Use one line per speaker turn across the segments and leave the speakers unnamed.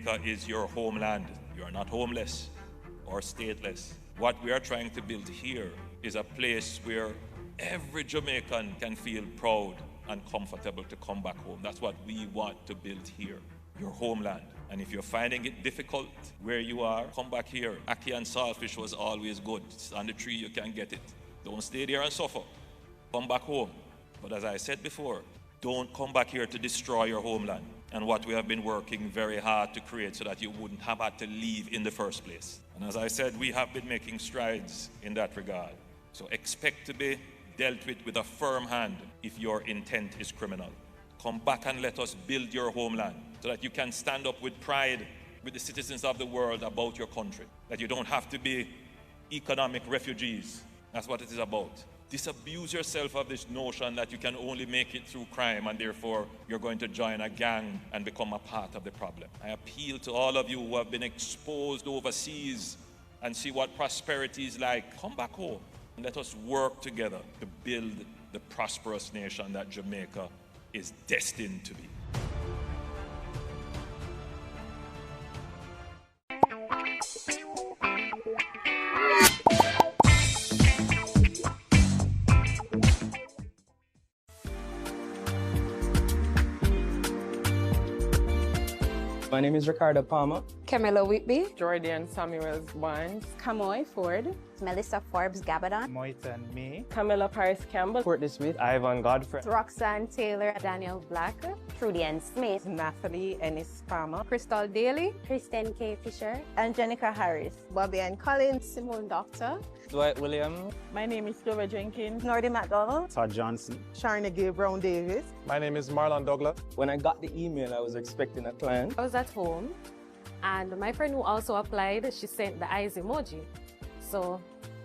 Jamaica is your homeland. You are not homeless or stateless. What we are trying to build here is a place where every Jamaican can feel proud and comfortable to come back home. That's what we want to build here, your homeland. And if you're finding it difficult where you are, come back here. Ackee and saltfish was always good. It's on the tree, you can get it. Don't stay there and suffer. Come back home. But as I said before, don't come back here to destroy your homeland and what we have been working very hard to create so that you wouldn't have had to leave in the first place. And as I said, we have been making strides in that regard. So expect to be dealt with a firm hand if your intent is criminal. Come back and let us build your homeland so that you can stand up with pride with the citizens of the world about your country. That you don't have to be economic refugees. That's what it is about. Disabuse yourself of this notion that you can only make it through crime and therefore you're going to join a gang and become a part of the problem. I appeal to all of you who have been exposed overseas and see what prosperity is like. Come back home and let us work together to build the prosperous nation that Jamaica is destined to be.
My name is Ricardo Palmer.
Camilla Whitby.
Jordan Samuels Barnes.
Kamoy Ford.
Melissa Forbes Gabadon.
Moitan May.
Camilla Paris Campbell.
Courtney Smith. Ivan Godfrey.
Roxanne Taylor. Daniel Black.
Trudy Ann Smith.
Nathalie Ennis Palmer.
Crystal Daly.
Kristen K. Fisher.
Angelica Harris.
Bobby Ann Collins. Simone Doctor.
Dwight Williams.
My name is Clover Jenkins.
Nordy McDowell.
Todd Johnson.
Sharna Gay Brown Davis.
My name is Marlon Douglas.
When I got the email, I was expecting a client.
I was at home, and my friend who also applied, she sent the eyes emoji. So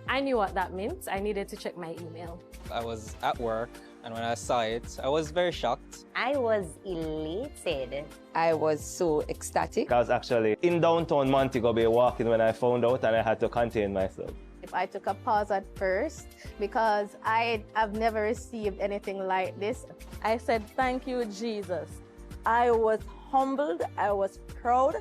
I knew what that meant. I needed to check my email.
I was at work, and when I saw it, I was very shocked.
I was elated.
I was so ecstatic.
I was actually in downtown Montego Bay walking when I found out, and I had to contain myself.
I took a pause at first because I have never received anything like this.
I said, thank you, Jesus. I was humbled. I was proud.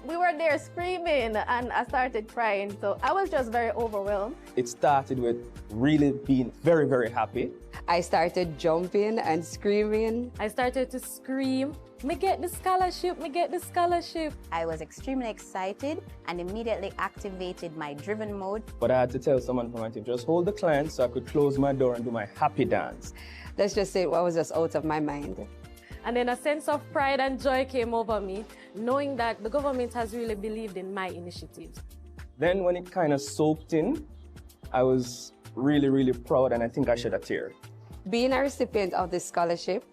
We were there screaming and I started crying. So I was just very overwhelmed.
It started with really being very, very happy.
I started jumping and screaming. I started to scream, "Me get the scholarship, me get the scholarship."
I was extremely excited and immediately activated my driven mode.
But I had to tell someone from my team, just hold the client so I could close my door and do my happy dance.
Let's just say I was just out of my mind. And then a sense of pride and joy came over me, knowing that the government has really believed in my initiatives.
Then when it kind of soaked in, I was really, really proud, and I think I shed a tear.
Being a recipient of this scholarship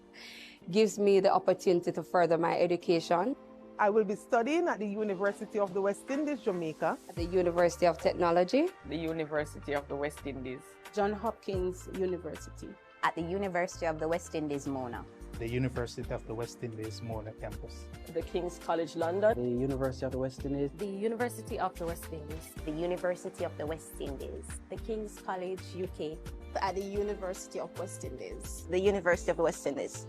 gives me the opportunity to further my education.
I will be studying at the University of the West Indies, Jamaica.
At the University of Technology.
The University of the West Indies.
John Hopkins University.
At the University of the West Indies, Mona.
The University of the West Indies, Mona campus.
The King's College London.
The University of the West Indies.
The University of the West Indies.
The University of the West Indies.
The King's College, UK. At the University of West Indies.
The University of the West Indies.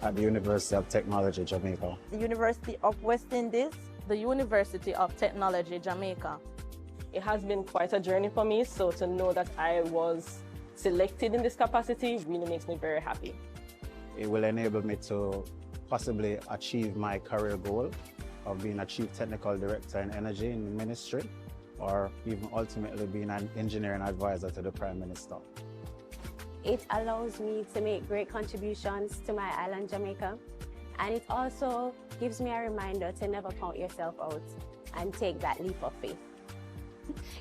At the University of Technology, Jamaica.
The University of West Indies.
The University of Technology, Jamaica. It has been quite a journey for me, so to know that I was selected in this capacity really makes me very happy.
It will enable me to possibly achieve my career goal of being a Chief Technical Director in Energy in the Ministry, or even ultimately being an engineering advisor to the Prime Minister.
It allows me to make great contributions to my island, Jamaica. And it also gives me a reminder to never count yourself out and take that leap of faith.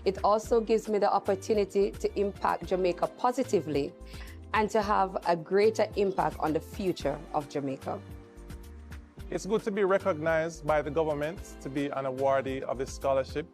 It also gives me the opportunity to impact Jamaica positively and to have a greater impact on the future of Jamaica.
It's good to be recognized by the government to be an awardee of this scholarship,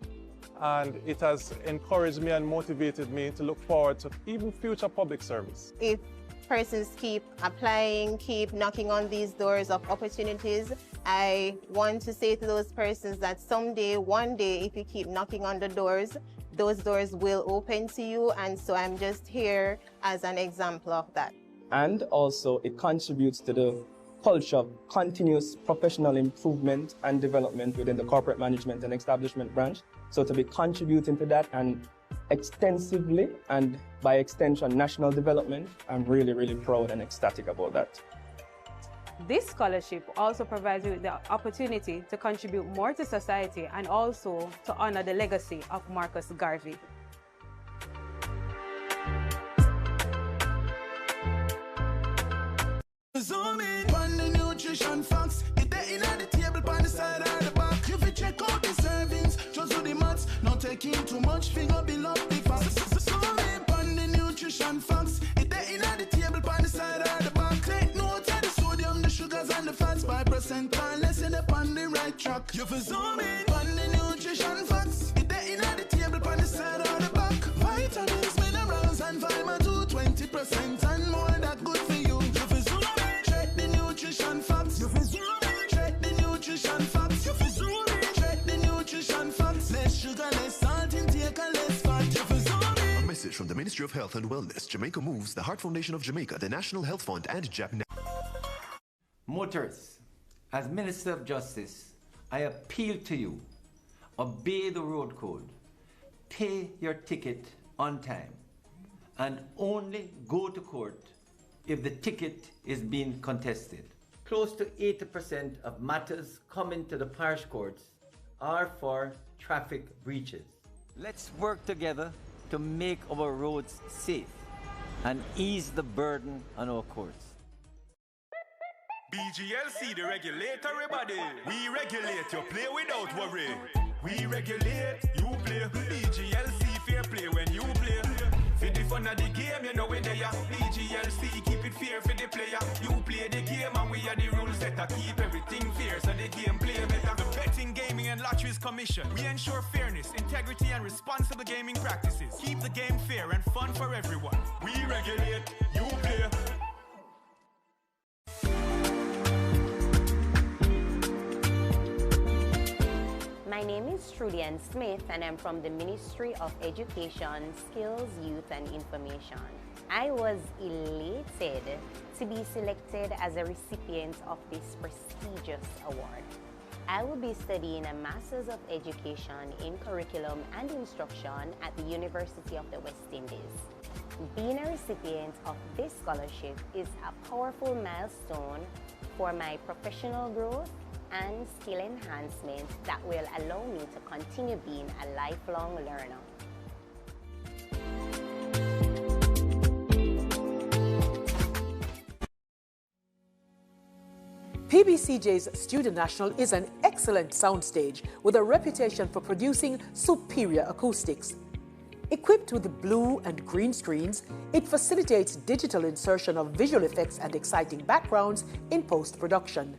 and it has encouraged me and motivated me to look forward to even future public service.
If persons keep applying, keep knocking on these doors of opportunities, I want to say to those persons that someday, one day, if you keep knocking on the doors, those doors will open to you, and so I'm just here as an example of that.
And also, it contributes to the culture of continuous professional improvement and development within the corporate management and establishment branch. So to be contributing to that and extensively and by extension national development, I'm really, really proud and ecstatic about that.
This scholarship also provides you with the opportunity to contribute more to society and also to honor the legacy of Marcus Garvey.
Zoom in on the nutrition facts. It there in the table on the side or the back. You fi check out the servings, just do the maths. Not taking too much, finger below the facts. Zoom in on the nutrition facts. It there in the table on the side or the back. Take note of the sodium, the sugars and the fats. 5% or less in the on the right track. You fi zoom in on the nutrition facts. It there in the table on the side or the back. Vitamins, minerals and vitamin 2, 20% and more that good for you. Nutrition facts. You feel check the nutrition facts. You feel check the nutrition facts. Less sugar, less salt intake, and less fat. You feel
A message from the Ministry of Health and Wellness, Jamaica Moves, the Heart Foundation of Jamaica, the National Health Fund, and Japan.
Motorists, as Minister of Justice, I appeal to you, obey the road code, pay your ticket on time, and only go to court if the ticket is being contested. Close to 80% of matters coming to the parish courts are for traffic breaches. Let's work together to make our roads safe and ease the burden on our courts.
BGLC, the regulatory body. We regulate, you play without worry. We regulate, you play. BGLC, fair play when you play. For the fun of the game, you know we're there. BGLC, keep it fair for the player. You play the game and we are the rules setter. Keep everything fair so the game play better. The Betting, Gaming and Lotteries Commission. We ensure fairness, integrity and responsible gaming practices. Keep the game fair and fun for everyone. We regulate, you play.
My name is Trudy Ann Smith and I'm from the Ministry of Education, Skills, Youth and Information. I was elated to be selected as a recipient of this prestigious award. I will be studying a Master's of Education in Curriculum and Instruction at the University of the West Indies. Being a recipient of this scholarship is a powerful milestone for my professional growth and skill enhancement that will allow me to continue being a lifelong learner.
PBCJ's Student National is an excellent soundstage with a reputation for producing superior acoustics. Equipped with blue and green screens, it facilitates digital insertion of visual effects and exciting backgrounds in post-production.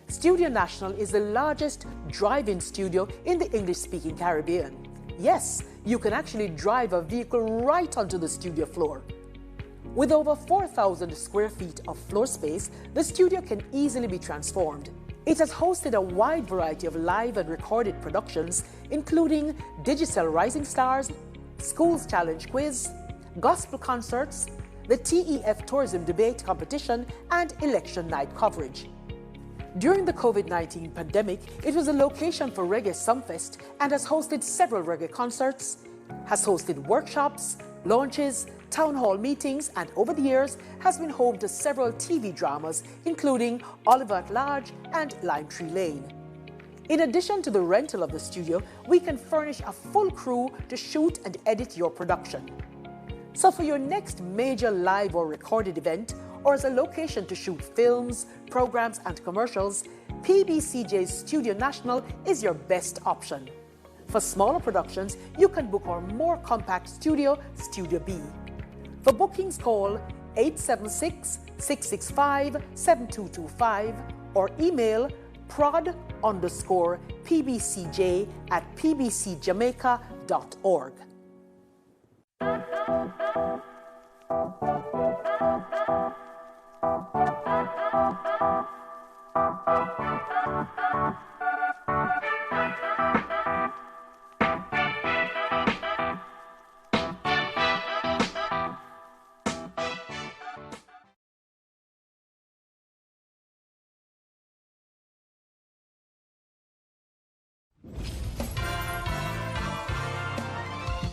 Studio National is the largest drive-in studio in the English-speaking Caribbean. Yes, you can actually drive a vehicle right onto the studio floor. With over 4,000 square feet of floor space, the studio can easily be transformed. It has hosted a wide variety of live and recorded productions, including Digital Rising Stars, Schools Challenge Quiz, gospel concerts, the TEF Tourism Debate Competition, and election night coverage. During the COVID-19 pandemic, it was a location for Reggae Sumfest and has hosted several reggae concerts, has hosted workshops, launches, town hall meetings, and over the years has been home to several TV dramas, including Oliver at Large and Lime Tree Lane. In addition to the rental of the studio, we can furnish a full crew to shoot and edit your production. So for your next major live or recorded event, or as a location to shoot films, programs, and commercials, PBCJ's Studio National is your best option. For smaller productions, you can book our more compact studio, Studio B. For bookings, call 876-665-7225 or email prod_PBCJ@pbcjamaica.org.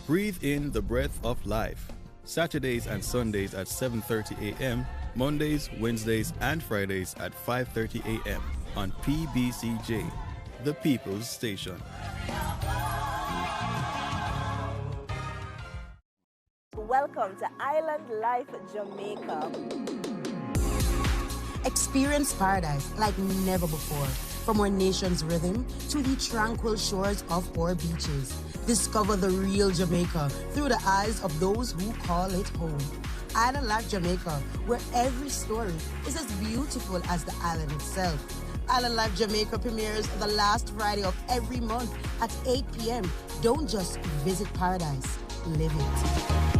Breathe in the breath of life. Saturdays and Sundays at 7:30 a.m., Mondays, Wednesdays, and Fridays at 5:30 a.m. on PBCJ, the People's Station.
Welcome to Island Life Jamaica.
Experience paradise like never before. From our nation's rhythm to the tranquil shores of our beaches. Discover the real Jamaica through the eyes of those who call it home. Island Life Jamaica, where every story is as beautiful as the island itself. Island Life Jamaica premieres the last Friday of every month at 8 p.m. Don't just visit paradise, live it.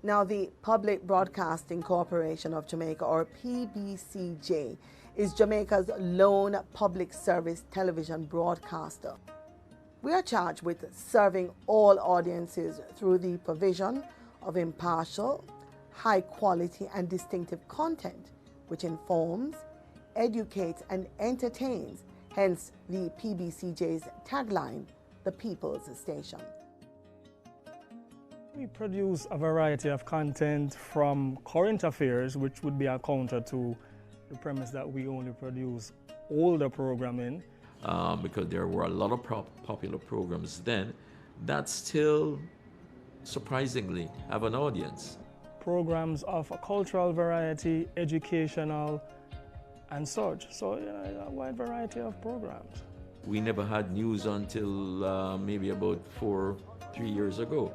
Now, the Public Broadcasting Corporation of Jamaica, or PBCJ, is Jamaica's lone public service television broadcaster. We are charged with serving all audiences through the provision of impartial, high quality and distinctive content, which informs, educates and entertains, hence the PBCJ's tagline, the People's Station.
We produce a variety of content from current affairs, which would be a counter to the premise that we only produce older programming.
Because there were a lot of popular programs then that still, surprisingly, have an audience.
Programs of a cultural variety, educational, and such. So, a wide variety of programs.
We never had news until maybe about 3 years ago.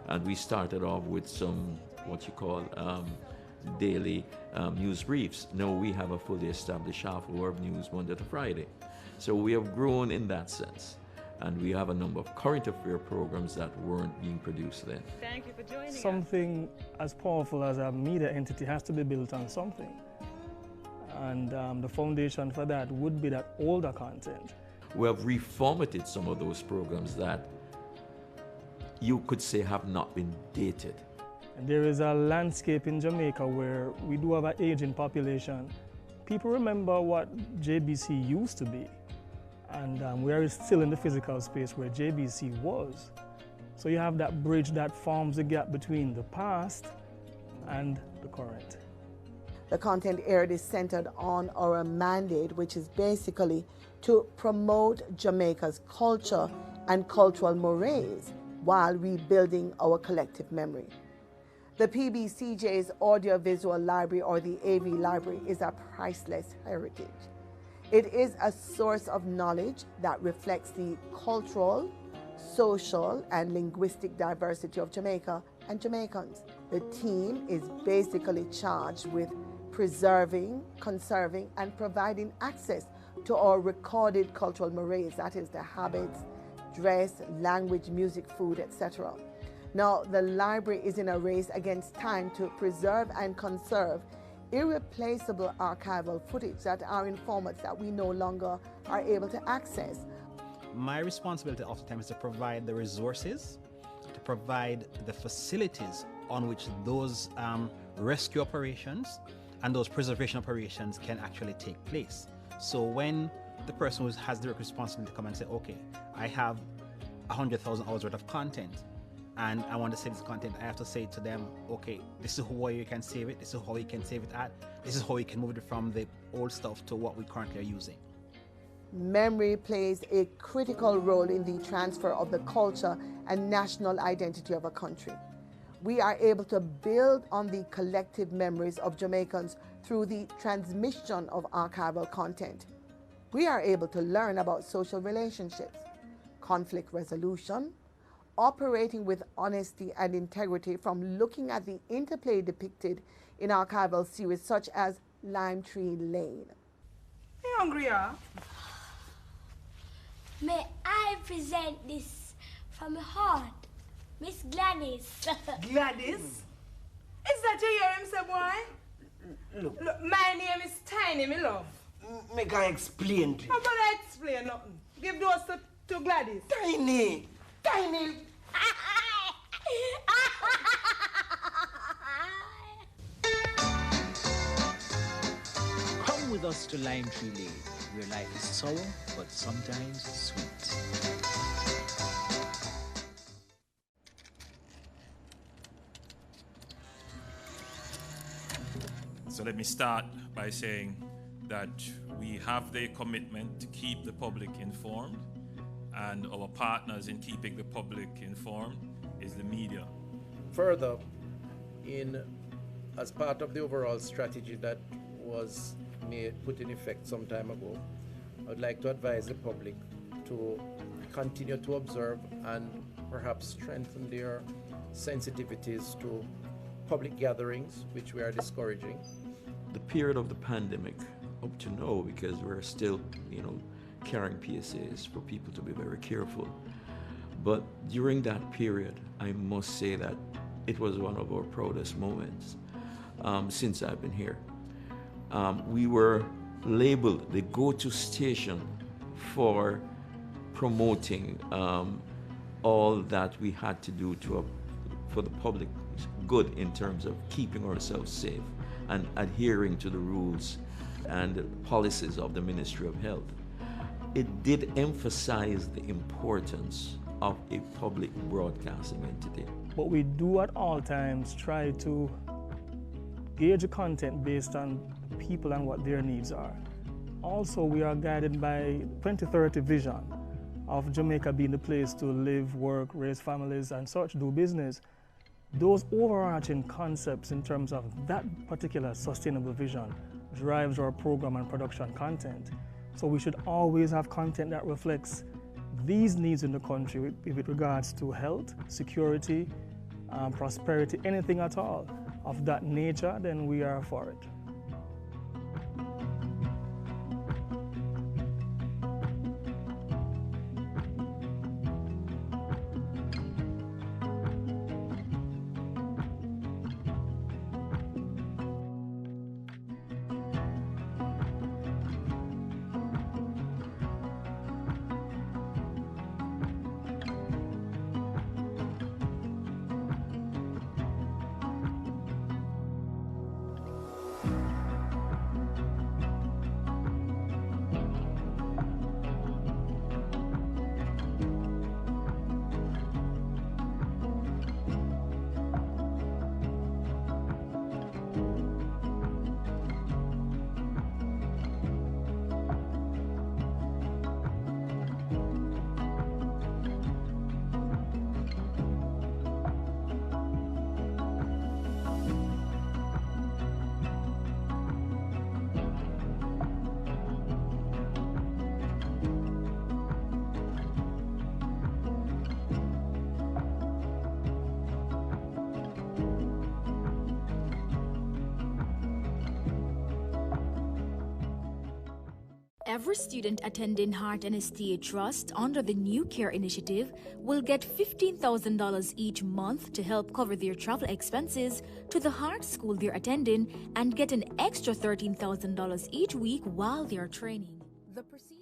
And we started off with some, what you call, daily news briefs. Now we have a fully established half-hour of news Monday to Friday. So we have grown in that sense. And we have a number of current affair programs that weren't being produced then.
Thank you for joining us.
Something as powerful as a media entity has to be built on something. And the foundation for that would be that older content.
We have reformatted some of those programs that you could say have not been dated.
And there is a landscape in Jamaica where we do have an aging population. People remember what JBC used to be. And we are still in the physical space where JBC was. So you have that bridge that forms the gap between the past and the current.
The content aired is centered on our mandate, which is basically to promote Jamaica's culture and cultural mores while rebuilding our collective memory. The PBCJ's audiovisual library, or the AV library, is a priceless heritage. It is a source of knowledge that reflects the cultural, social, and linguistic diversity of Jamaica and Jamaicans. The team is basically charged with preserving, conserving, and providing access to our recorded cultural mores, that is, the habits, dress, language, music, food, etc. Now, the library is in a race against time to preserve and conserve irreplaceable archival footage that are in formats that we no longer are able to access.
My responsibility oftentimes is to provide the resources, to provide the facilities on which those rescue operations and those preservation operations can actually take place. So when the person who has the responsibility to come and say, okay, I have 100,000 hours worth of content and I want to save this content, I have to say to them, okay, this is how you can save it, this is how you can save it at, this is how you can move it from the old stuff to what we currently are using.
Memory plays a critical role in the transfer of the culture and national identity of a country. We are able to build on the collective memories of Jamaicans through the transmission of archival content. We are able to learn about social relationships, conflict resolution, operating with honesty and integrity from looking at the interplay depicted in archival series such as Lime Tree Lane.
Hey, hungry, yeah?
May I present this
From my heart, Miss Gladys.
Gladys? Is that you hear him say, boy?
Look.
Look, my name is Tiny, me love.
Make I explain to you.
How about I explain nothing? Give those to Gladys.
Tiny! Tiny!
Come with us to Lime Tree Lane, where life is sour, but sometimes sweet.
So let me start by saying that we have the commitment to keep the public informed, and our partners in keeping the public informed is the media.
Further, as part of the overall strategy that was put in effect some time ago, I would like to advise the public to continue to observe and perhaps strengthen their sensitivities to public gatherings, which we are discouraging.
The period of the pandemic up to now, because we're still, carrying PSAs for people to be very careful. But during that period, I must say that it was one of our proudest moments since I've been here. We were labeled the go-to station for promoting all that we had to do for the public good in terms of keeping ourselves safe and adhering to the rules and policies of the Ministry of Health. It did emphasize the importance of a public broadcasting entity.
But we do at all times try to gauge the content based on people and what their needs are. Also, we are guided by 2030 vision of Jamaica being the place to live, work, raise families, and such, do business. Those overarching concepts in terms of that particular sustainable vision drives our program and production content. So we should always have content that reflects these needs in the country with regards to health, security, prosperity, anything at all of that nature, then we are for it.
Every student attending Heart and STA Trust under the New Care Initiative will get $15,000 each month to help cover their travel expenses to the Heart School they're attending and get an extra $13,000 each week while they're training. The proceeding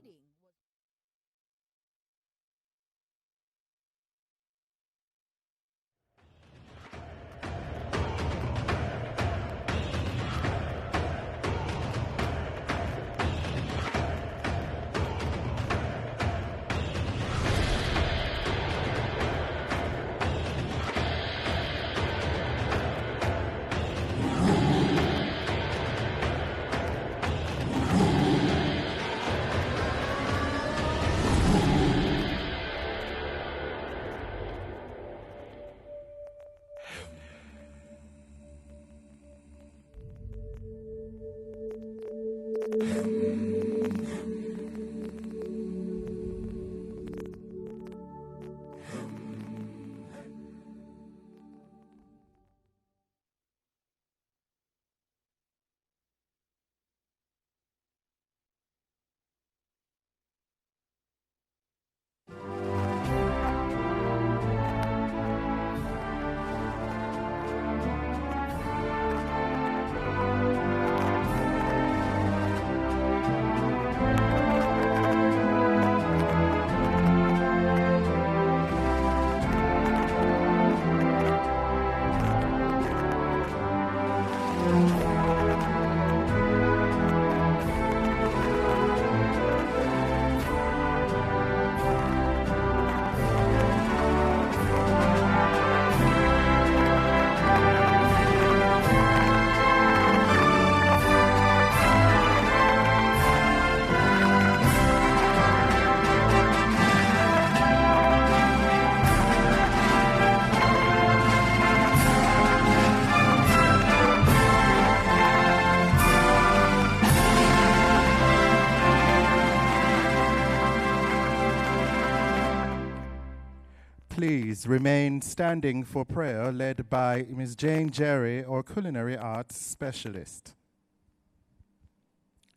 please remain standing for prayer led by Ms. Jane Jerry, our culinary arts specialist.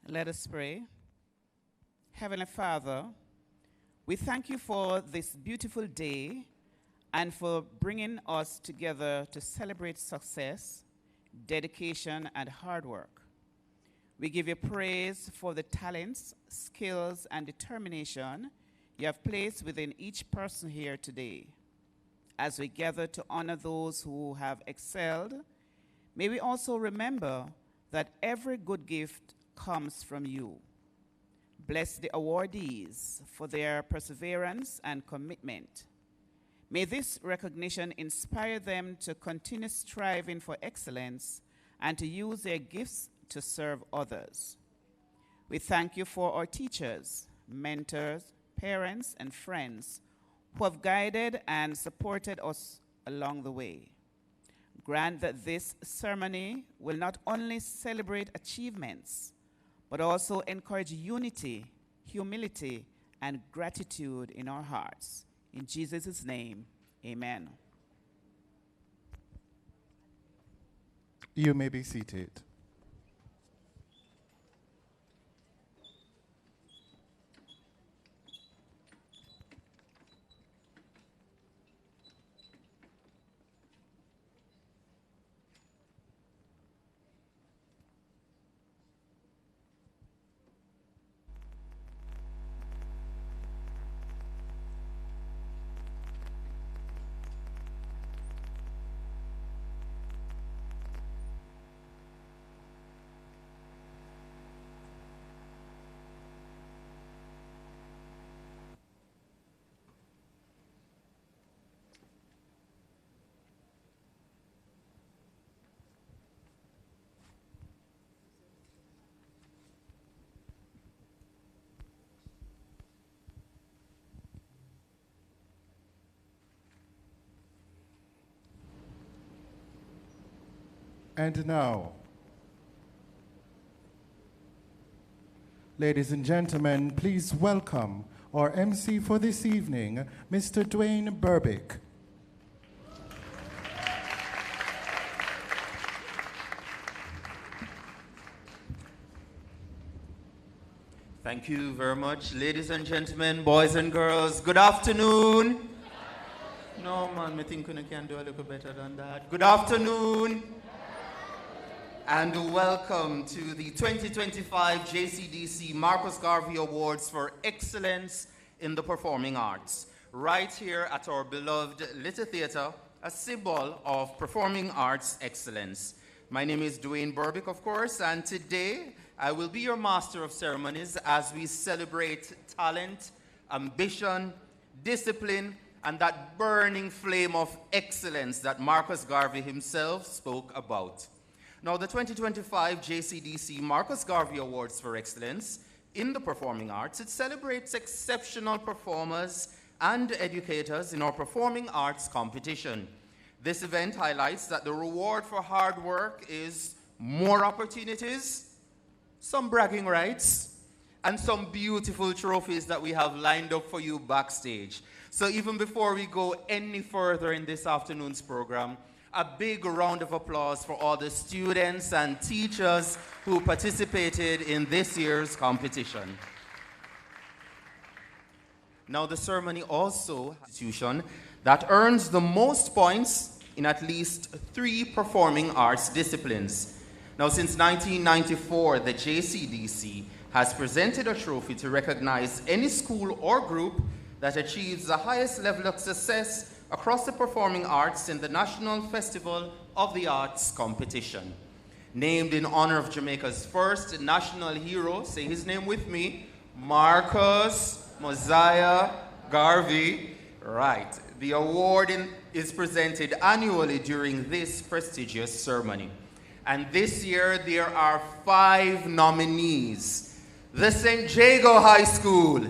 Let us pray. Heavenly Father, we thank you for this beautiful day and for bringing us together to celebrate success, dedication, and hard work. We give you praise for the talents, skills, and determination you have placed within each person here today. As we gather to honor those who have excelled, may we also remember that every good gift comes from you. Bless the awardees for their perseverance and commitment. May this recognition inspire them to continue striving for excellence and to use their gifts to serve others. We thank you for our teachers, mentors, parents, and friends who have guided and supported us along the way. Grant that this ceremony will not only celebrate achievements, but also encourage unity, humility, and gratitude in our hearts. In Jesus' name, amen.
You may be seated. And now, ladies and gentlemen, please welcome our MC for this evening, Mr. Dwayne Burbick.
Thank you very much, ladies and gentlemen, boys and girls. Good afternoon. No, man, I think we can do a little better than that. Good afternoon. And welcome to the 2025 JCDC Marcus Garvey Awards for Excellence in the Performing Arts, right here at our beloved Little Theatre, a symbol of performing arts excellence. My name is Dwayne Burbick, of course, and today I will be your master of ceremonies as we celebrate talent, ambition, discipline, and that burning flame of excellence that Marcus Garvey himself spoke about. Now, the 2025 JCDC Marcus Garvey Awards for Excellence in the Performing Arts, it celebrates exceptional performers and educators in our performing arts competition. This event highlights that the reward for hard work is more opportunities, some bragging rights, and some beautiful trophies that we have lined up for you backstage. So even before we go any further in this afternoon's program, a big round of applause for all the students and teachers who participated in this year's competition. Now, the ceremony also institution that earns the most points in at least 3 performing arts disciplines. Now, since 1994, the JCDC has presented a trophy to recognize any school or group that achieves the highest level of success across the performing arts in the National Festival of the Arts competition. Named in honor of Jamaica's first national hero, say his name with me, Marcus Mosiah Garvey. Right. The award is presented annually during this prestigious ceremony. And this year there are 5 nominees. The St. Jago High School,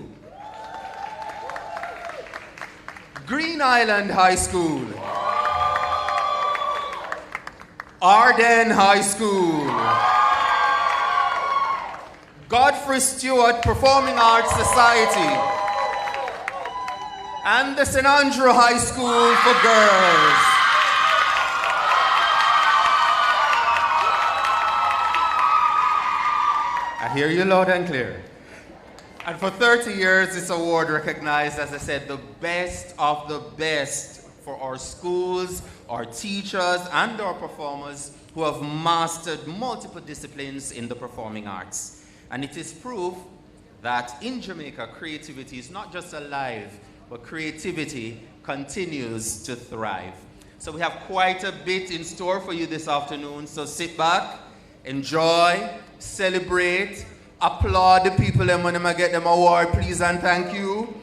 Green Island High School, Arden High School, Godfrey Stewart Performing Arts Society, And the St. Andrew High School for girls. I hear you loud and clear. And for 30 years, this award recognized, as I said, the best of the best for our schools, our teachers, and our performers who have mastered multiple disciplines in the performing arts. And it is proof that in Jamaica, creativity is not just alive, but creativity continues to thrive. So we have quite a bit in store for you this afternoon, so sit back, enjoy, celebrate, applaud the people and when they get them award, please and thank you.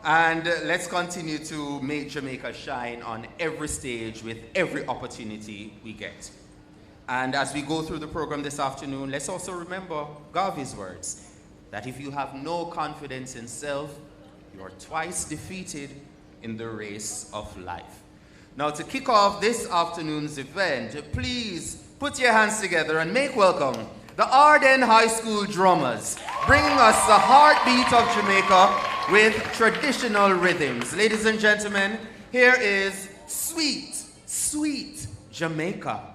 And let's continue to make Jamaica shine on every stage with every opportunity we get. And as we go through the program this afternoon, let's also remember Garvey's words, that if you have no confidence in self, you are twice defeated in the race of life. Now, to kick off this afternoon's event, please put your hands together and make welcome the Arden High School drummers, bringing us the heartbeat of Jamaica with traditional rhythms. Ladies and gentlemen, here is Sweet, Sweet Jamaica.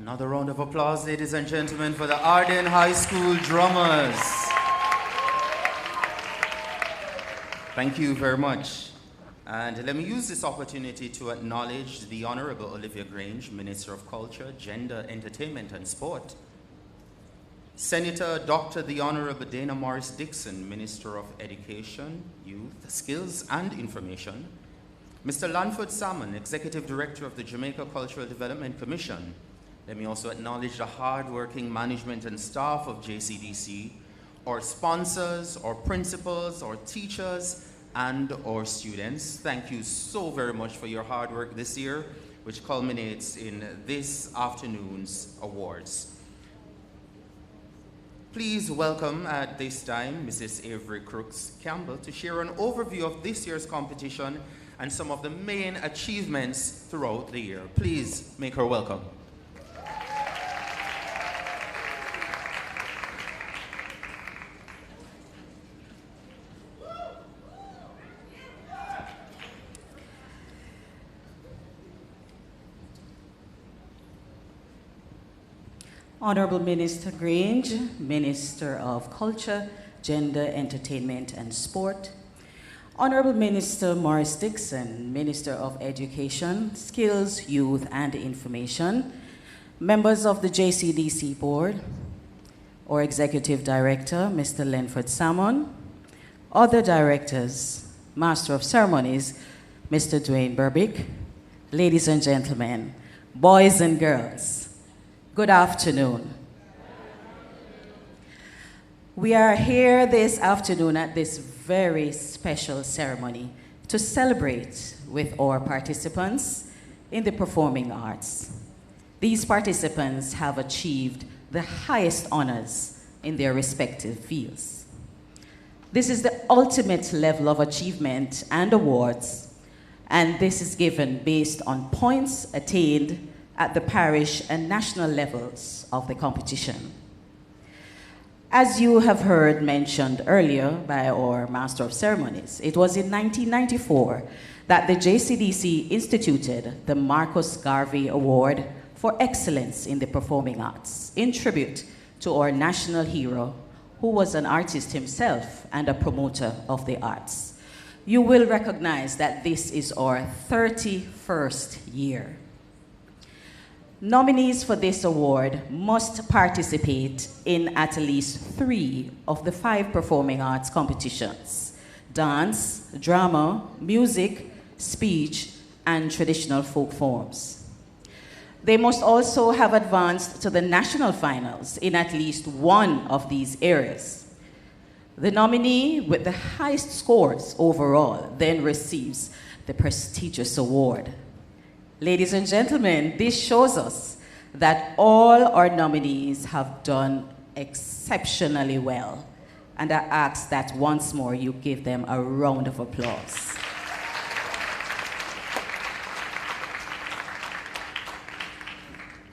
Another round of applause, ladies and gentlemen, for the Arden High School drummers. Thank you very much. And let me use this opportunity to acknowledge the Honourable Olivia Grange, Minister of Culture, Gender, Entertainment and Sport. Senator Dr. the Honourable Dana Morris Dixon, Minister of Education, Youth, Skills and Information. Mr. Lanford Salmon, Executive Director of the Jamaica Cultural Development Commission. Let me also acknowledge the hard-working management and staff of JCDC, our sponsors, our principals, our teachers, and our students. Thank you so very much for your hard work this year, which culminates in this afternoon's awards. Please welcome at this time Mrs. Avery Crooks Campbell to share an overview of this year's competition and some of the main achievements throughout the year. Please make her welcome.
Honourable Minister Grange, Minister of Culture, Gender, Entertainment and Sport. Honourable Minister Morris Dixon, Minister of Education, Skills, Youth and Information. Members of the JCDC Board, our Executive Director, Mr. Lanford Salmon. Other directors, Master of Ceremonies, Mr. Dwayne Burbick. Ladies and gentlemen, boys and girls, good afternoon. We are here this afternoon at this very special ceremony to celebrate with our participants in the performing arts. These participants have achieved the highest honors in their respective fields. This is the ultimate level of achievement and awards, and this is given based on points attained at the parish and national levels of the competition. As you have heard mentioned earlier by our Master of Ceremonies, it was in 1994 that the JCDC instituted the Marcus Garvey Award for Excellence in the Performing Arts, in tribute to our national hero, who was an artist himself and a promoter of the arts. You will recognize that this is our 31st year. Nominees for this award must participate in at least 3 of the 5 performing arts competitions: dance, drama, music, speech, and traditional folk forms. They must also have advanced to the national finals in at least 1 of these areas. The nominee with the highest scores overall then receives the prestigious award. Ladies and gentlemen, this shows us that all our nominees have done exceptionally well, and I ask that once more you give them a round of applause.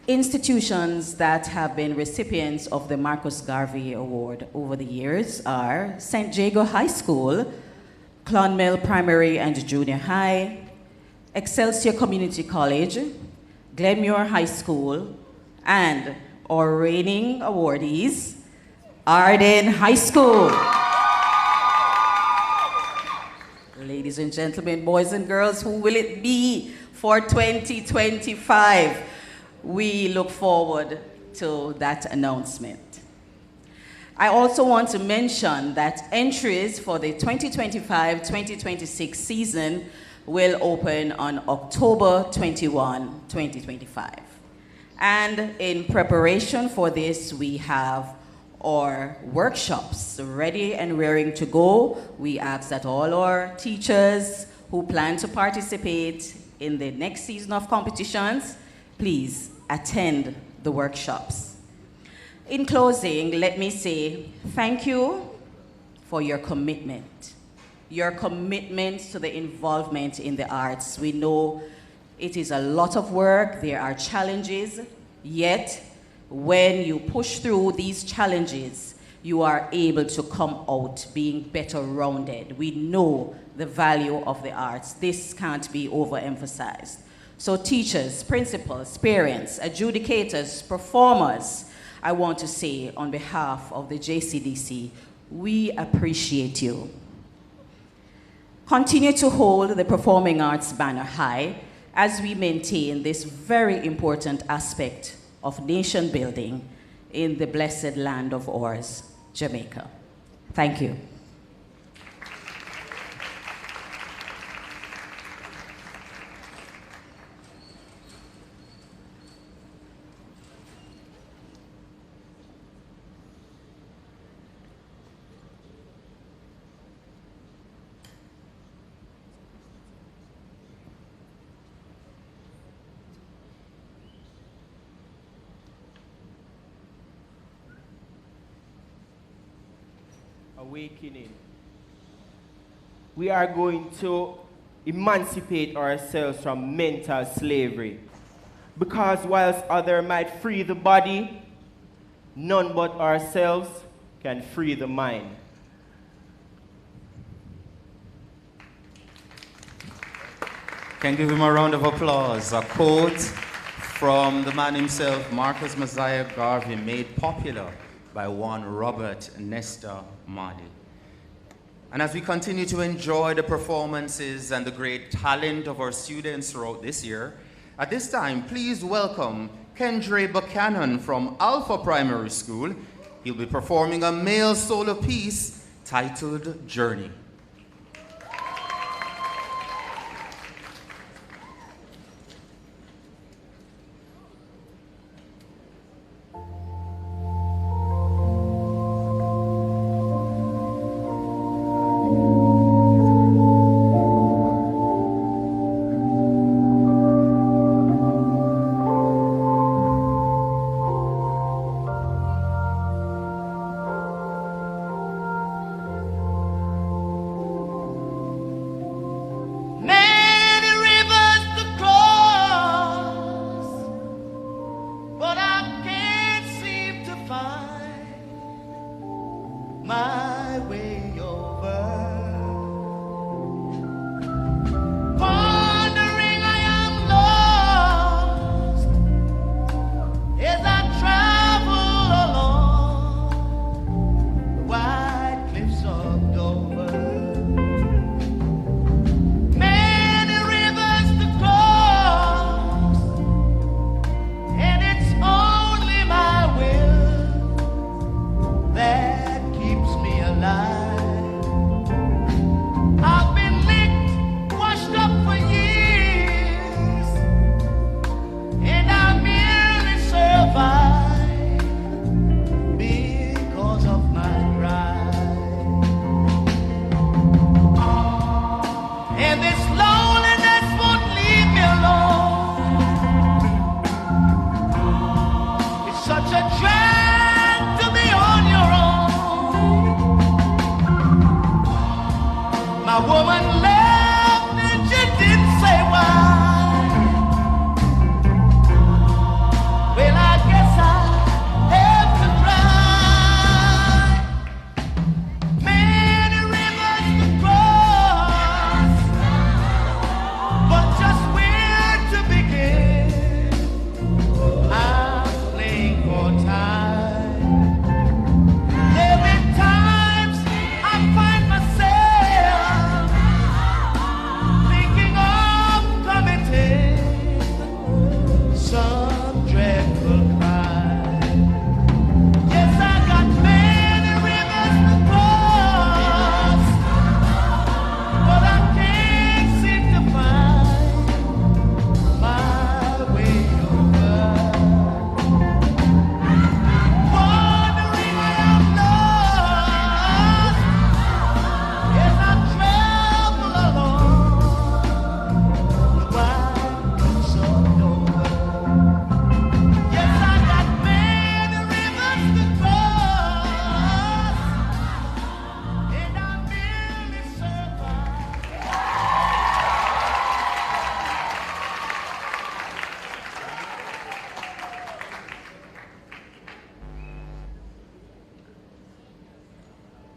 Institutions that have been recipients of the Marcus Garvey Award over the years are St. Jago High School, Clonmel Primary and Junior High, Excelsior Community College, Glenmuir High School, and our reigning awardees, Arden High School. Ladies and gentlemen, boys and girls, who will it be for 2025? We look forward to that announcement. I also want to mention that entries for the 2025-2026 season will open on October 21, 2025. And in preparation for this, we have our workshops ready and raring to go. We ask that all our teachers who plan to participate in the next season of competitions, please attend the workshops. In closing, let me say thank you for your commitment to the involvement in the arts. We know it is a lot of work, there are challenges, yet when you push through these challenges, you are able to come out being better rounded. We know the value of the arts. This can't be overemphasized. So teachers, principals, parents, adjudicators, performers, I want to say on behalf of the JCDC, we appreciate you. Continue to hold the performing arts banner high as we maintain this very important aspect of nation building in the blessed land of ours, Jamaica. Thank you.
Awakening. We are going to emancipate ourselves from mental slavery. Because whilst others might free the body, none but ourselves can free the mind.
Can give him a round of applause. A quote from the man himself, Marcus Garvey, made popular by one Robert Nesta Marley. And as we continue to enjoy the performances and the great talent of our students throughout this year, at this time, please welcome Kendre Buchanan from Alpha Primary School. He'll be performing a male solo piece titled Journey.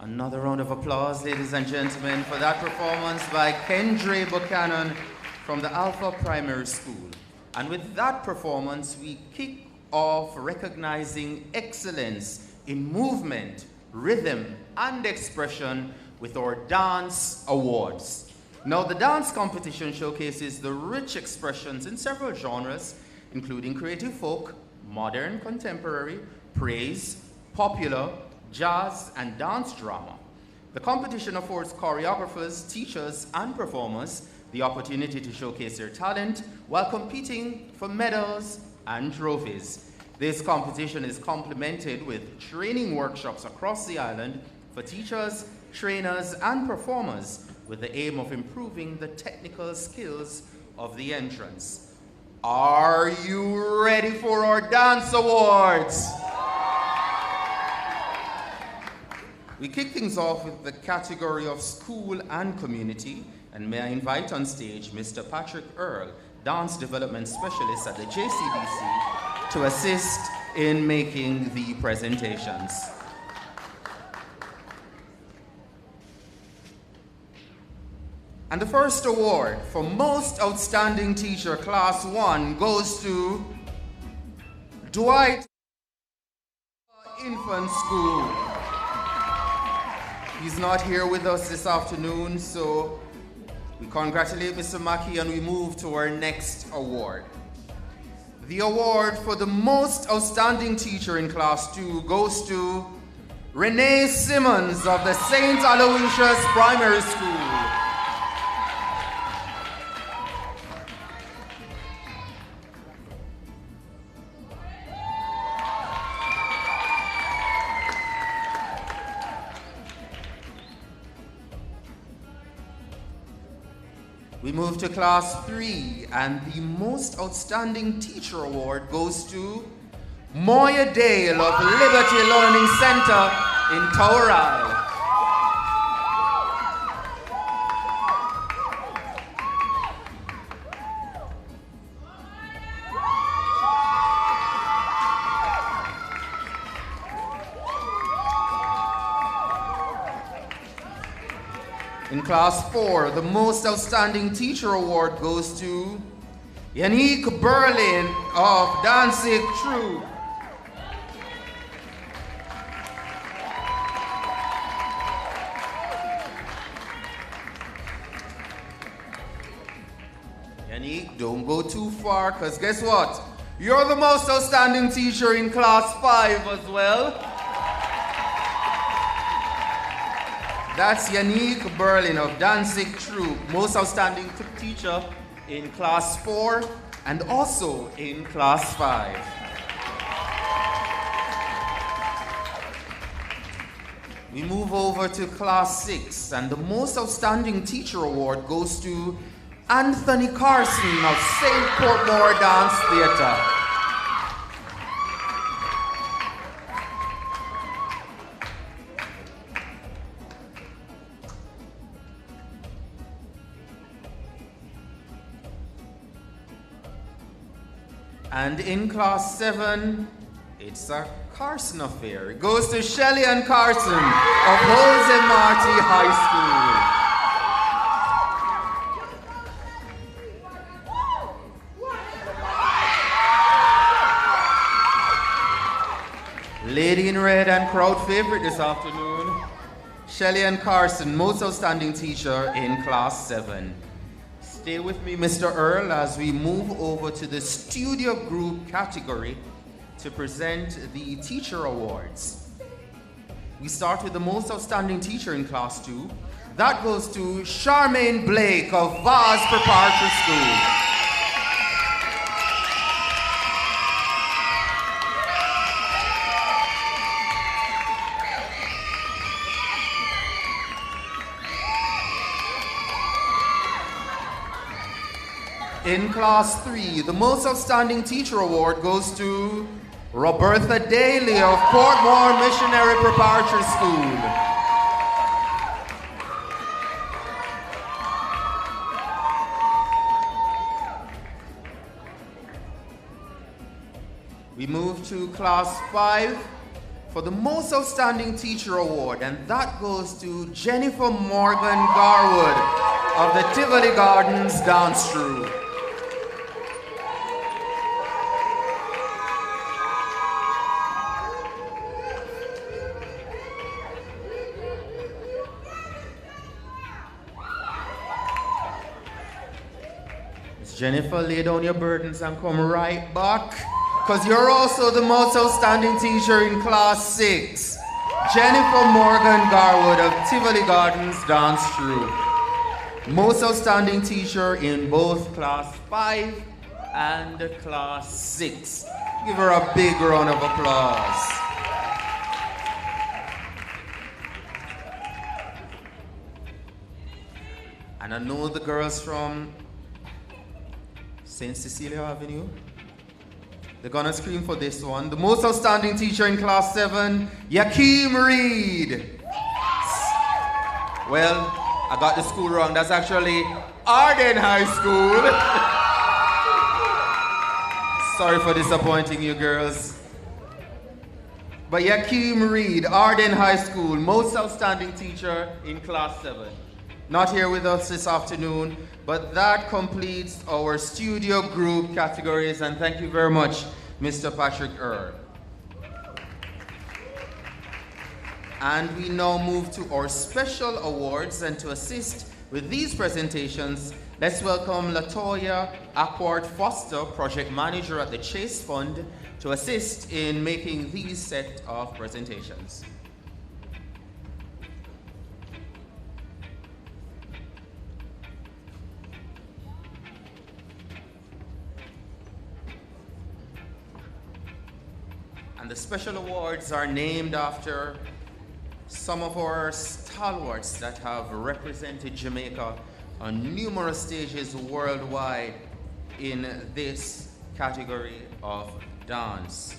Another round of applause, ladies and gentlemen, for that performance by Kendre Buchanan from the Alpha Primary School. And with that performance, we kick off recognizing excellence in movement, rhythm, and expression with our Dance Awards. Now, the dance competition showcases the rich expressions in several genres, including creative folk, modern, contemporary, praise, popular, jazz, and dance drama. The competition affords choreographers, teachers, and performers the opportunity to showcase their talent while competing for medals and trophies. This competition is complemented with training workshops across the island for teachers, trainers, and performers with the aim of improving the technical skills of the entrants. Are you ready for our Dance Awards? We kick things off with the category of school and community, and may I invite on stage Mr. Patrick Earl, Dance Development Specialist at the JCDC, to assist in making the presentations. And the first award for Most Outstanding Teacher, Class 1, goes to Dwight Infant School. He's not here with us this afternoon, so we congratulate Mr. Mackey and we move to our next award. The award for the Most Outstanding Teacher in Class 2 goes to Renee Simmons of the St. Aloysius Primary School. We move to Class 3, and the Most Outstanding Teacher Award goes to Moya Dale of Liberty Learning Center in Tower Isle. In Class 4, the Most Outstanding Teacher Award goes to Yannick Berlin of Danzig Troop. Yannick, don't go too far, because guess what? You're the Most Outstanding Teacher in Class 5 as well. That's Yannick Berlin of Danzig Troop, Most Outstanding Teacher in Class 4 and also in Class 5. We move over to Class 6, and the Most Outstanding Teacher Award goes to Anthony Carson of St. Portmore Dance Theatre. And in Class 7, it's a Carson affair. It goes to Shelley and Carson of Jose Marti High School. Lady in Red and crowd favorite this afternoon, Shelley and Carson, Most Outstanding Teacher in Class 7. Stay with me, Mr. Earl, as we move over to the Studio Group category to present the Teacher Awards. We start with the Most Outstanding Teacher in Class 2. That goes to Charmaine Blake of Vaz Preparatory School. In Class 3, the Most Outstanding Teacher Award goes to Roberta Daly of Portmore Missionary Preparatory School. We move to Class 5 for the Most Outstanding Teacher Award, and that goes to Jennifer Morgan Garwood of the Tivoli Gardens Dance Troupe. Jennifer, lay down your burdens and come right back, because you're also the most outstanding teacher in Class 6. Jennifer Morgan Garwood of Tivoli Gardens Dance Troupe. Most outstanding teacher in both Class 5 and Class 6. Give her a big round of applause. And I know the girls from St. Cecilia Avenue. They're gonna scream for this one. The most outstanding teacher in Class 7, Yakeem Reed. Well, I got the school wrong. That's actually Arden High School. Sorry for disappointing you girls. But Yakeem Reed, Arden High School, most outstanding teacher in Class 7. Not here with us this afternoon, but that completes our studio group categories, and thank you very much, Mr. Patrick Earl. And we now move to our special awards, and to assist with these presentations, let's welcome Latoya Ackward Foster, Project Manager at the Chase Fund, to assist in making these set of presentations. And the special awards are named after some of our stalwarts that have represented Jamaica on numerous stages worldwide in this category of dance.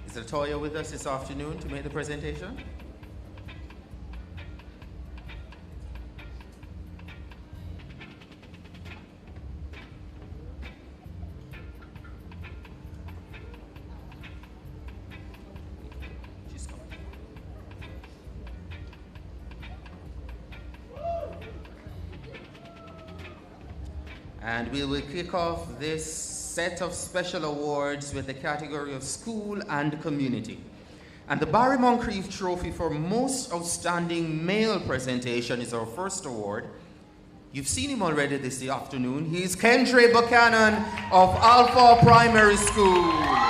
Is Latoya with us this afternoon to make the presentation? And we will kick off this set of special awards with the category of school and community. And the Barry Moncrief Trophy for Most Outstanding Male Presentation is our first award. You've seen him already this afternoon. He's Kendra Buchanan of Alpha Primary School.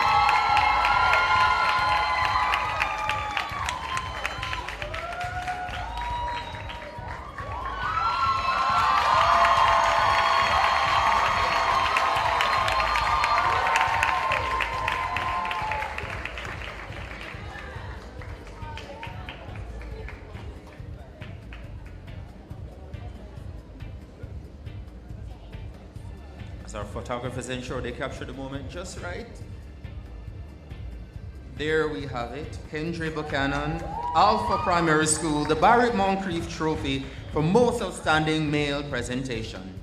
As our photographers ensure they capture the moment just right. There we have it. Kendra Buchanan, Alpha Primary School, the Barrett Moncrief Trophy for Most Outstanding Male Presentation.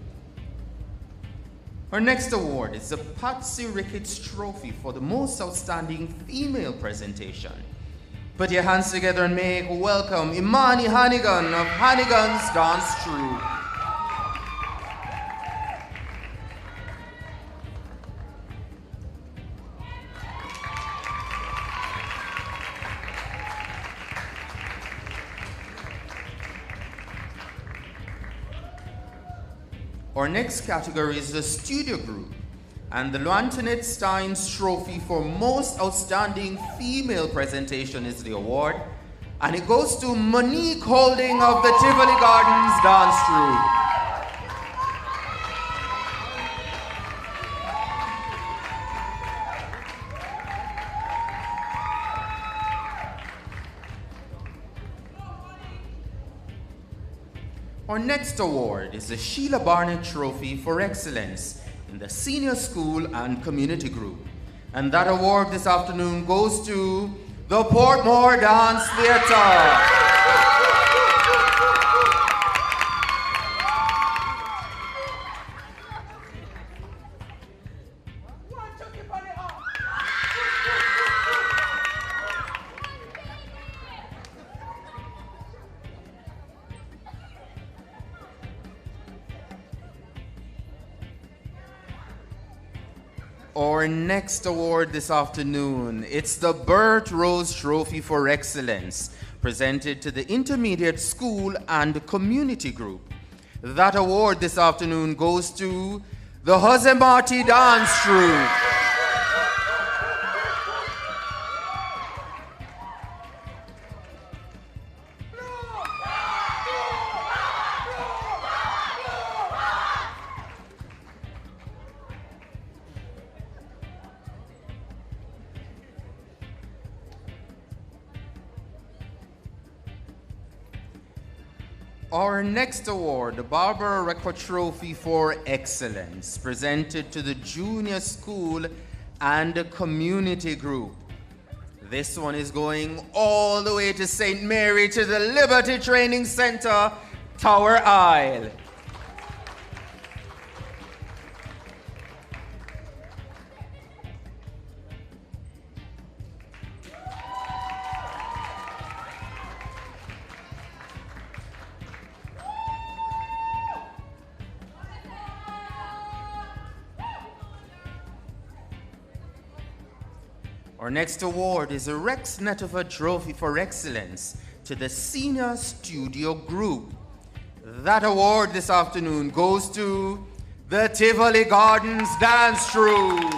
Our next award is the Patsy Ricketts Trophy for the Most Outstanding Female Presentation. Put your hands together and make welcome Imani Hannigan of Hannigan's Dance Troupe. Our next category is the studio group, and the Antoinette Steins Trophy for Most Outstanding Female Presentation is the award, and it goes to Monique Holding of the Tivoli Gardens Dance Troupe. Our next award is the Sheila Barnett Trophy for Excellence in the Senior School and Community Group. And that award this afternoon goes to the Portmore Dance Theatre. Our next award this afternoon, it's the Bert Rose Trophy for Excellence, presented to the Intermediate School and Community Group. That award this afternoon goes to the Hozemati Dance Troupe. Our next award, the Barbara Record Trophy for Excellence, presented to the Junior School and Community Group. This one is going all the way to St. Mary, to the Liberty Training Center, Tower Isle. Our next award is a Rex Netterford Trophy for Excellence to the Senior Studio Group. That award this afternoon goes to the Tivoli Gardens Dance Troupe.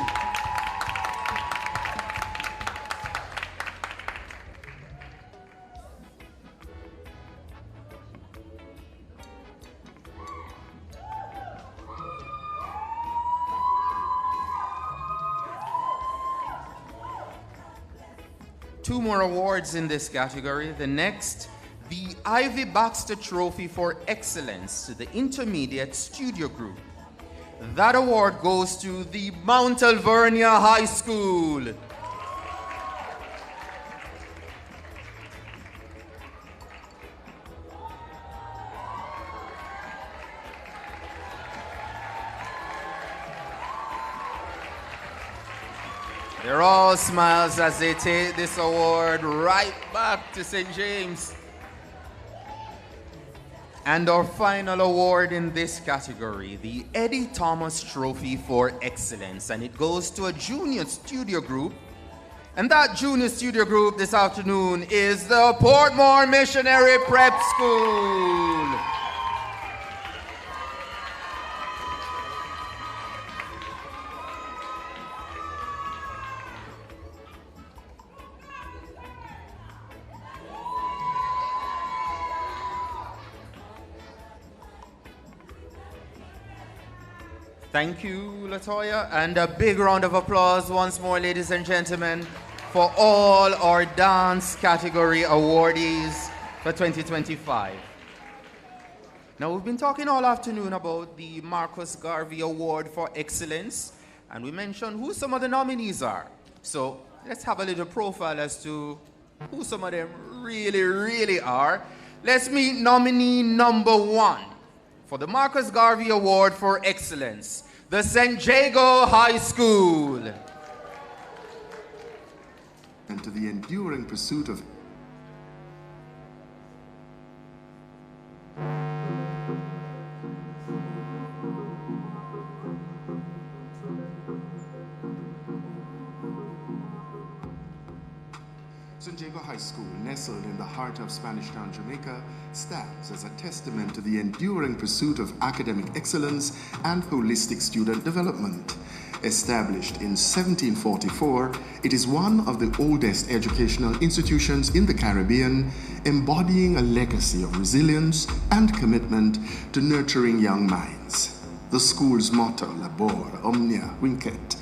Two more awards in this category. The next, the Ivy Baxter Trophy for Excellence to the Intermediate Studio Group. That award goes to the Mount Alvernia High School. They're all smiles as they take this award right back to St. James. And our final award in this category, the Eddie Thomas Trophy for Excellence, and it goes to a junior studio group. And that junior studio group this afternoon is the Portmore Missionary Prep School. Thank you, Latoya, and a big round of applause once more, ladies and gentlemen, for all our dance category awardees for 2025. Now, we've been talking all afternoon about the Marcus Garvey Award for Excellence, and we mentioned who some of the nominees are. So let's have a little profile as to who some of them really are. Let's meet nominee number 1 for the Marcus Garvey Award for Excellence, the St. Jago High School.
And to the enduring pursuit of St. Jago High School, nestled in the heart of Spanish Town, Jamaica, stands as a testament to the enduring pursuit of academic excellence and holistic student development. Established in 1744, it is one of the oldest educational institutions in the Caribbean, embodying a legacy of resilience and commitment to nurturing young minds. The school's motto, Labor, Omnia, Vincet.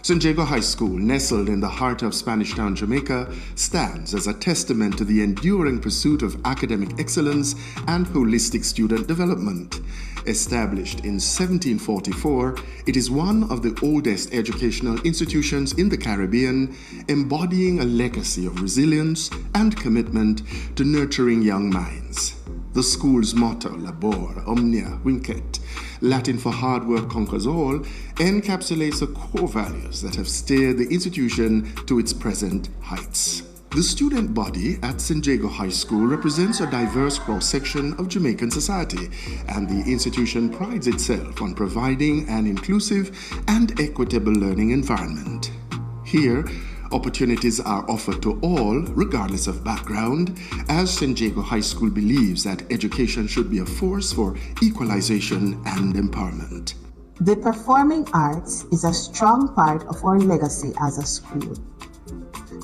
St. Jago High School, nestled in the heart of Spanish Town, Jamaica, stands as a testament to the enduring pursuit of academic excellence and holistic student development. Established in 1744, it is one of the oldest educational institutions in the Caribbean, embodying a legacy of resilience and commitment to nurturing young minds. The school's motto, Labor, Omnia, Vincet, Latin for hard work conquers all, encapsulates the core values that have steered the institution to its present heights. The student body at St. Jago High School represents a diverse cross-section of Jamaican society, and the institution prides itself on providing an inclusive and equitable learning environment. Here, opportunities are offered to all, regardless of background, as St. Jago High School believes that education should be a force for equalization and empowerment.
The performing arts is a strong part of our legacy as a school.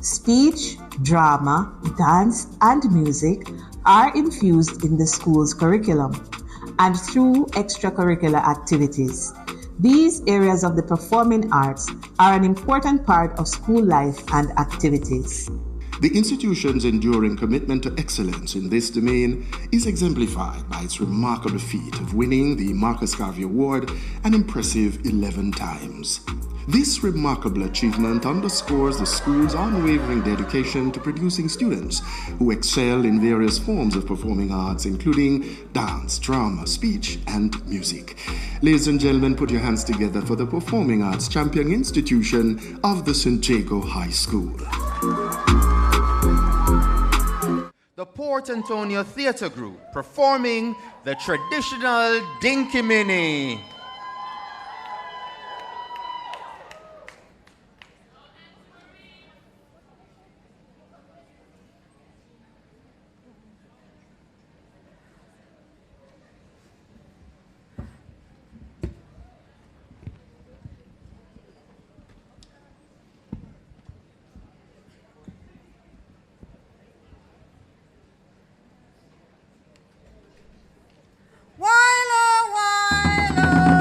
Speech, drama, dance, and music are infused in the school's curriculum and through extracurricular activities. These areas of the performing arts are an important part of school life and activities.
The institution's enduring commitment to excellence in this domain is exemplified by its remarkable feat of winning the Marcus Garvey Award an impressive 11 times. This remarkable achievement underscores the school's unwavering dedication to producing students who excel in various forms of performing arts, including dance, drama, speech, and music. Ladies and gentlemen, put your hands together for the Performing Arts Champion Institution of the St. Jago High School.
The Port Antonio Theatre Group performing the traditional Dinky Mini.
Wilo, wilo.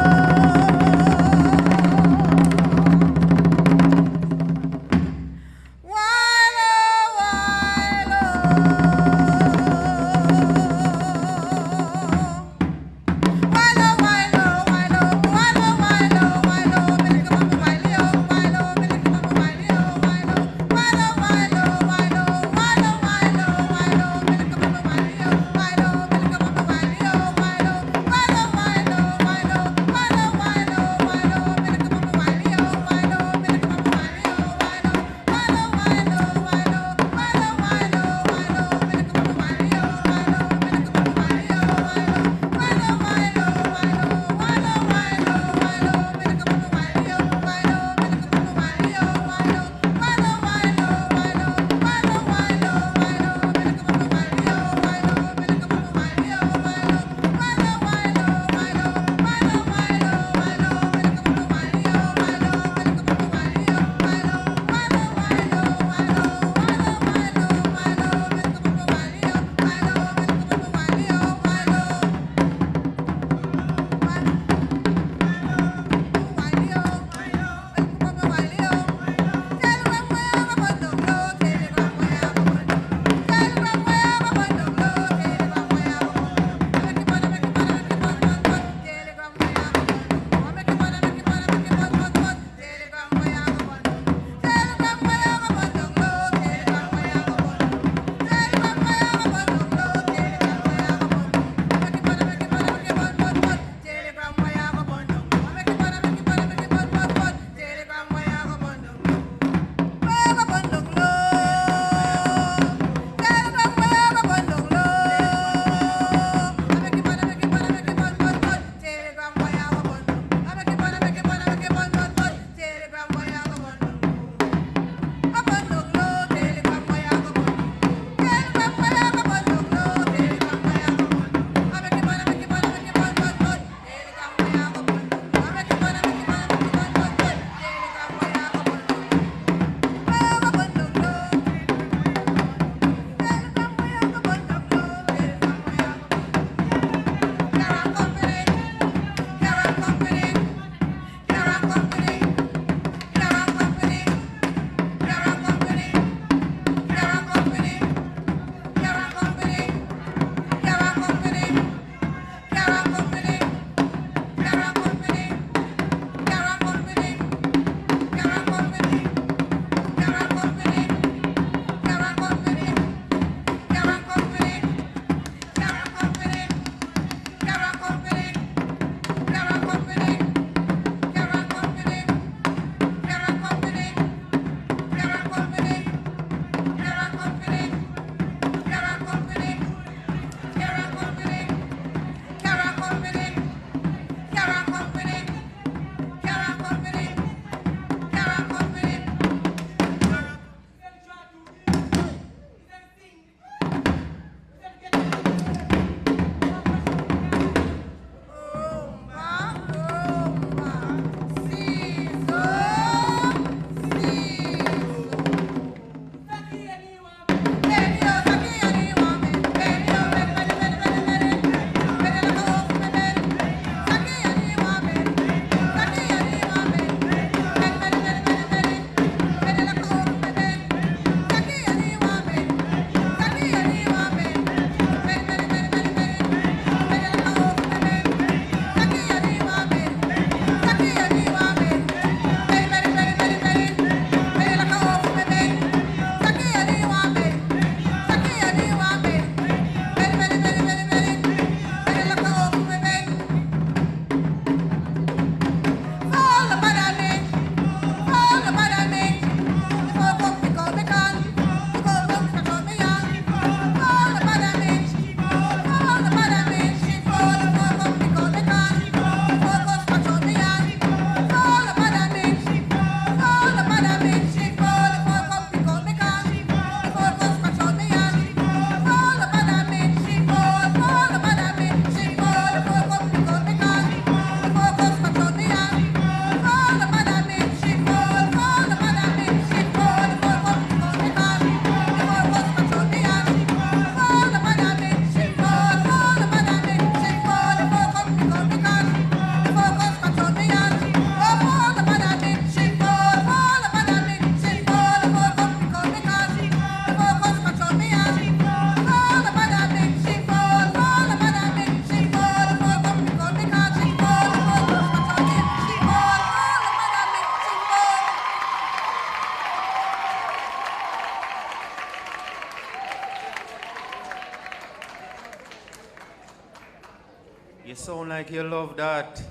sound like you love that.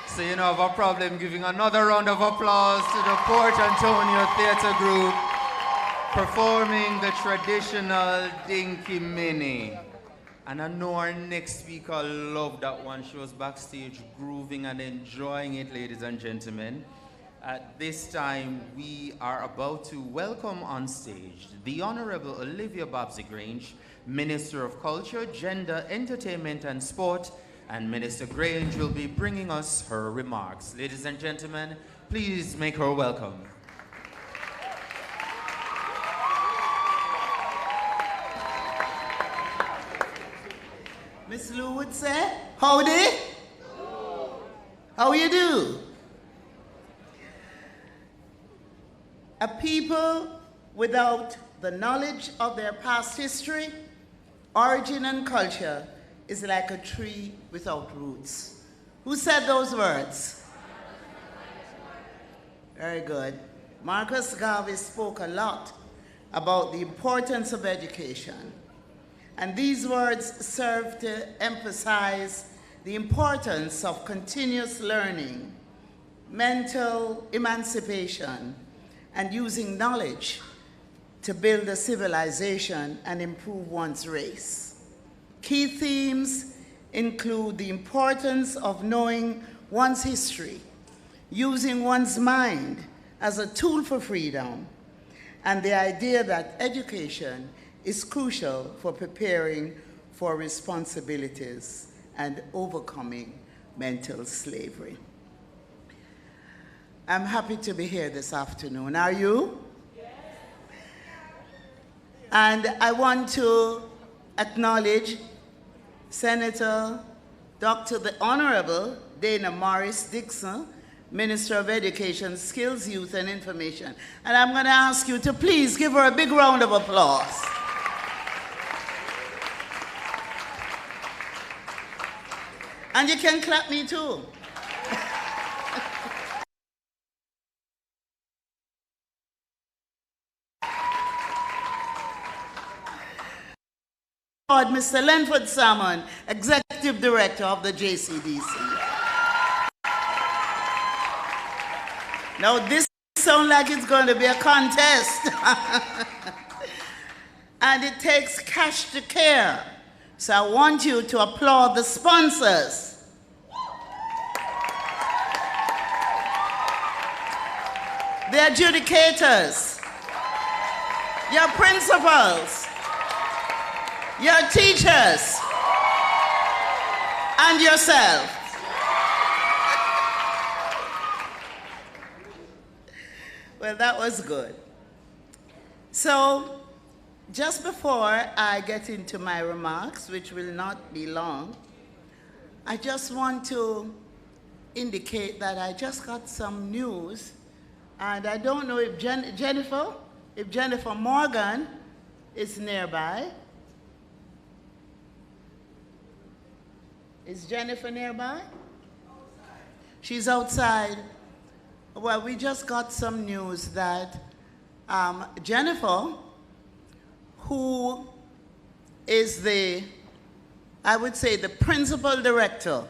So you don't have a problem giving another round of applause to the Port Antonio Theatre Group performing the traditional Dinky Mini. And I know our next speaker loved that one. She was backstage grooving and enjoying it, ladies and gentlemen. At this time, we are about to welcome on stage the Honourable Olivia Babsy-Grange, Minister of Culture, Gender, Entertainment and Sport, and Minister Grange will be bringing us her remarks. Ladies and gentlemen, please make her welcome.
Miss Lou would say, howdy? How you do? A people without the knowledge of their past history, origin and culture is like a tree without roots. Who said those words? Very good. Marcus Garvey spoke a lot about the importance of education. And these words serve to emphasize the importance of continuous learning, mental emancipation, and using knowledge to build a civilization and improve one's race. Key themes include the importance of knowing one's history, using one's mind as a tool for freedom, and the idea that education is crucial for preparing for responsibilities and overcoming mental slavery. I'm happy to be here this afternoon. Are you? Yes. And I want to acknowledge Senator Dr. the Honourable Dana Morris Dixon, Minister of Education, Skills, Youth and Information. And I'm going to ask you to please give her a big round of applause. And you can clap me too. Mr. Lenford Salmon, Executive Director of the JCDC. Now this sounds like it's going to be a contest. And it takes cash to care. So I want you to applaud the sponsors. The adjudicators, your principals, your teachers, and yourself. Well, that was good. So, just before I get into my remarks, which will not be long, I just want to indicate that I just got some news, and I don't know if Jennifer Morgan is nearby. Is Jennifer nearby? She's outside. Well, we just got some news that Jennifer, who is I would say the principal director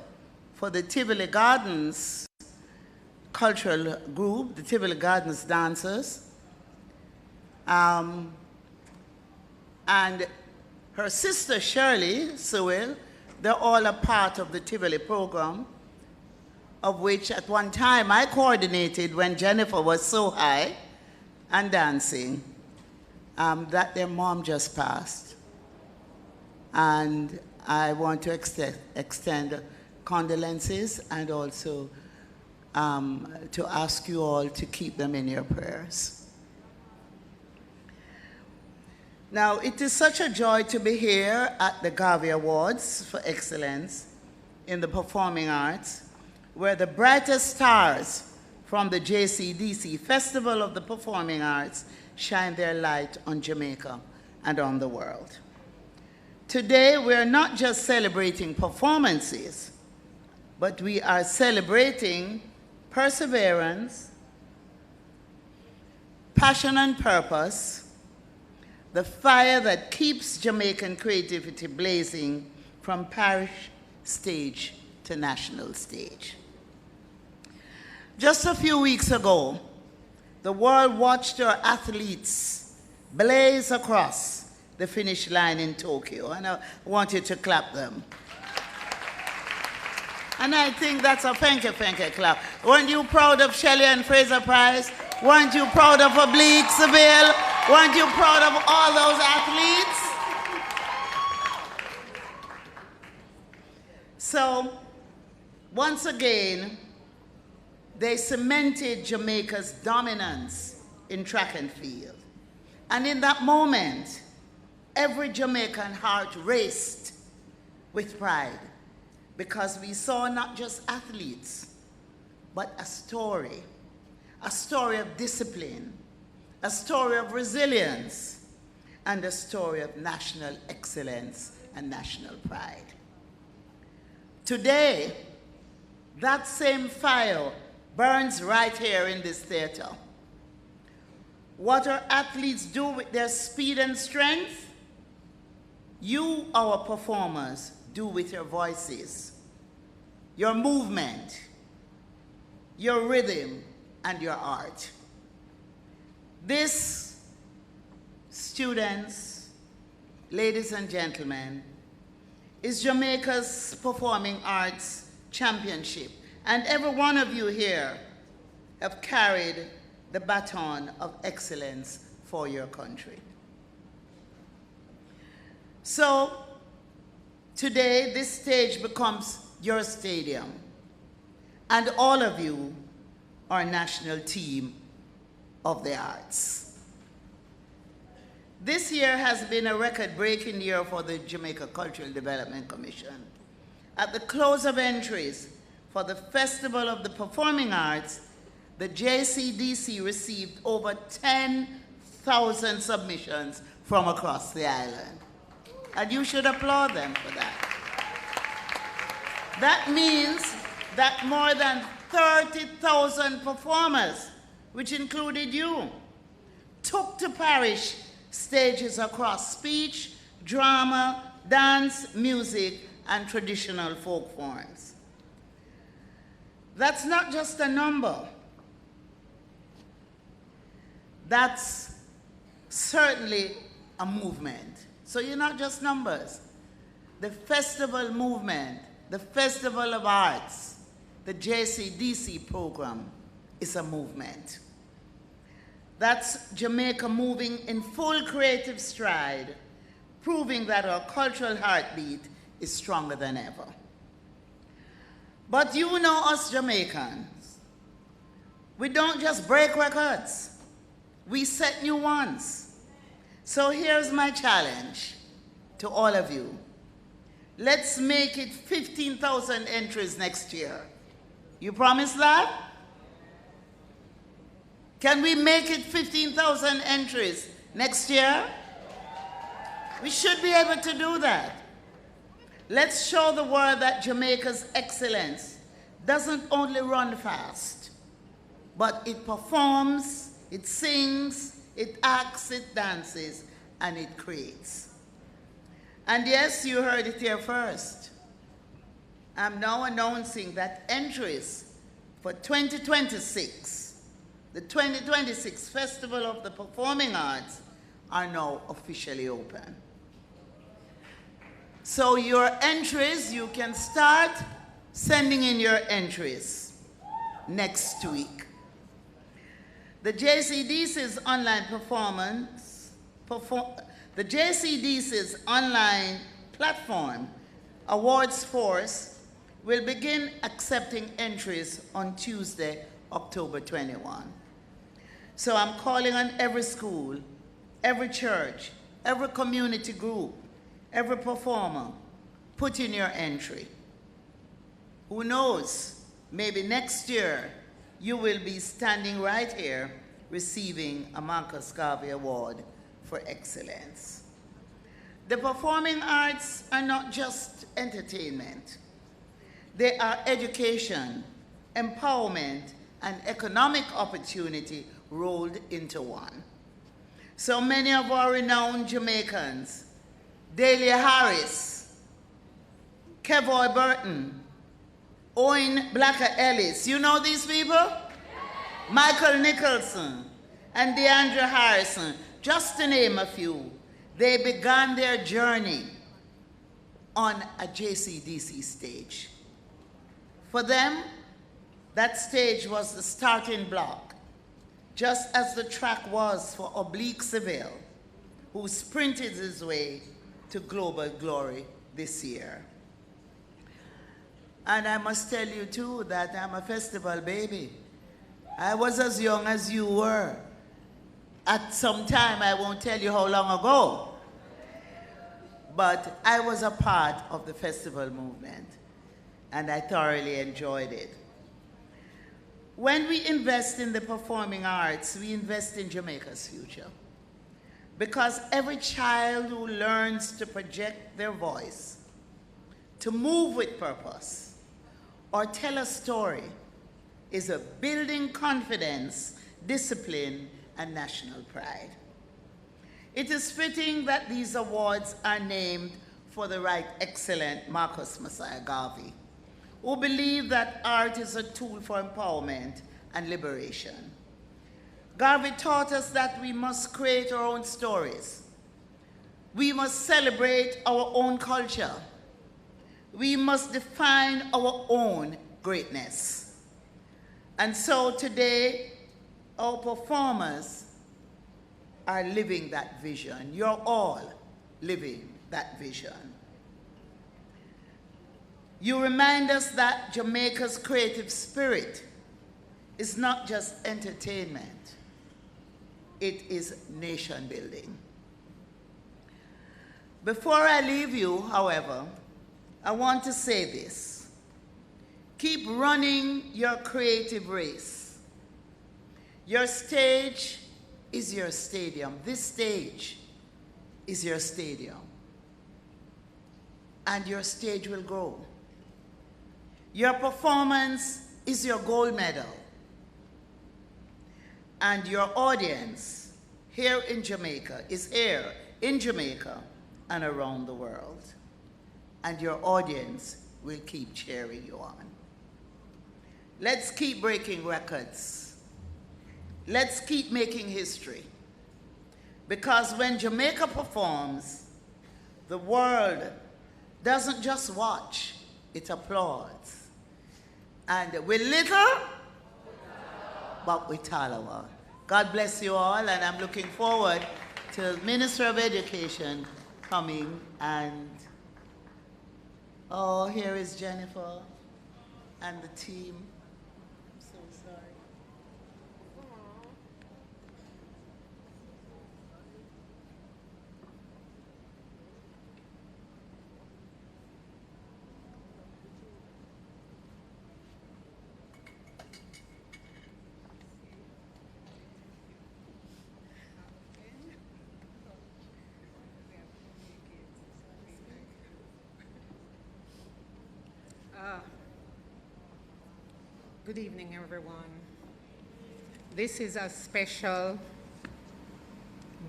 for the Tivoli Gardens Cultural Group, the Tivoli Gardens Dancers, and her sister Shirley Sewell, they're all a part of the Tivoli program, of which at one time I coordinated when Jennifer was so high and dancing, that their mom just passed. And I want to extend condolences and also to ask you all to keep them in your prayers. Now, it is such a joy to be here at the Garvey Awards for Excellence in the Performing Arts, where the brightest stars from the JCDC Festival of the Performing Arts shine their light on Jamaica and on the world. Today, we're not just celebrating performances, but we are celebrating perseverance, passion and purpose, the fire that keeps Jamaican creativity blazing from parish stage to national stage. Just a few weeks ago, the world watched our athletes blaze across the finish line in Tokyo, and I want you to clap them. And I think that's a thank you clap. Weren't you proud of Shelley and Fraser Price? Weren't you proud of Oblique Seville? Weren't you proud of all those athletes? So, once again, they cemented Jamaica's dominance in track and field. And in that moment, every Jamaican heart raced with pride, because we saw not just athletes, but a story of discipline, a story of resilience, and a story of national excellence and national pride. Today, that same fire burns right here in this theater. What our athletes do with their speed and strength, you, our performers, do with your voices, your movement, your rhythm, and your art. This, students, ladies and gentlemen, is Jamaica's Performing Arts Championship. And every one of you here have carried the baton of excellence for your country. So, today, this stage becomes your stadium, and all of you are national team of the arts. This year has been a record-breaking year for the Jamaica Cultural Development Commission. At the close of entries for the Festival of the Performing Arts, the JCDC received over 10,000 submissions from across the island. And you should applaud them for that. That means that more than 30,000 performers, which included you, took to parish stages across speech, drama, dance, music, and traditional folk forms. That's not just a number. That's certainly a movement. So you're not just numbers. The festival movement, the Festival of Arts, the JCDC program is a movement. That's Jamaica moving in full creative stride, proving that our cultural heartbeat is stronger than ever. But you know us Jamaicans, we don't just break records, we set new ones. So here's my challenge to all of you. Let's make it 15,000 entries next year. You promise that? Can we make it 15,000 entries next year? We should be able to do that. Let's show the world that Jamaica's excellence doesn't only run fast, but it performs, it sings, it acts, it dances, and it creates. And yes, you heard it here first. I'm now announcing that entries for 2026, the 2026 Festival of the Performing Arts, are now officially open. So your entries, you can start sending in your entries next week. The JCDC's online the JCDC's online platform, Awards Force, will begin accepting entries on Tuesday, October 21. So I'm calling on every school, every church, every community group, every performer, put in your entry. Who knows, maybe next year you will be standing right here receiving a Marcus Garvey Award for excellence. The performing arts are not just entertainment. They are education, empowerment, and economic opportunity rolled into one. So many of our renowned Jamaicans, Delia Harris, Kevoy Burton, Owen Blacker Ellis. You know these people? Michael Nicholson and DeAndre Harrison, just to name a few. They began their journey on a JCDC stage. For them, that stage was the starting block, just as the track was for Oblique Seville, who sprinted his way to global glory this year. And I must tell you too that I'm a festival baby. I was as young as you were. At some time, I won't tell you how long ago, but I was a part of the festival movement, and I thoroughly enjoyed it. When we invest in the performing arts, we invest in Jamaica's future, because every child who learns to project their voice, to move with purpose, or tell a story is a building confidence, discipline, and national pride. It is fitting that these awards are named for the Right Excellent Marcus Messiah Garvey, who believed that art is a tool for empowerment and liberation. Garvey taught us that we must create our own stories. We must celebrate our own culture. We must define our own greatness. And so today, our performers are living that vision. You're all living that vision. You remind us that Jamaica's creative spirit is not just entertainment, it is nation building. Before I leave you, however, I want to say this. Keep running your creative race. Your stage is your stadium. This stage is your stadium. And your stage will grow. Your performance is your gold medal. And your audience here in Jamaica is here in Jamaica and around the world. And your audience will keep cheering you on. Let's keep breaking records. Let's keep making history. Because when Jamaica performs, the world doesn't just watch, it applauds. And we're little, but we're talented. God bless you all, and I'm looking forward to the Minister of Education coming and, oh, here is Jennifer and the team. I'm so sorry.
Good evening, everyone. This is a special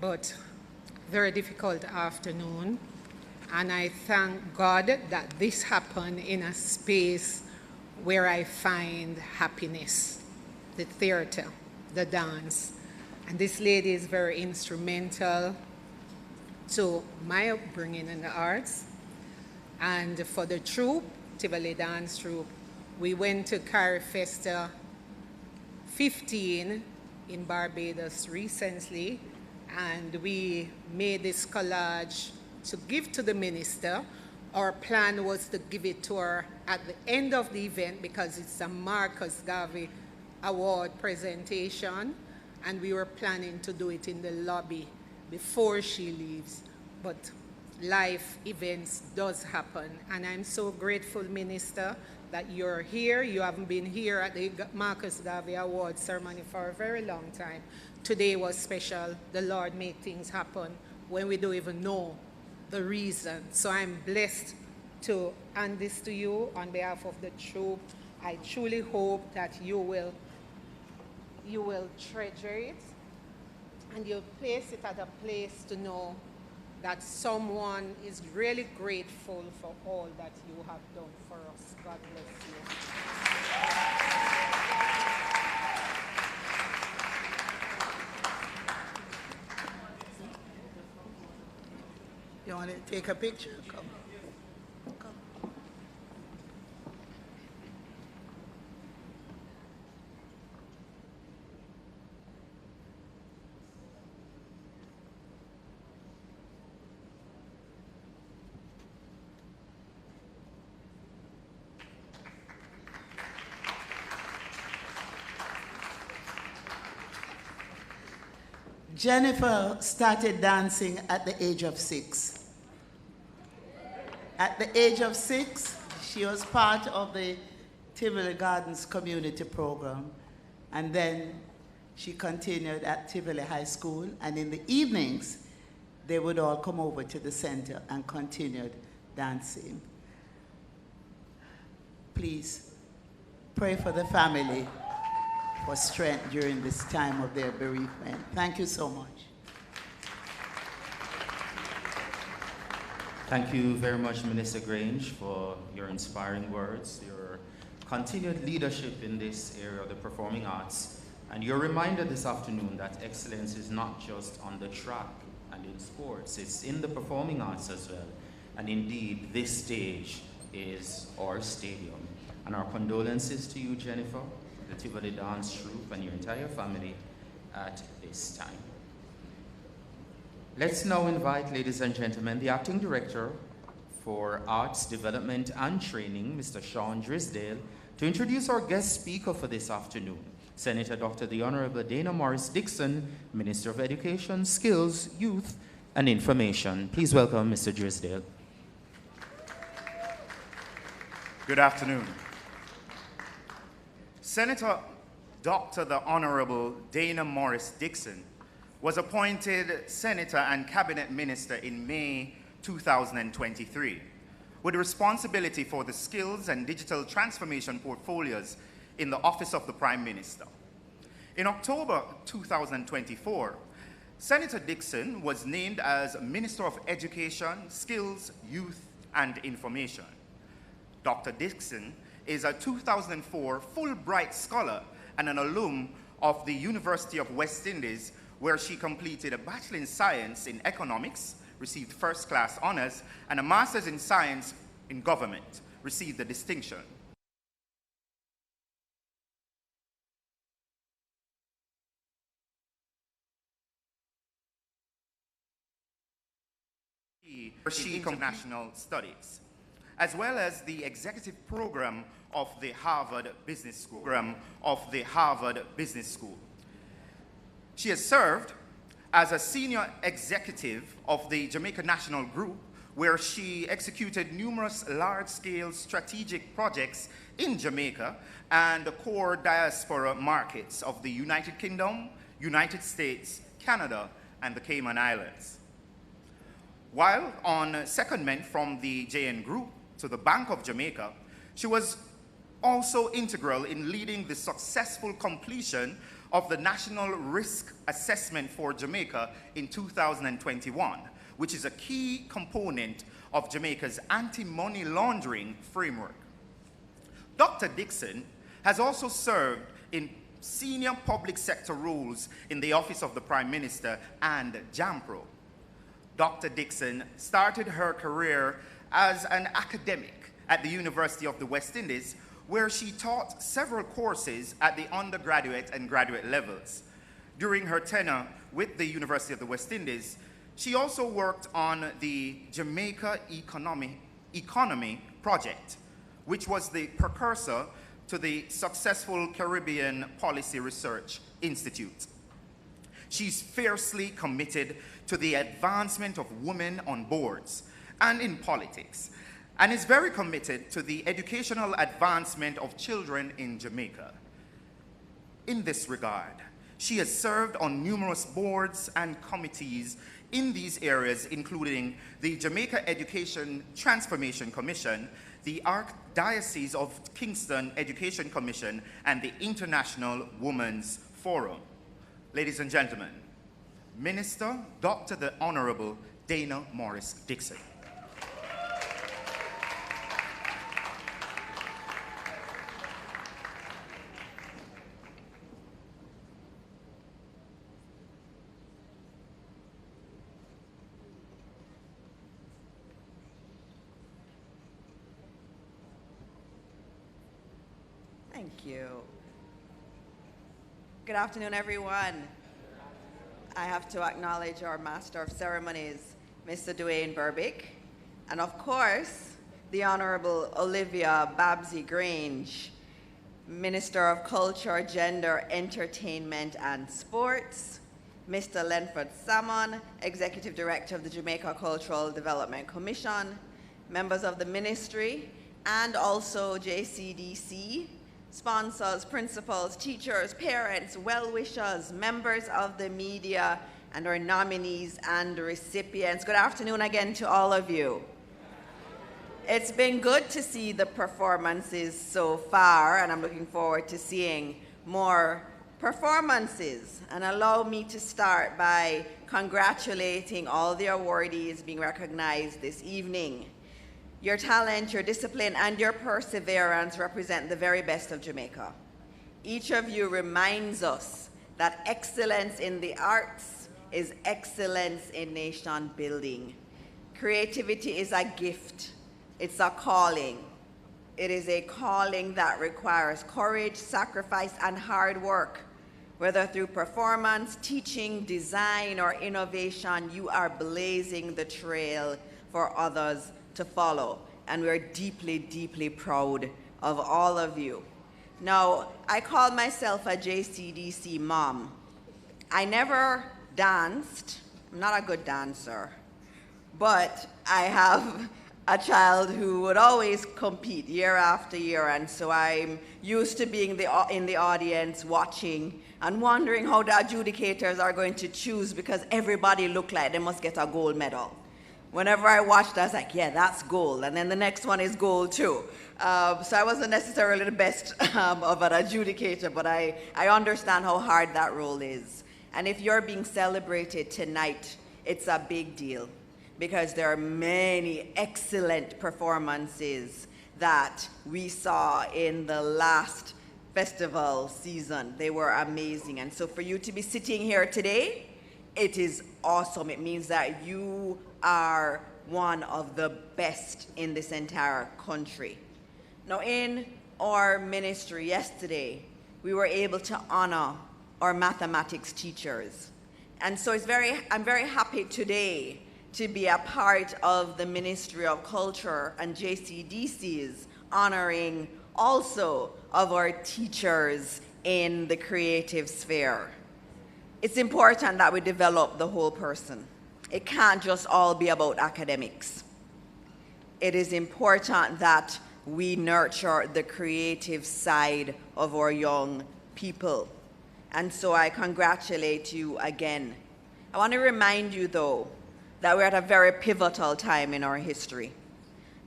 but very difficult afternoon, and I thank God that this happened in a space where I find happiness, the theater, the dance. And this lady is very instrumental to my upbringing in the arts. And for the troupe, Tivoli Dance Troupe, we went to Carrie Festa 15 in Barbados recently, and we made this collage to give to the minister. Our plan was to give it to her at the end of the event because it's a Marcus Garvey Award presentation, and we were planning to do it in the lobby before she leaves. But life events does happen, and I'm so grateful, Minister, that you're here. You haven't been here at the Marcus Garvey Awards ceremony for a very long time. Today was special. The Lord made things happen when we don't even know the reason. So I'm blessed to hand this to you on behalf of the troupe. I truly hope that you will treasure it and you'll place it at a place to know that someone is really grateful for all that you have done for us. God bless you.
You want to take a picture? Come. Jennifer started dancing at the age of 6. At the age of 6, she was part of the Tivoli Gardens community program, and then she continued at Tivoli High School, and in the evenings, they would all come over to the center and continued dancing. Please pray for the family for strength during this time of their bereavement. Thank you so much.
Thank you very much, Minister Grange, for your inspiring words, your continued leadership in this area of the performing arts, and your reminder this afternoon that excellence is not just on the track and in sports, it's in the performing arts as well. And indeed, this stage is our stadium. And our condolences to you, Jennifer, the Tivoli Dance Troupe, and your entire family at this time. Let's now invite, ladies and gentlemen, the Acting Director for Arts Development and Training, Mr. Sean Drisdale, to introduce our guest speaker for this afternoon, Senator Dr. the Honourable Dana Morris Dixon, Minister of Education, Skills, Youth, and Information. Please welcome Mr. Drisdale.
Good afternoon. Senator Dr. the Honourable Dana Morris Dixon was appointed Senator and Cabinet Minister in May 2023, with responsibility for the skills and digital transformation portfolios in the Office of the Prime Minister. In October 2024, Senator Dixon was named as Minister of Education, Skills, Youth, and Information. Dr. Dixon is a 2004 Fulbright Scholar and an alum of the University of West Indies, where she completed a Bachelor in Science in Economics, received first-class honors, and a Master's in Science in Government, received the distinction. She International Studies, as well as the executive program of the Harvard Business School. She has served as a senior executive of the Jamaica National Group, where she executed numerous large-scale strategic projects in Jamaica and the core diaspora markets of the United Kingdom, United States, Canada, and the Cayman Islands. While on secondment from the JN Group to the Bank of Jamaica, she was also integral in leading the successful completion of the National Risk Assessment for Jamaica in 2021, which is a key component of Jamaica's anti-money laundering framework. Dr. Dixon has also served in senior public sector roles in the Office of the Prime Minister and JAMPRO. Dr. Dixon started her career as an academic at the University of the West Indies, where she taught several courses at the undergraduate and graduate levels. During her tenure with the University of the West Indies, she also worked on the Jamaica Economy Project, which was the precursor to the successful Caribbean Policy Research Institute. She's fiercely committed to the advancement of women on boards and in politics, and is very committed to the educational advancement of children in Jamaica. In this regard, she has served on numerous boards and committees in these areas, including the Jamaica Education Transformation Commission, the Archdiocese of Kingston Education Commission, and the International Women's Forum. Ladies and gentlemen, Minister Dr. the Honourable Dana Morris Dixon.
Thank you. Good afternoon, everyone. I have to acknowledge our Master of Ceremonies, Mr. Dwayne Burbick, and of course, the Honourable Olivia Babsy Grange, Minister of Culture, Gender, Entertainment and Sports, Mr. Lenford Salmon, Executive Director of the Jamaica Cultural Development Commission, members of the Ministry, and also JCDC, sponsors, principals, teachers, parents, well-wishers, members of the media, and our nominees and recipients. Good afternoon again to all of you. It's been good to see the performances so far, and I'm looking forward to seeing more performances. And allow me to start by congratulating all the awardees being recognized this evening. Your talent, your discipline, and your perseverance represent the very best of Jamaica. Each of you reminds us that excellence in the arts is excellence in nation building. Creativity is a gift. It's a calling. It is a calling that requires courage, sacrifice, and hard work. Whether through performance, teaching, design, or innovation, you are blazing the trail for others to follow, and we're deeply, deeply proud of all of you. Now, I call myself a JCDC mom. I never danced. I'm not a good dancer, but I have a child who would always compete year after year, and so I'm used to being in the audience watching and wondering how the adjudicators are going to choose, because everybody looked like they must get a gold medal. Whenever I watched, I was like, yeah, that's gold. And then the next one is gold too. So I wasn't necessarily the best of an adjudicator, but I understand how hard that role is. And if you're being celebrated tonight, it's a big deal, because there are many excellent performances that we saw in the last festival season. They were amazing. And so for you to be sitting here today, it is awesome. It means that you are one of the best in this entire country. Now, in our ministry yesterday, we were able to honor our mathematics teachers. And so I'm very happy today to be a part of the Ministry of Culture and JCDC's honoring also of our teachers in the creative sphere. It's important that we develop the whole person. It can't just all be about academics. It is important that we nurture the creative side of our young people. And so I congratulate you again. I want to remind you, though, that we're at a very pivotal time in our history.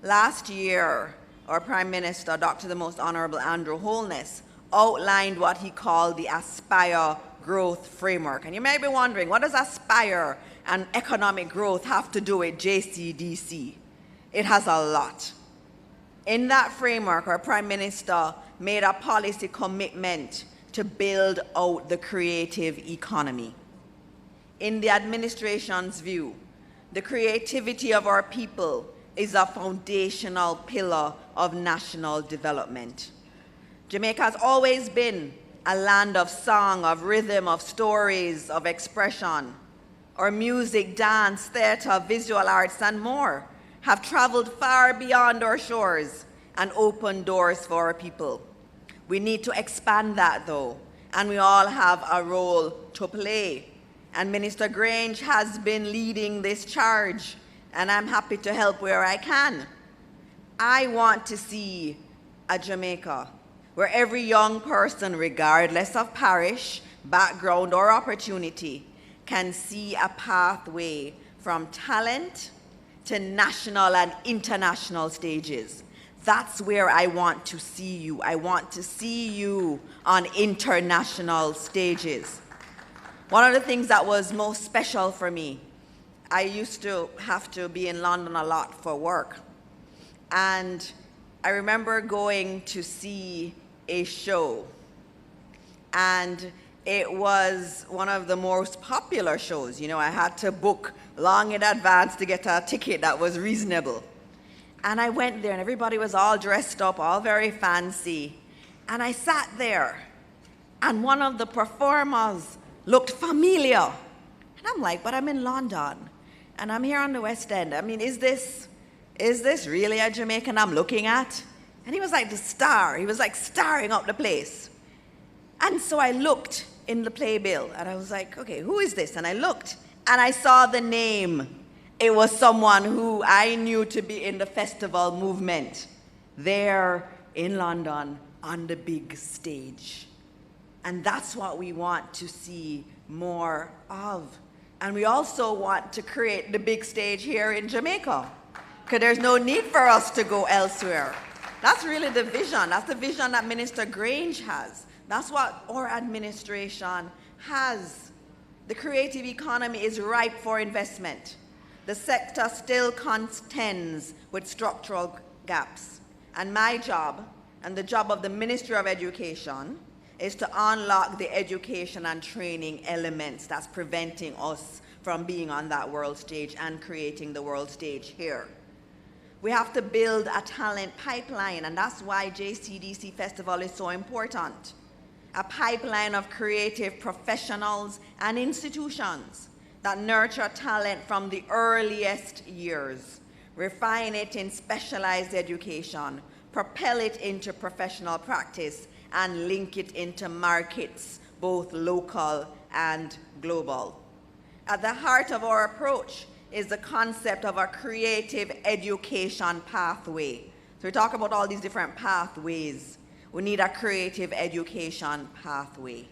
Last year, our Prime Minister, Dr. the Most Honourable Andrew Holness, outlined what he called the Aspire Growth Framework. And you may be wondering, what does Aspire and economic growth have to do with JCDC? It has a lot. In that framework, our Prime Minister made a policy commitment to build out the creative economy. In the administration's view, the creativity of our people is a foundational pillar of national development. Jamaica has always been a land of song, of rhythm, of stories, of expression. Our music, dance, theater, visual arts, and more have traveled far beyond our shores and opened doors for our people. We need to expand that, though, and we all have a role to play. And Minister Grange has been leading this charge, and I'm happy to help where I can. I want to see a Jamaica where every young person, regardless of parish, background, or opportunity, can see a pathway from talent to national and international stages. That's where I want to see you. I want to see you on international stages. One of the things that was most special for me I used to have to be in London a lot for work. And I remember going to see a show. And it was one of the most popular shows. You know, I had to book long in advance to get a ticket that was reasonable. And I went there and everybody was all dressed up, all very fancy. And I sat there and one of the performers looked familiar. And I'm like, but I'm in London and I'm here on the West End. I mean, is this really a Jamaican I'm looking at? And he was like the star. He was like starring up the place. And so I looked in the playbill and I was like, okay, who is this? And I looked and I saw the name. It was someone who I knew to be in the festival movement there in London on the big stage. And that's what we want to see more of. And we also want to create the big stage here in Jamaica, because there's no need for us to go elsewhere. That's really the vision. That's the vision that Minister Grange has. That's what our administration has. The creative economy is ripe for investment. The sector still contends with structural gaps. And my job, and the job of the Ministry of Education, is to unlock the education and training elements that's preventing us from being on that world stage and creating the world stage here. We have to build a talent pipeline, and that's why JCDC Festival is so important. A pipeline of creative professionals and institutions that nurture talent from the earliest years, refine it in specialized education, propel it into professional practice, and link it into markets, both local and global. At the heart of our approach is the concept of a creative education pathway. So we talk about all these different pathways. We need a creative education pathway,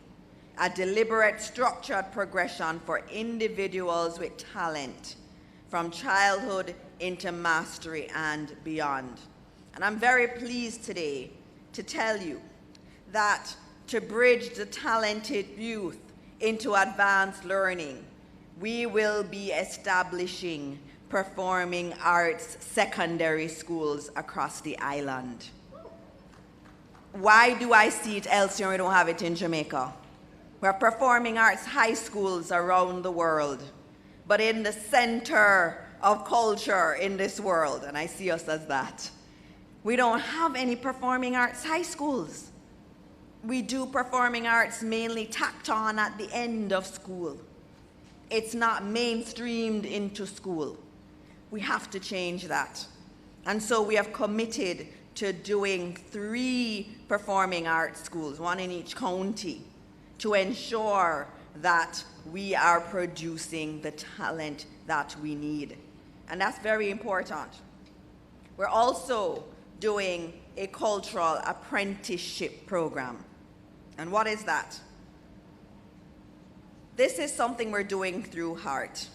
a deliberate, structured progression for individuals with talent from childhood into mastery and beyond. And I'm very pleased today to tell you that to bridge the talented youth into advanced learning, we will be establishing performing arts secondary schools across the island. Why do I see it elsewhere and we don't have it in Jamaica? We have performing arts high schools around the world, but in the center of culture in this world, and I see us as that, we don't have any performing arts high schools. We do performing arts mainly tacked on at the end of school. It's not mainstreamed into school. We have to change that. And so we have committed to doing 3 performing arts schools, 1 in each county, to ensure that we are producing the talent that we need. And that's very important. We're also doing a cultural apprenticeship program. And what is that? This is something we're doing through HEART.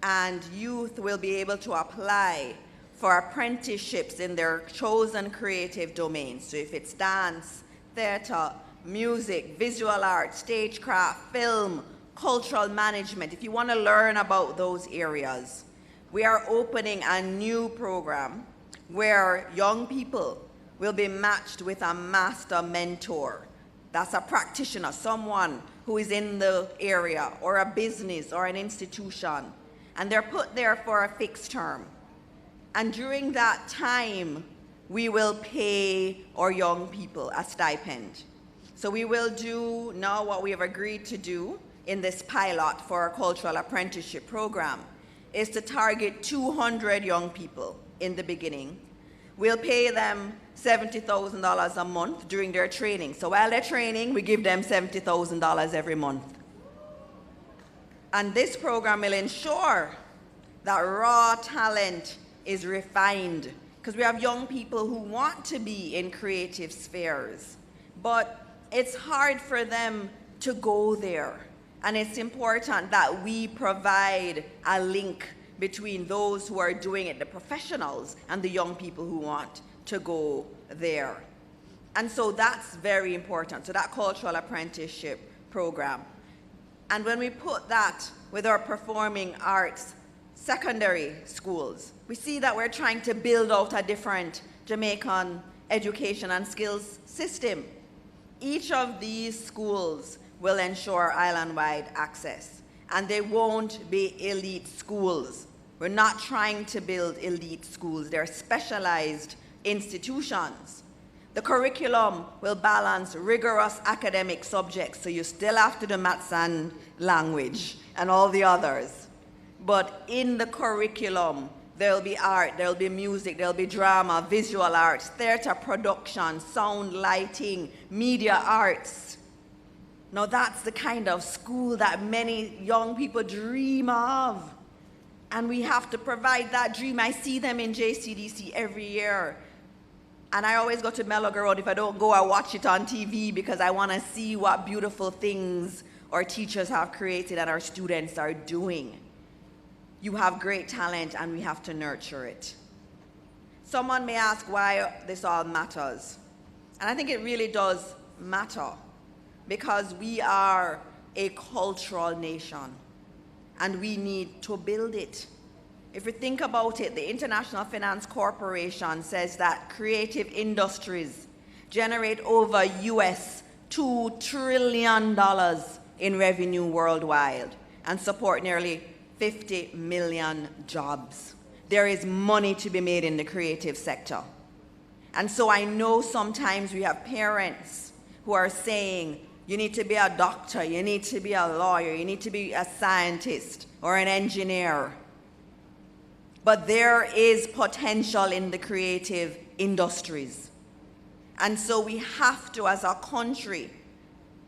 And youth will be able to apply for apprenticeships in their chosen creative domains. So if it's dance, theater, music, visual art, stagecraft, film, cultural management, if you want to learn about those areas, we are opening a new program where young people will be matched with a master mentor. That's a practitioner, someone who is in the area, or a business, or an institution. And they're put there for a fixed term. And during that time, we will pay our young people a stipend. So we will do now what we have agreed to do in this pilot for our cultural apprenticeship program is to target 200 young people in the beginning. We'll pay them $70,000 a month during their training. So while they're training, we give them $70,000 every month. And this program will ensure that raw talent is refined, because we have young people who want to be in creative spheres, but it's hard for them to go there. And it's important that we provide a link between those who are doing it, the professionals, and the young people who want to go there. And so that's very important. So that cultural apprenticeship program. And when we put that with our performing arts secondary schools. We see that we're trying to build out a different Jamaican education and skills system. Each of these schools will ensure island-wide access, and they won't be elite schools. We're not trying to build elite schools. They're specialized institutions. The curriculum will balance rigorous academic subjects, so you still have to do maths and language and all the others. But in the curriculum, there'll be art, there'll be music, there'll be drama, visual arts, theater production, sound, lighting, media arts. Now that's the kind of school that many young people dream of. And we have to provide that dream. I see them in JCDC every year. And I always go to Mellog Road. If I don't go, I watch it on TV because I want to see what beautiful things our teachers have created and our students are doing. You have great talent and we have to nurture it. Someone may ask why this all matters. And I think it really does matter because we are a cultural nation and we need to build it. If you think about it, the International Finance Corporation says that creative industries generate over US $2 trillion in revenue worldwide and support nearly 50 million jobs. There is money to be made in the creative sector. And so I know sometimes we have parents who are saying, you need to be a doctor, you need to be a lawyer, you need to be a scientist or an engineer. But there is potential in the creative industries. And so we have to, as a country,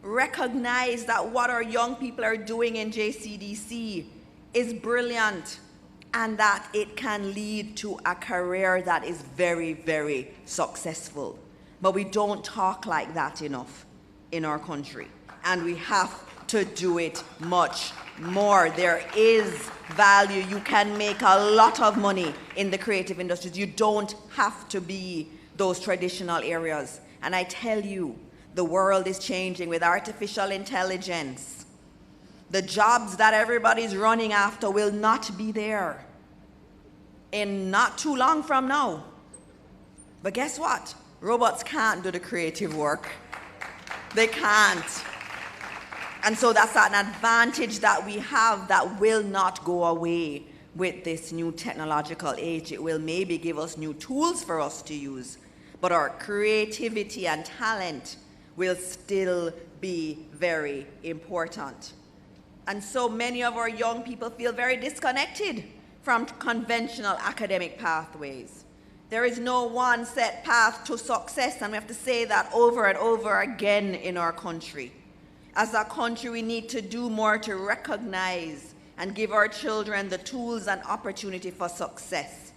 recognize that what our young people are doing in JCDC is brilliant and that it can lead to a career that is very, very successful. But we don't talk like that enough in our country. And we have to do it much more. There is value. You can make a lot of money in the creative industries. You don't have to be those traditional areas. And I tell you, the world is changing with artificial intelligence. The jobs that everybody's running after will not be there in not too long from now. But guess what? Robots can't do the creative work. They can't. And so that's an advantage that we have that will not go away with this new technological age. It will maybe give us new tools for us to use, but our creativity and talent will still be very important. And so many of our young people feel very disconnected from conventional academic pathways. There is no one set path to success, and we have to say that over and over again in our country. As a country, we need to do more to recognize and give our children the tools and opportunity for success.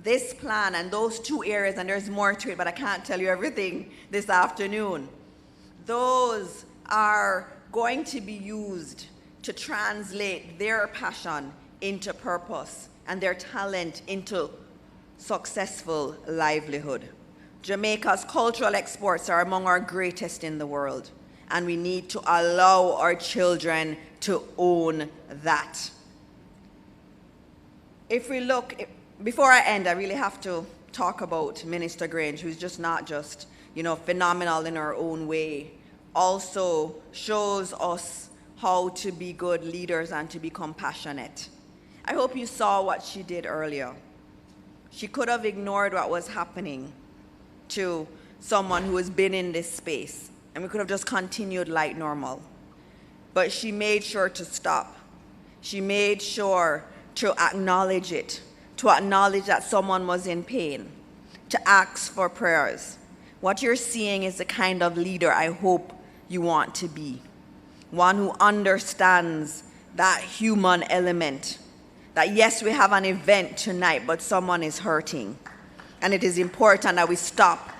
This plan and those two areas, and there's more to it, but I can't tell you everything this afternoon, those are going to be used to translate their passion into purpose and their talent into successful livelihood. Jamaica's cultural exports are among our greatest in the world, and we need to allow our children to own that. If we look, before I end, I really have to talk about Minister Grange, who's just not just, phenomenal in her own way, also shows us how to be good leaders and to be compassionate. I hope you saw what she did earlier. She could have ignored what was happening to someone who has been in this space, and we could have just continued like normal. But she made sure to stop. She made sure to acknowledge it, to acknowledge that someone was in pain, to ask for prayers. What you're seeing is the kind of leader I hope you want to be. One who understands that human element, that yes, we have an event tonight, but someone is hurting. And it is important that we stop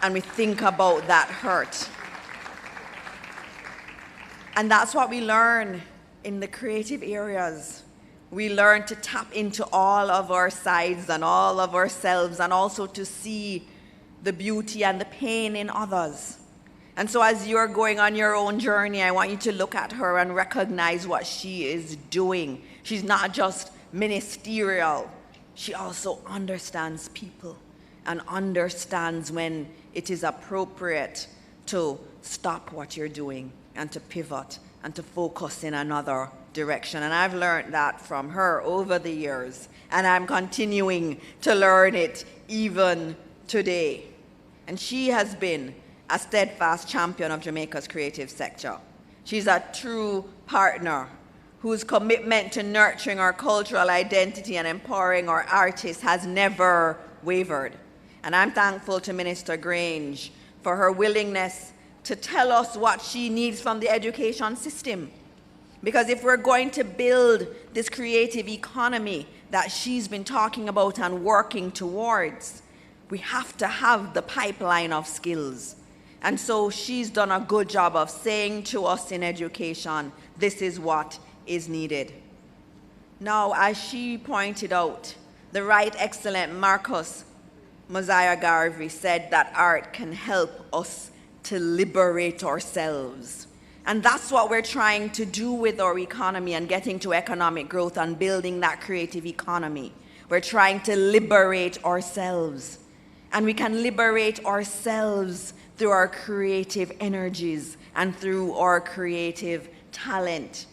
and we think about that hurt. And that's what we learn in the creative areas. We learn to tap into all of our sides and all of ourselves, and also to see the beauty and the pain in others. And so as you're going on your own journey, I want you to look at her and recognize what she is doing. She's not just ministerial. She also understands people and understands when it is appropriate to stop what you're doing and to pivot and to focus in another direction. And I've learned that from her over the years, and I'm continuing to learn it even today. And she has been a steadfast champion of Jamaica's creative sector. She's a true partner whose commitment to nurturing our cultural identity and empowering our artists has never wavered. And I'm thankful to Minister Grange for her willingness to tell us what she needs from the education system. Because if we're going to build this creative economy that she's been talking about and working towards, we have to have the pipeline of skills. And so she's done a good job of saying to us in education, this is what is needed. Now, as she pointed out, the Right Excellent Marcus Garvey said that art can help us to liberate ourselves. And that's what we're trying to do with our economy and getting to economic growth and building that creative economy. We're trying to liberate ourselves. And we can liberate ourselves through our creative energies and through our creative talent.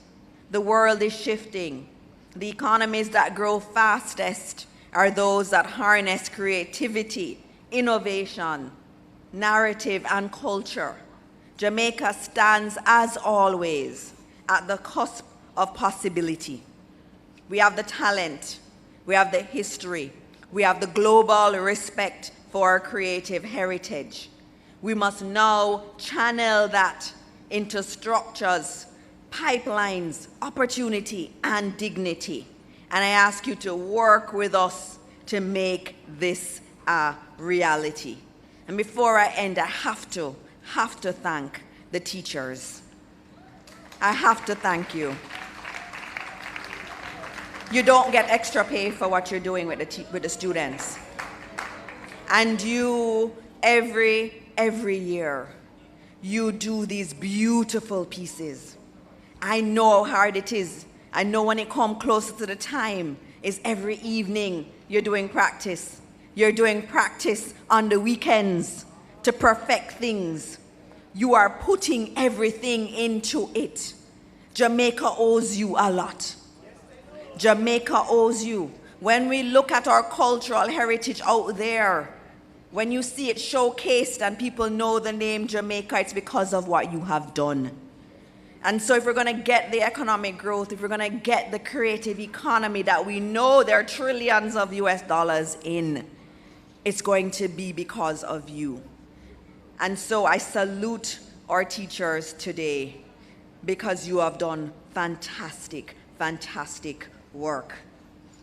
The world is shifting. The economies that grow fastest are those that harness creativity, innovation, narrative, and culture. Jamaica stands, as always, at the cusp of possibility. We have the talent, we have the history, we have the global respect for our creative heritage. We must now channel that into structures, pipelines, opportunity, and dignity. And I ask you to work with us to make this a reality. And before I end, I have to thank the teachers. I have to thank you. You don't get extra pay for what you're doing with the students. And you, every year, you do these beautiful pieces. I know how hard it is. I know when it comes closer to the time, is every evening you're doing practice. You're doing practice on the weekends to perfect things. You are putting everything into it. Jamaica owes you a lot. Jamaica owes you. When we look at our cultural heritage out there, when you see it showcased and people know the name Jamaica, it's because of what you have done. And so if we're going to get the economic growth, if we're going to get the creative economy that we know there are trillions of US dollars in, it's going to be because of you. And so I salute our teachers today because you have done fantastic, fantastic work.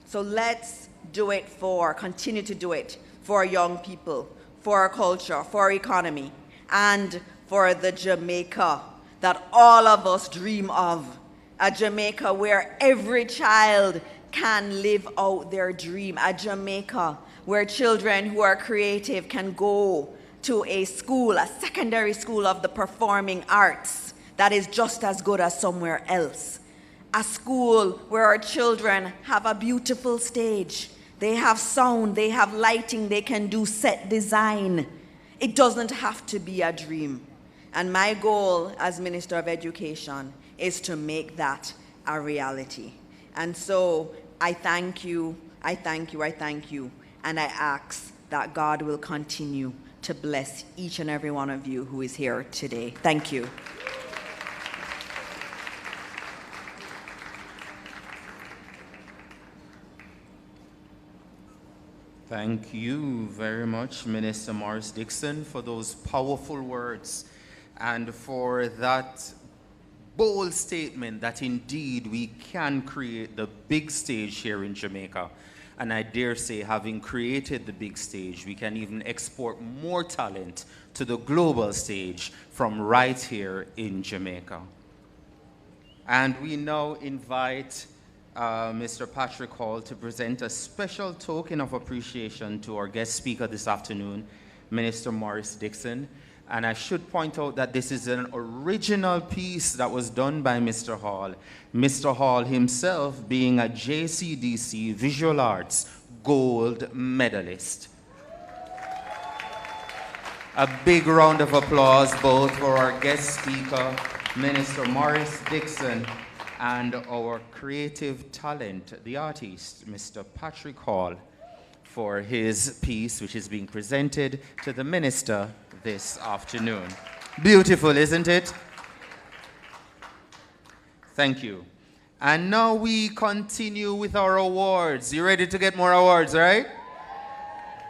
So let's continue to do it for our young people, for our culture, for our economy, and for the Jamaica that all of us dream of. A Jamaica where every child can live out their dream. A Jamaica where children who are creative can go to a school, a secondary school of the performing arts that is just as good as somewhere else. A school where our children have a beautiful stage. They have sound, they have lighting, they can do set design. It doesn't have to be a dream. And my goal as Minister of Education is to make that a reality. And so I thank you, I thank you, I thank you. And I ask that God will continue to bless each and every one of you who is here today. Thank you.
Thank you very much, Minister Morris Dixon, for those powerful words and for that bold statement that indeed we can create the big stage here in Jamaica. And I dare say, having created the big stage, we can even export more talent to the global stage from right here in Jamaica. And we now invite Mr. Patrick Hall to present a special token of appreciation to our guest speaker this afternoon, Minister Morris Dixon. And I should point out that this is an original piece that was done by Mr. Hall. Mr. Hall himself being a JCDC Visual Arts Gold Medalist. A big round of applause both for our guest speaker, Minister Morris Dixon, and our creative talent, the artist, Mr. Patrick Hall, for his piece, which is being presented to the Minister this afternoon. Beautiful, isn't it? Thank you. And now we continue with our awards. You ready to get more awards, right?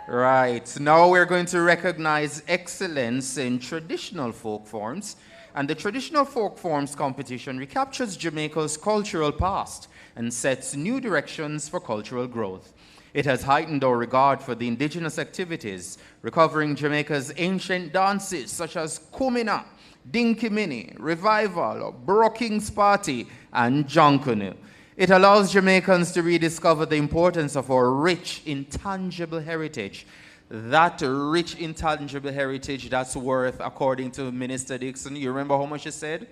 Right. Now we're going to recognize excellence in traditional folk forms. And the Traditional Folk Forms competition recaptures Jamaica's cultural past and sets new directions for cultural growth. It has heightened our regard for the indigenous activities, recovering Jamaica's ancient dances such as Kumina, Dinky Mini, Revival, Brookings Party, and Jonkunu. It allows Jamaicans to rediscover the importance of our rich, intangible heritage. That rich, intangible heritage that's worth, according to Minister Dixon, you remember how much he said?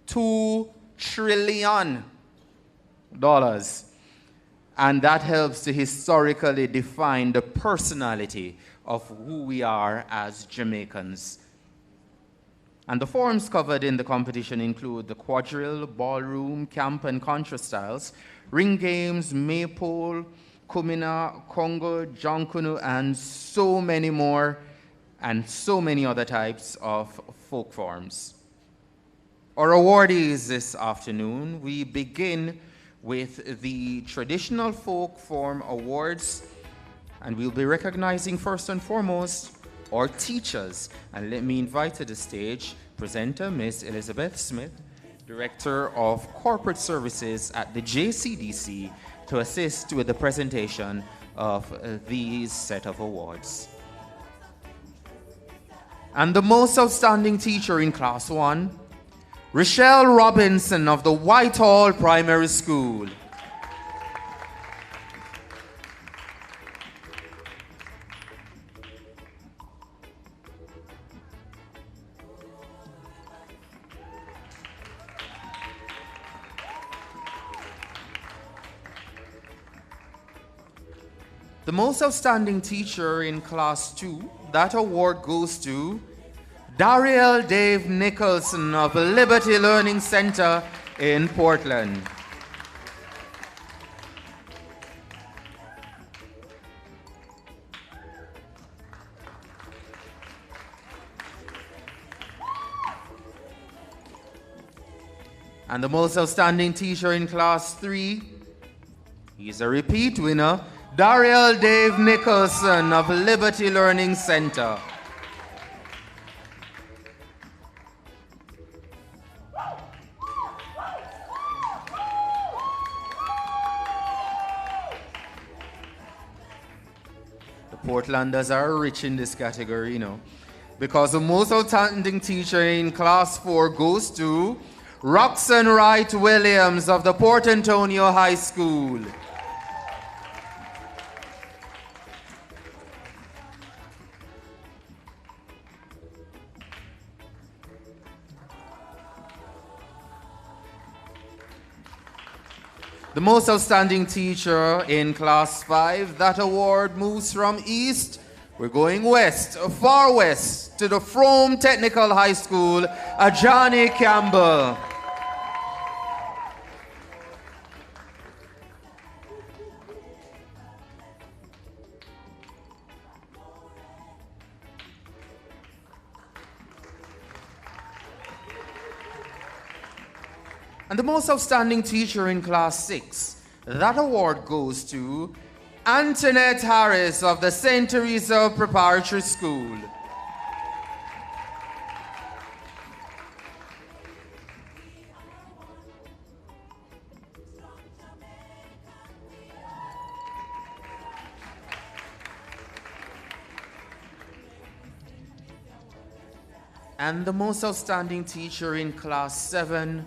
$2 trillion. And that helps to historically define the personality of who we are as Jamaicans. And the forms covered in the competition include the quadrille, ballroom, camp and contra styles, ring games, maypole, kumina, congo, jonkunu, and so many more, and so many other types of folk forms. Our awardees this afternoon, we begin with the Traditional Folk Form Awards, and we'll be recognizing first and foremost our teachers. And let me invite to the stage presenter Ms. Elizabeth Smith, Director of Corporate Services at the JCDC, to assist with the presentation of these set of awards. And the most outstanding teacher in Class 1, Rochelle Robinson of the Whitehall Primary School. The most outstanding teacher in Class 2, that award goes to Dariel Dave Nicholson of Liberty Learning Center in Portland. And the most outstanding teacher in Class 3, he's a repeat winner, Dariel Dave Nicholson of Liberty Learning Center. The Portlanders are rich in this category, you know, because the most outstanding teacher in Class 4 goes to Roxanne Wright Williams of the Port Antonio High School. The most outstanding teacher in Class 5, that award moves from east, we're going west, far west, to the Frome Technical High School, Ajani Campbell. And the most outstanding teacher in Class 6, that award goes to Antoinette Harris of the St. Teresa Preparatory School. And the most outstanding teacher in Class 7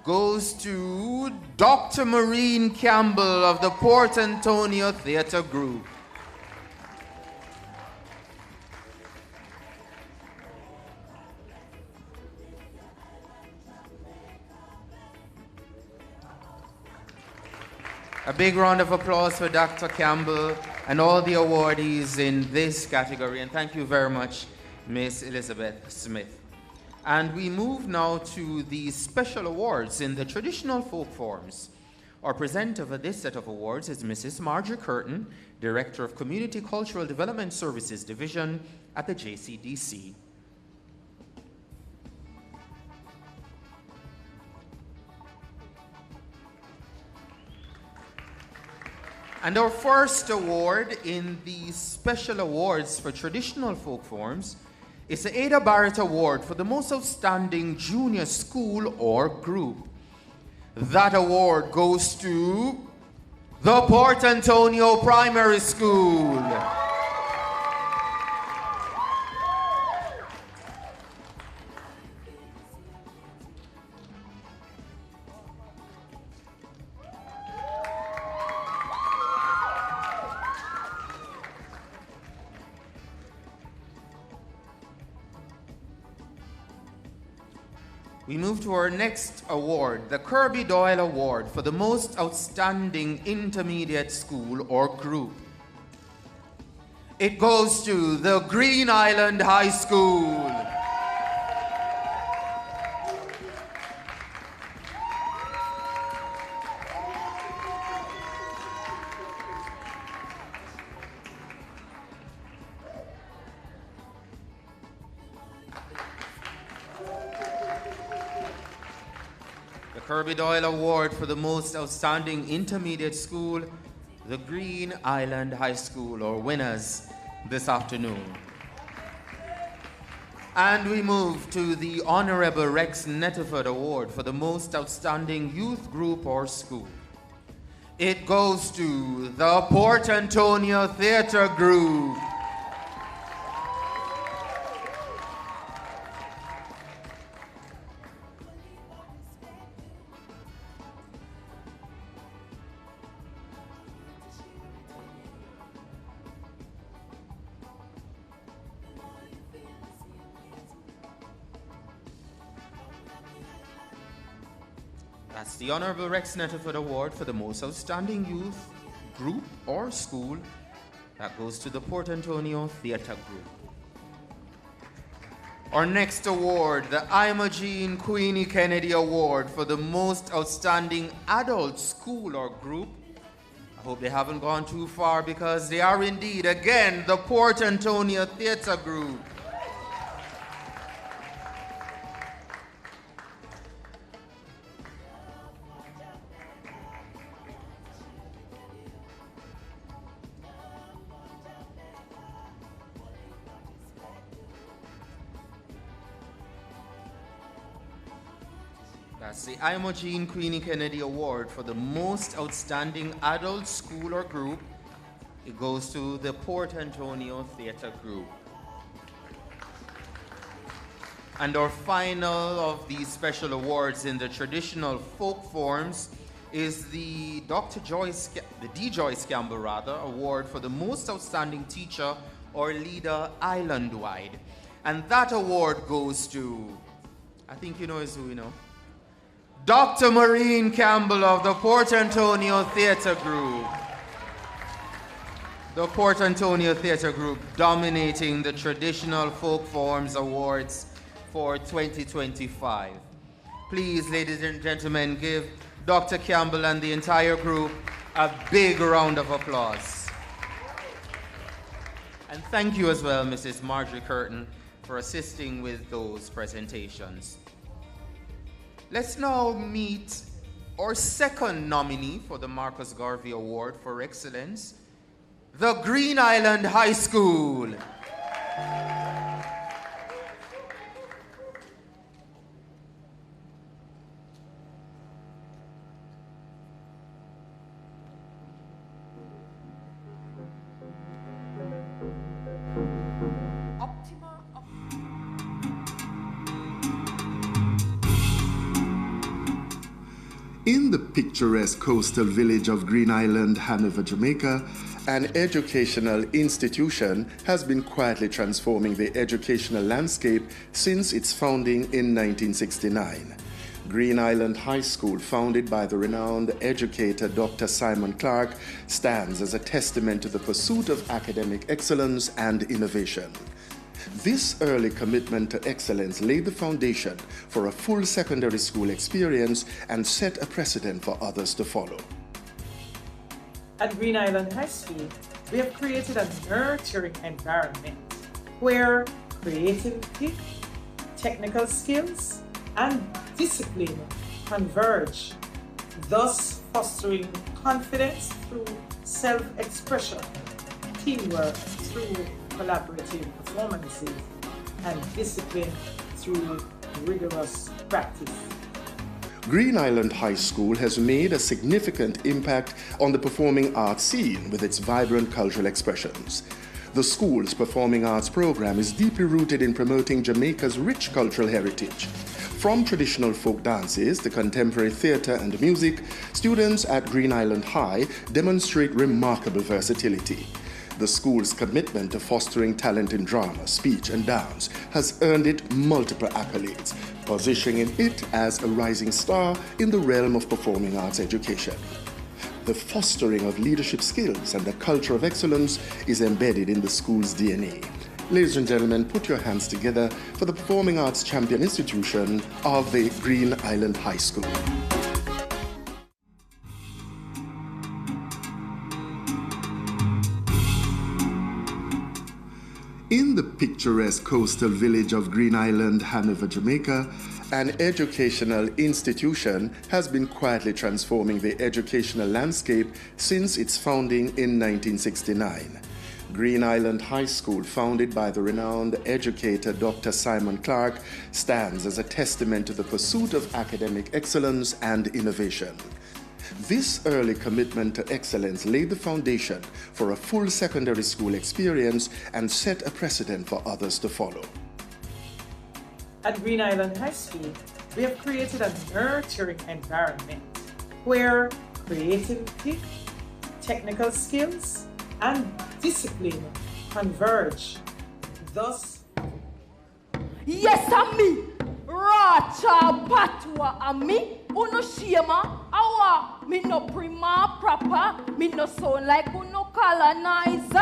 goes to Dr. Maureen Campbell of the Port Antonio Theatre Group. A big round of applause for Dr. Campbell and all the awardees in this category. And thank you very much, Miss Elizabeth Smith. And we move now to the special awards in the traditional folk forms. Our presenter for this set of awards is Mrs. Marjorie Curtin, Director of Community Cultural Development Services Division at the JCDC. And our first award in the special awards for traditional folk forms is the Ada Barrett Award for the most outstanding junior school or group. That award goes to the Port Antonio Primary School. We move to our next award, the Kirby Doyle Award for the most outstanding intermediate school or group. It goes to the Green Island High School. Kirby Doyle Award for the most outstanding intermediate school, the Green Island High School, or winners this afternoon. And we move to the Honourable Rex Netterford Award for the most outstanding youth group or school. It goes to the Port Antonio Theatre Group. That's the Honourable Rex Netterford Award for the most outstanding youth, group, or school. That goes to the Port Antonio Theatre Group. Our next award, the Imogene Queenie Kennedy Award for the most outstanding adult school or group. I hope they haven't gone too far because they are indeed, again, the Port Antonio Theatre Group. That's the Imogene Queenie Kennedy Award for the most outstanding adult school or group. It goes to the Port Antonio Theatre Group. And our final of these special awards in the traditional folk forms is the D. Joyce Campbell Award for the most outstanding teacher or leader island-wide. And that award goes to, I think you know is who we know, Dr. Maureen Campbell of the Port Antonio Theatre Group. The Port Antonio Theatre Group dominating the Traditional Folk Forms Awards for 2025. Please, ladies and gentlemen, give Dr. Campbell and the entire group a big round of applause. And thank you as well, Mrs. Marjorie Curtin, for assisting with those presentations. Let's now meet our second nominee for the Marcus Garvey Award for Excellence, the Green Island High School.
In the picturesque coastal village of Green Island, Hanover, Jamaica, an educational institution has been quietly transforming the educational landscape since its founding in 1969. Green Island High School, founded by the renowned educator Dr. Simon Clark, stands as a testament to the pursuit of academic excellence and innovation. This early commitment to excellence laid the foundation for a full secondary school experience and set a precedent for others to follow.
At Green Island High School, we have created a nurturing environment where creativity, technical skills, and discipline converge, thus fostering confidence through self-expression, teamwork through collaborative performances, and discipline through rigorous practice.
Green Island High School has made a significant impact on the performing arts scene with its vibrant cultural expressions. The school's performing arts program is deeply rooted in promoting Jamaica's rich cultural heritage. From traditional folk dances to contemporary theatre and music, students at Green Island High demonstrate remarkable versatility. The school's commitment to fostering talent in drama, speech, and dance has earned it multiple accolades, positioning it as a rising star in the realm of performing arts education. The fostering of leadership skills and the culture of excellence is embedded in the school's DNA. Ladies and gentlemen, put your hands together for the Performing Arts Champion Institution of the Green Island High School. In the picturesque coastal village of Green Island, Hanover, Jamaica, an educational institution has been quietly transforming the educational landscape since its founding in 1969. Green Island High School, founded by the renowned educator Dr. Simon Clark, stands as a testament to the pursuit of academic excellence and innovation. This early commitment to excellence laid the foundation for a full secondary school experience and set a precedent for others to follow.
At Green Island High School, we have created a nurturing environment where creativity, technical skills, and discipline converge, thus...
Yes, I'm me! Racha Patwa and me! Uno shema, awa, me no prima proper, me no sound like uno colonizer.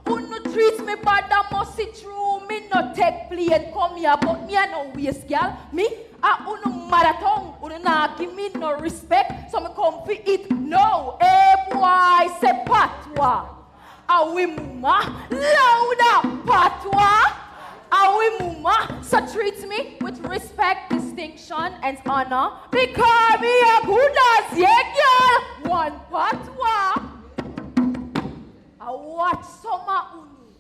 Uno treat me bad, I must see true, me no take play and come here, but me a no waste girl. Me, uno marathon, uno na give me no respect, so me come fi it. No, boy, say patwa. Awi muma, louder, patwa. Awi muma, so treat me with respect, distinction, and honor, because me a good as yeah, girl. One patwa. I watch summer unu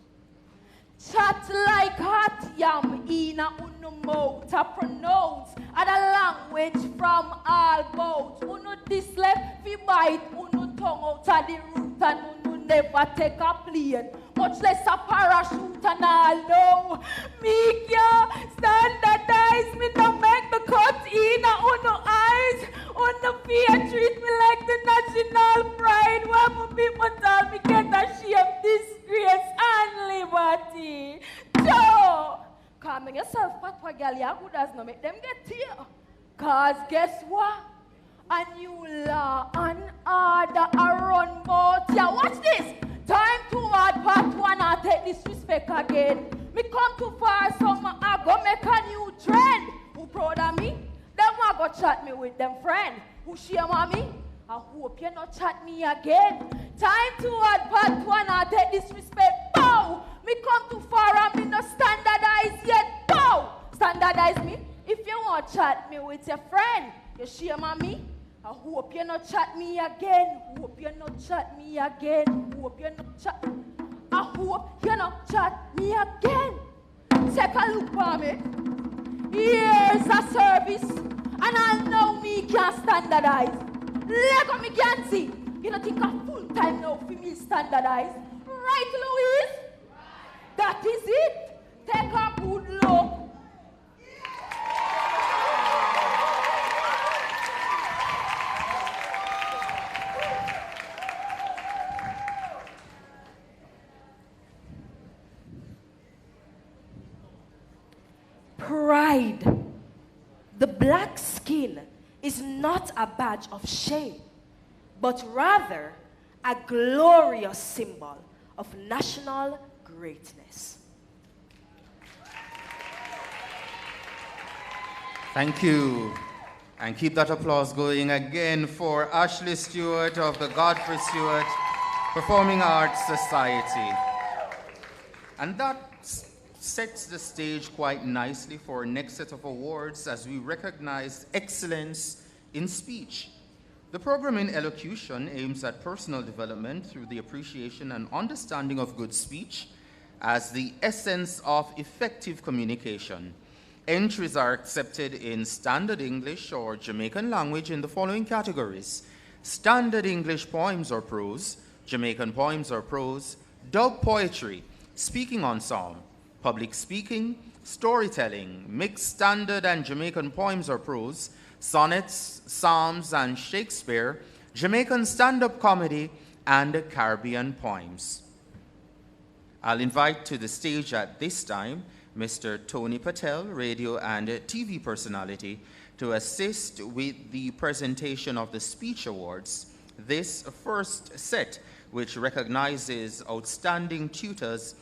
chat like hot yam in a unu mouth to pronounce a language from all boats. Unu this left fi bite unu tongue out of the root and unu never take a plane, much less a parachute and all. No, me can't standardize, me no make the cut in a unu eyes. Unu fear treat me like the national pride. When my people tell me get ashamed, disgrace and liberty. Joe, calming yourself, Papa Galia, who does not make them get here. Cause guess what? A new law and order around both. Yeah, watch this. Time to add part one and take disrespect again. Me come too far, so I go make a new trend. Who proud of me? Them want go chat me with them friend. Who shame on me? I hope you not chat me again. Time to add part one and take disrespect. Bow! Me come too far and me no standardize yet. Bow! Standardize me. If you want chat me with your friend, you shame on me. I hope you not chat me again. Hope you not chat me again. Hope you not chat. I hope you not chat me again. Take a look for me. Here's a service, and I know me can't standardize. Let me can't see. You don't think a full time now for me standardize? Right, Louise? Right. That is it. Take a good look. Pride, the black skin, is not a badge of shame, but rather a glorious symbol of national greatness.
Thank you. And keep that applause going again for Ashley Stewart of the Godfrey Stewart Performing Arts Society. And that sets the stage quite nicely for our next set of awards as we recognize excellence in speech. The program in elocution aims at personal development through the appreciation and understanding of good speech as the essence of effective communication. Entries are accepted in Standard English or Jamaican language in the following categories: Standard English poems or prose, Jamaican poems or prose, dub poetry, speaking ensemble, public speaking, storytelling, mixed standard and Jamaican poems or prose, sonnets, psalms and Shakespeare, Jamaican stand-up comedy, and Caribbean poems. I'll invite to the stage at this time Mr. Tony Patel, radio and TV personality, to assist with the presentation of the Speech Awards. This first set, which recognizes outstanding tutors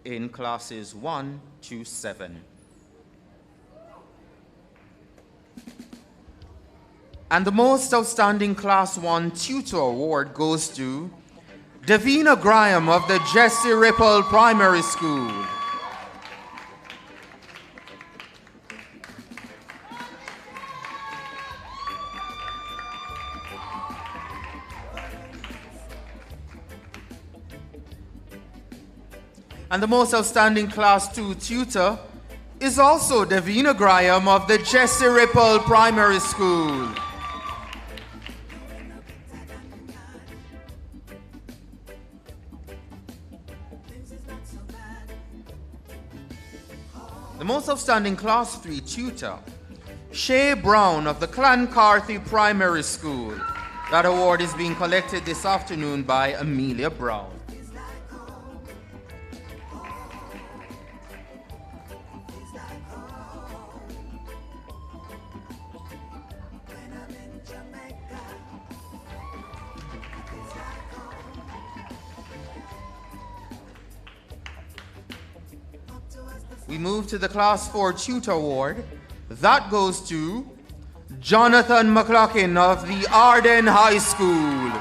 in classes 1 to 7. And the most outstanding Class 1 Tutor Award goes to Davina Graham of the Jesse Ripple Primary School. And the most outstanding Class 2 tutor is also Davina Graham of the Jesse Ripple Primary School. The most outstanding Class 3 tutor, Shay Brown of the Clancarthy Primary School. That award is being collected this afternoon by Amelia Brown. We move to the Class 4 Tutor Award. That goes to Jonathan McLaughlin of the Arden High School.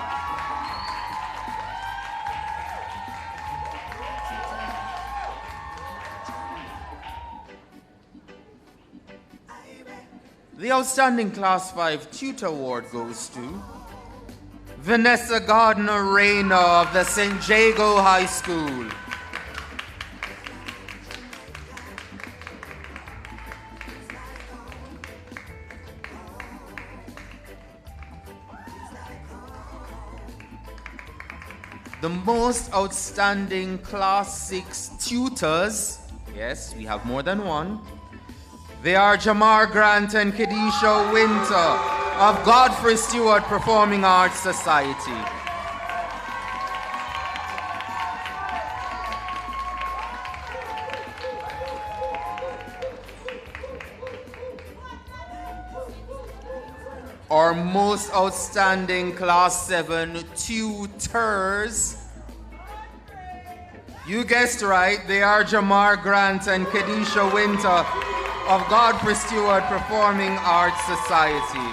The Outstanding Class 5 Tutor Award goes to Vanessa Gardner Rayner of the St. Jago High School. The most outstanding Class 6 tutors, yes, we have more than one. They are Jamar Grant and Kedisha Winter of Godfrey Stewart Performing Arts Society. Our most outstanding Class 7 tutors. You guessed right, they are Jamar Grant and Kedisha Winter of Godfrey Stewart Performing Arts Society.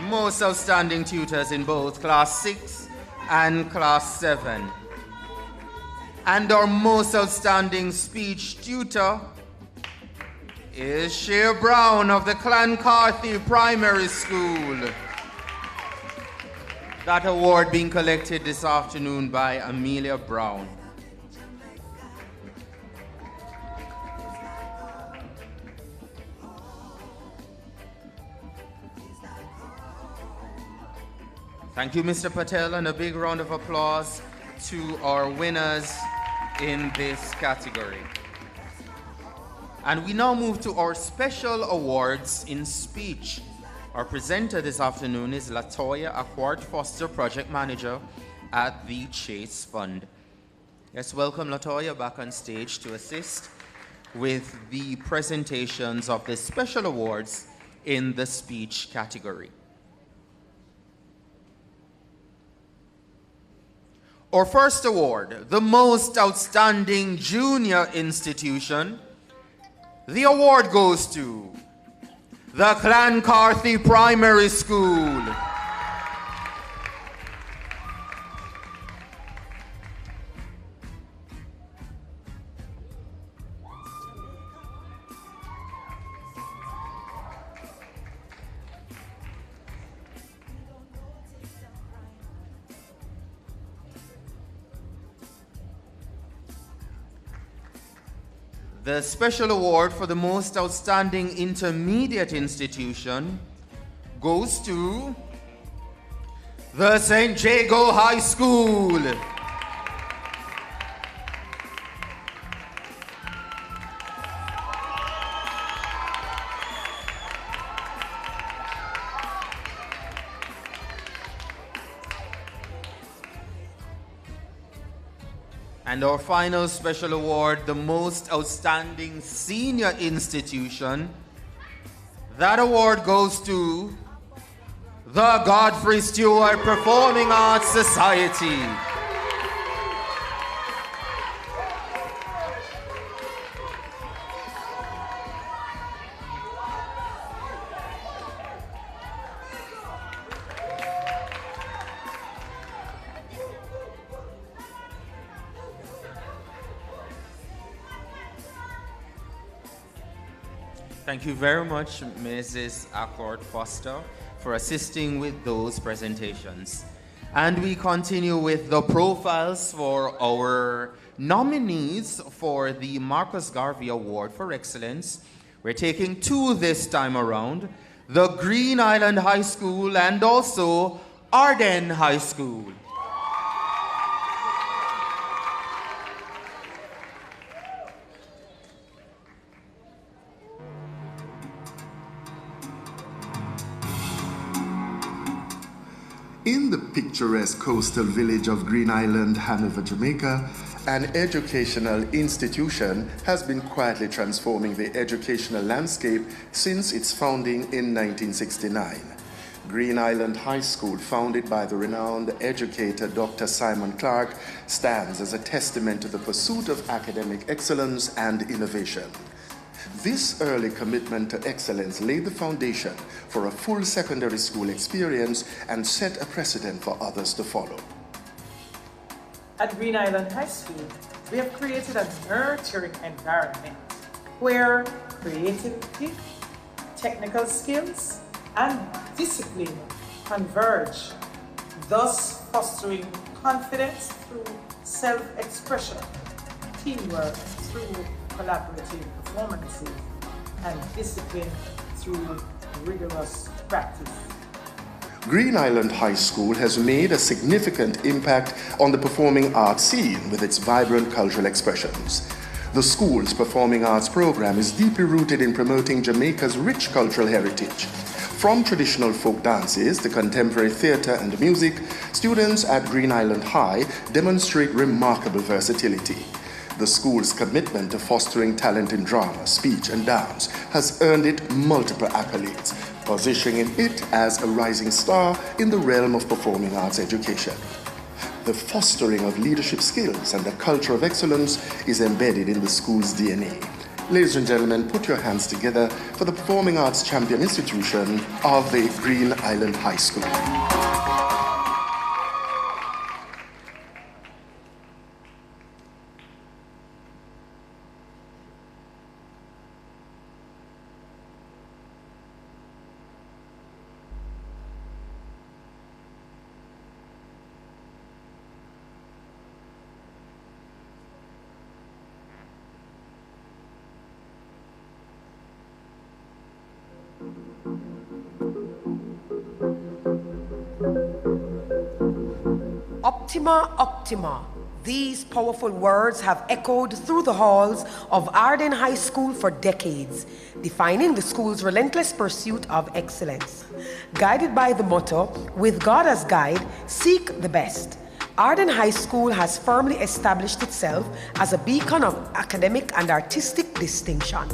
Most outstanding tutors in both Class 6 and Class 7. And our most outstanding speech tutor is Shay Brown of the Clancarthy Primary School. That award being collected this afternoon by Amelia Brown. Thank you, Mr. Patel, and a big round of applause to our winners in this category. And we now move to our special awards in speech. Our presenter this afternoon is Latoya Acquart Foster, Project Manager at the Chase Fund. Yes, welcome Latoya back on stage to assist with the presentations of the special awards in the speech category. Our first award, the most outstanding junior institution. The award goes to the Clancarthy Primary School. The special award for the most outstanding intermediate institution goes to the St. Jago High School. And our final special award, the most outstanding senior institution. That award goes to the Godfrey Stewart Performing Arts Society. Thank you very much, Mrs. Accord Foster, for assisting with those presentations. And we continue with the profiles for our nominees for the Marcus Garvey Award for Excellence. We're taking two this time around, the Green Island High School and also Arden High School.
In the picturesque coastal village of Green Island, Hanover, Jamaica, an educational institution has been quietly transforming the educational landscape since its founding in 1969. Green Island High School, founded by the renowned educator Dr. Simon Clark, stands as a testament to the pursuit of academic excellence and innovation. This early commitment to excellence laid the foundation for a full secondary school experience and set a precedent for others to follow.
At Green Island High School, we have created a nurturing environment where creativity, technical skills, and discipline converge, thus fostering confidence through self-expression, teamwork through collaborative performances, and discipline through rigorous practice.
Green Island High School has made a significant impact on the performing arts scene with its vibrant cultural expressions. The school's performing arts program is deeply rooted in promoting Jamaica's rich cultural heritage. From traditional folk dances to contemporary theatre and music, students at Green Island High demonstrate remarkable versatility. The school's commitment to fostering talent in drama, speech, and dance has earned it multiple accolades, positioning it as a rising star in the realm of performing arts education. The fostering of leadership skills and the culture of excellence is embedded in the school's DNA. Ladies and gentlemen, put your hands together for the Performing Arts Champion Institution of the Green Island High School.
Optima, Optima. These powerful words have echoed through the halls of Arden High School for decades, defining the school's relentless pursuit of excellence. Guided by the motto, with God as guide, seek the best. Arden High School has firmly established itself as a beacon of academic and artistic distinction,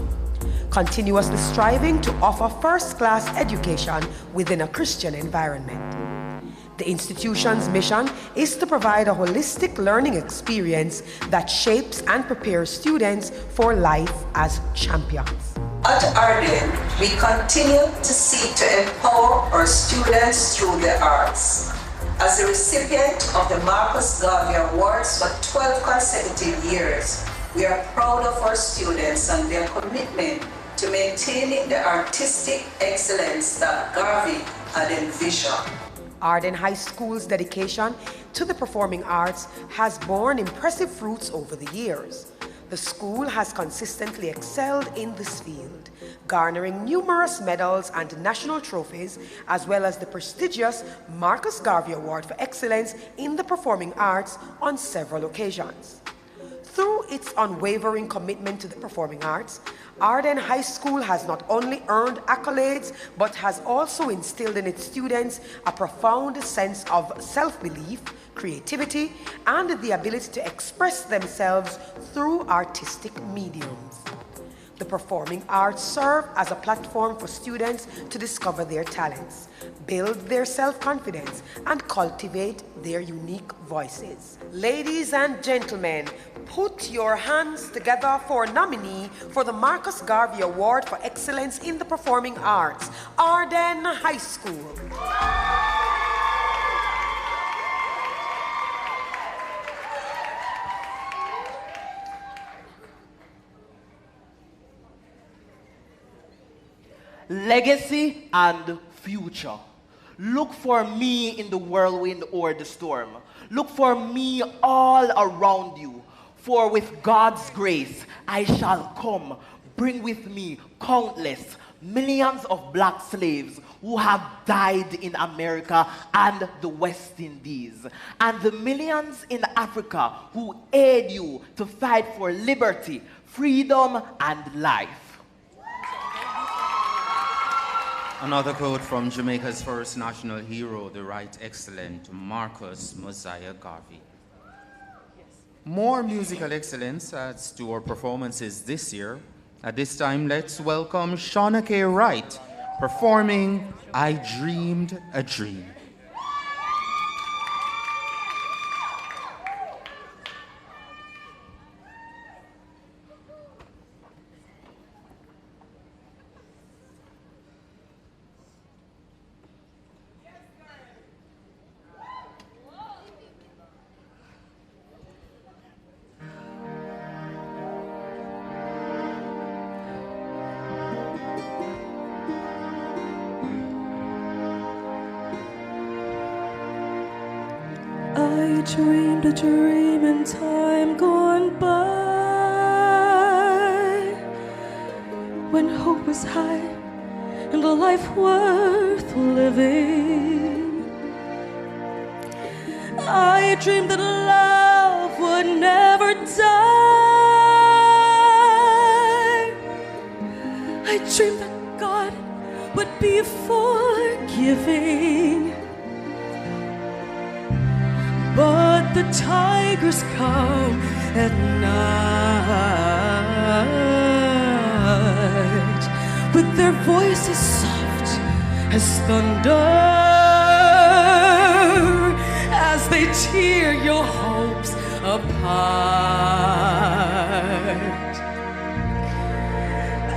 continuously striving to offer first-class education within a Christian environment. The institution's mission is to provide a holistic learning experience that shapes and prepares students for life as champions.
At Arden, we continue to seek to empower our students through the arts. As a recipient of the Marcus Garvey Awards for 12 consecutive years, we are proud of our students and their commitment to maintaining the artistic excellence that Garvey had envisioned.
Arden High School's dedication to the performing arts has borne impressive fruits over the years. The school has consistently excelled in this field, garnering numerous medals and national trophies, as well as the prestigious Marcus Garvey Award for Excellence in the Performing Arts on several occasions. Through its unwavering commitment to the performing arts, Arden High School has not only earned accolades, but has also instilled in its students a profound sense of self-belief, creativity, and the ability to express themselves through artistic mediums. The performing arts serve as a platform for students to discover their talents, build their self-confidence, and cultivate their unique voices. Ladies and gentlemen, put your hands together for a nominee for the Marcus Garvey Award for Excellence in the Performing Arts, Arden High School.
Legacy and future. Look for me in the whirlwind or the storm. Look for me all around you. For with God's grace, I shall come. Bring with me countless, millions of black slaves who have died in America and the West Indies, and the millions in Africa who aid you to fight for liberty, freedom, and life.
Another quote from Jamaica's first national hero, the Right Excellent Marcus Mosiah Garvey. More musical excellence adds to our performances this year. At this time, let's welcome Shauna K. Wright performing I Dreamed a Dream.
I dreamed a dream in time gone by, when hope was high and a life worth living. I dreamed that love would never die. I dreamed that God would be forgiving. But the tigers come at night, with their voices soft as thunder, as they tear your hopes apart,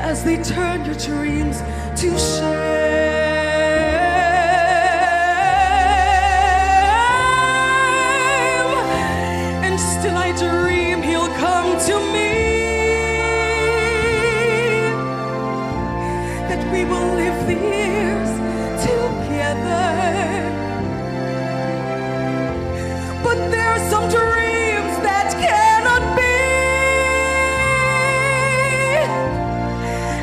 as they turn your dreams to shame. Still I dream he'll come to me, that we will live the years together. But there are some dreams that cannot be,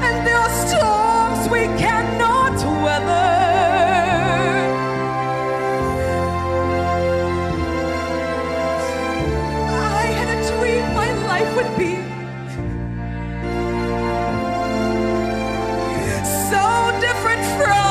and there are storms we cannot weather. Would be so different from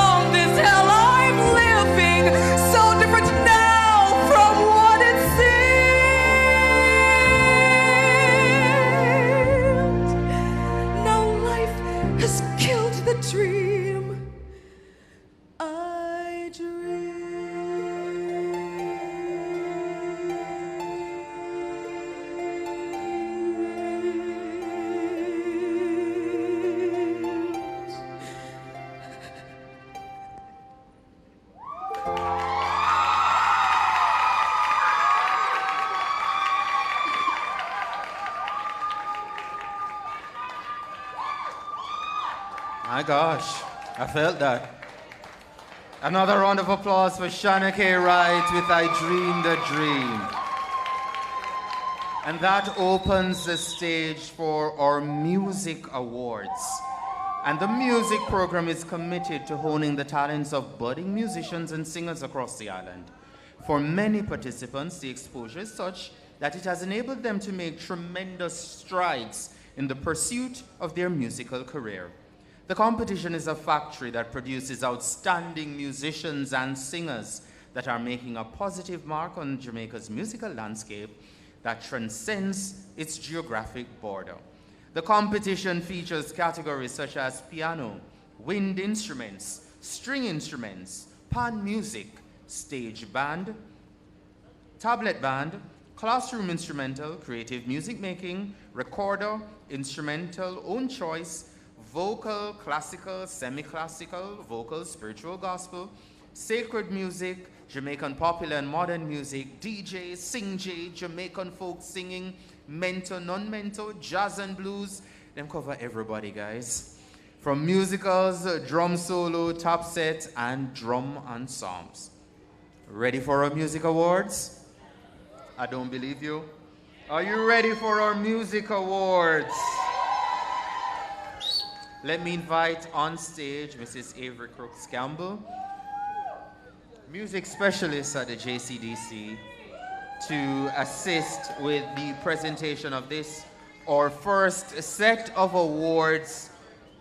My gosh, I felt that. Another round of applause for Shana K. Wright with I Dreamed a Dream. And that opens the stage for our music awards. And the music program is committed to honing the talents of budding musicians and singers across the island. For many participants, the exposure is such that it has enabled them to make tremendous strides in the pursuit of their musical career. The competition is a factory that produces outstanding musicians and singers that are making a positive mark on Jamaica's musical landscape that transcends its geographic border. The competition features categories such as piano, wind instruments, string instruments, pan music, stage band, tablet band, classroom instrumental, creative music making, recorder, instrumental, own choice, vocal, classical, semi-classical, vocal, spiritual gospel, sacred music, Jamaican popular and modern music, DJ, sing-jay, Jamaican folk singing, mentor, non-mentor, jazz and blues. Them cover everybody, guys. From musicals, drum solo, top set, and drum ensembles. Ready for our music awards? I don't believe you. Are you ready for our music awards? Let me invite on stage Mrs. Avery Crooks Campbell, music specialist at the JCDC, to assist with the presentation of this, our first set of awards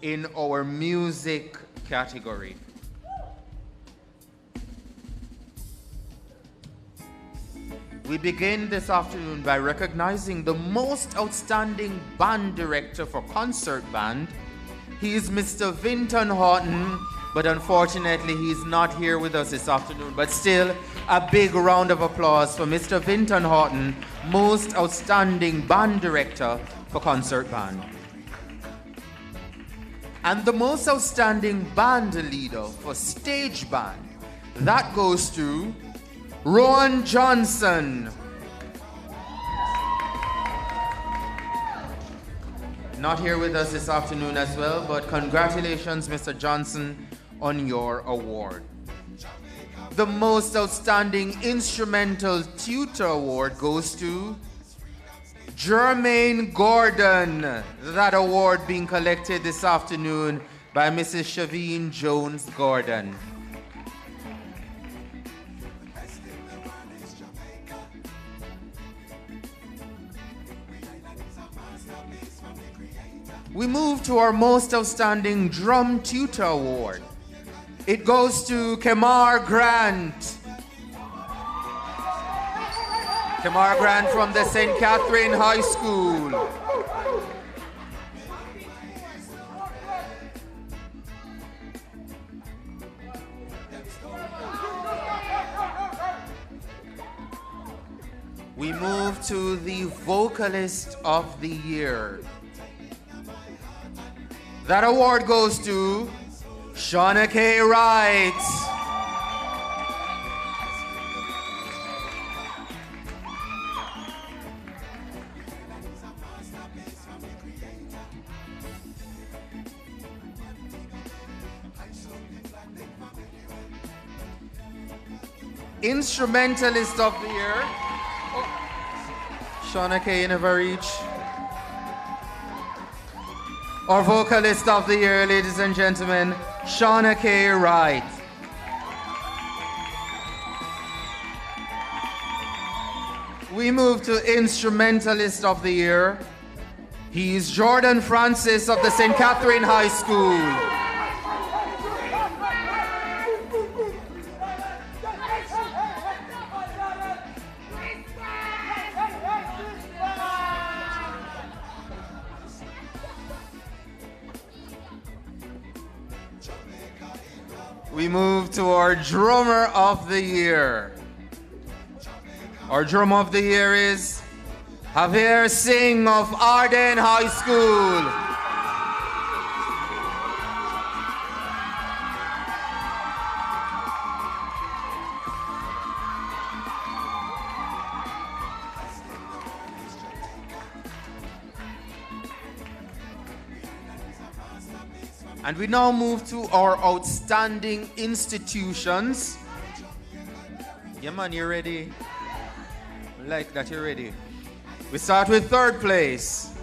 in our music category. We begin this afternoon by recognizing the most outstanding band director for concert band. He is Mr. Vinton Horton, but unfortunately he's not here with us this afternoon. But still, a big round of applause for Mr. Vinton Horton, most outstanding band director for concert band. And the most outstanding band leader for stage band, that goes to Rowan Johnson. Not here with us this afternoon as well, but congratulations, Mr. Johnson, on your award. The most outstanding instrumental tutor award goes to Jermaine Gordon. That award being collected this afternoon by Mrs. Shaveen Jones Gordon. We move to our most outstanding drum tutor award. It goes to Kemar Grant. Kemar Grant from the St. Catherine High School. We move to the vocalist of the year. That award goes to Shana K. Wright. Instrumentalist of the year. Oh. Shana K. never reach. Our vocalist of the year, ladies and gentlemen, Shana K. Wright. We move to instrumentalist of the year. He's Jordan Francis of the St. Catherine High School. We move to our drummer of the year. Our drummer of the year is Javier Singh of Arden High School. And we now move to our outstanding institutions. Yeah, man, you ready? I like that you're ready. We start with third place.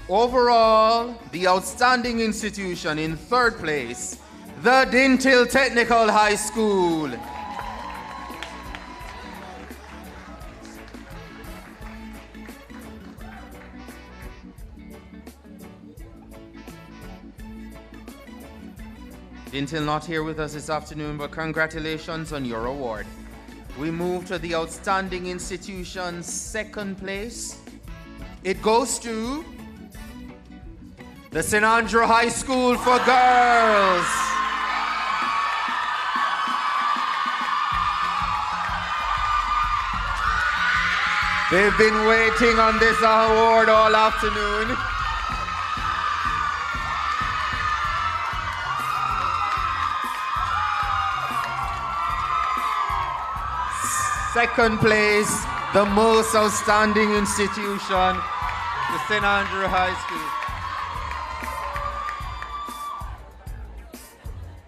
Overall, the outstanding institution in third place, the Dintil Technical High School. Dintil not here with us this afternoon, but congratulations on your award. We move to the outstanding institution's second place. It goes to the St. Andrew High School for Girls. They've been waiting on this award all afternoon. Second place, the most outstanding institution, the St. Andrew High School.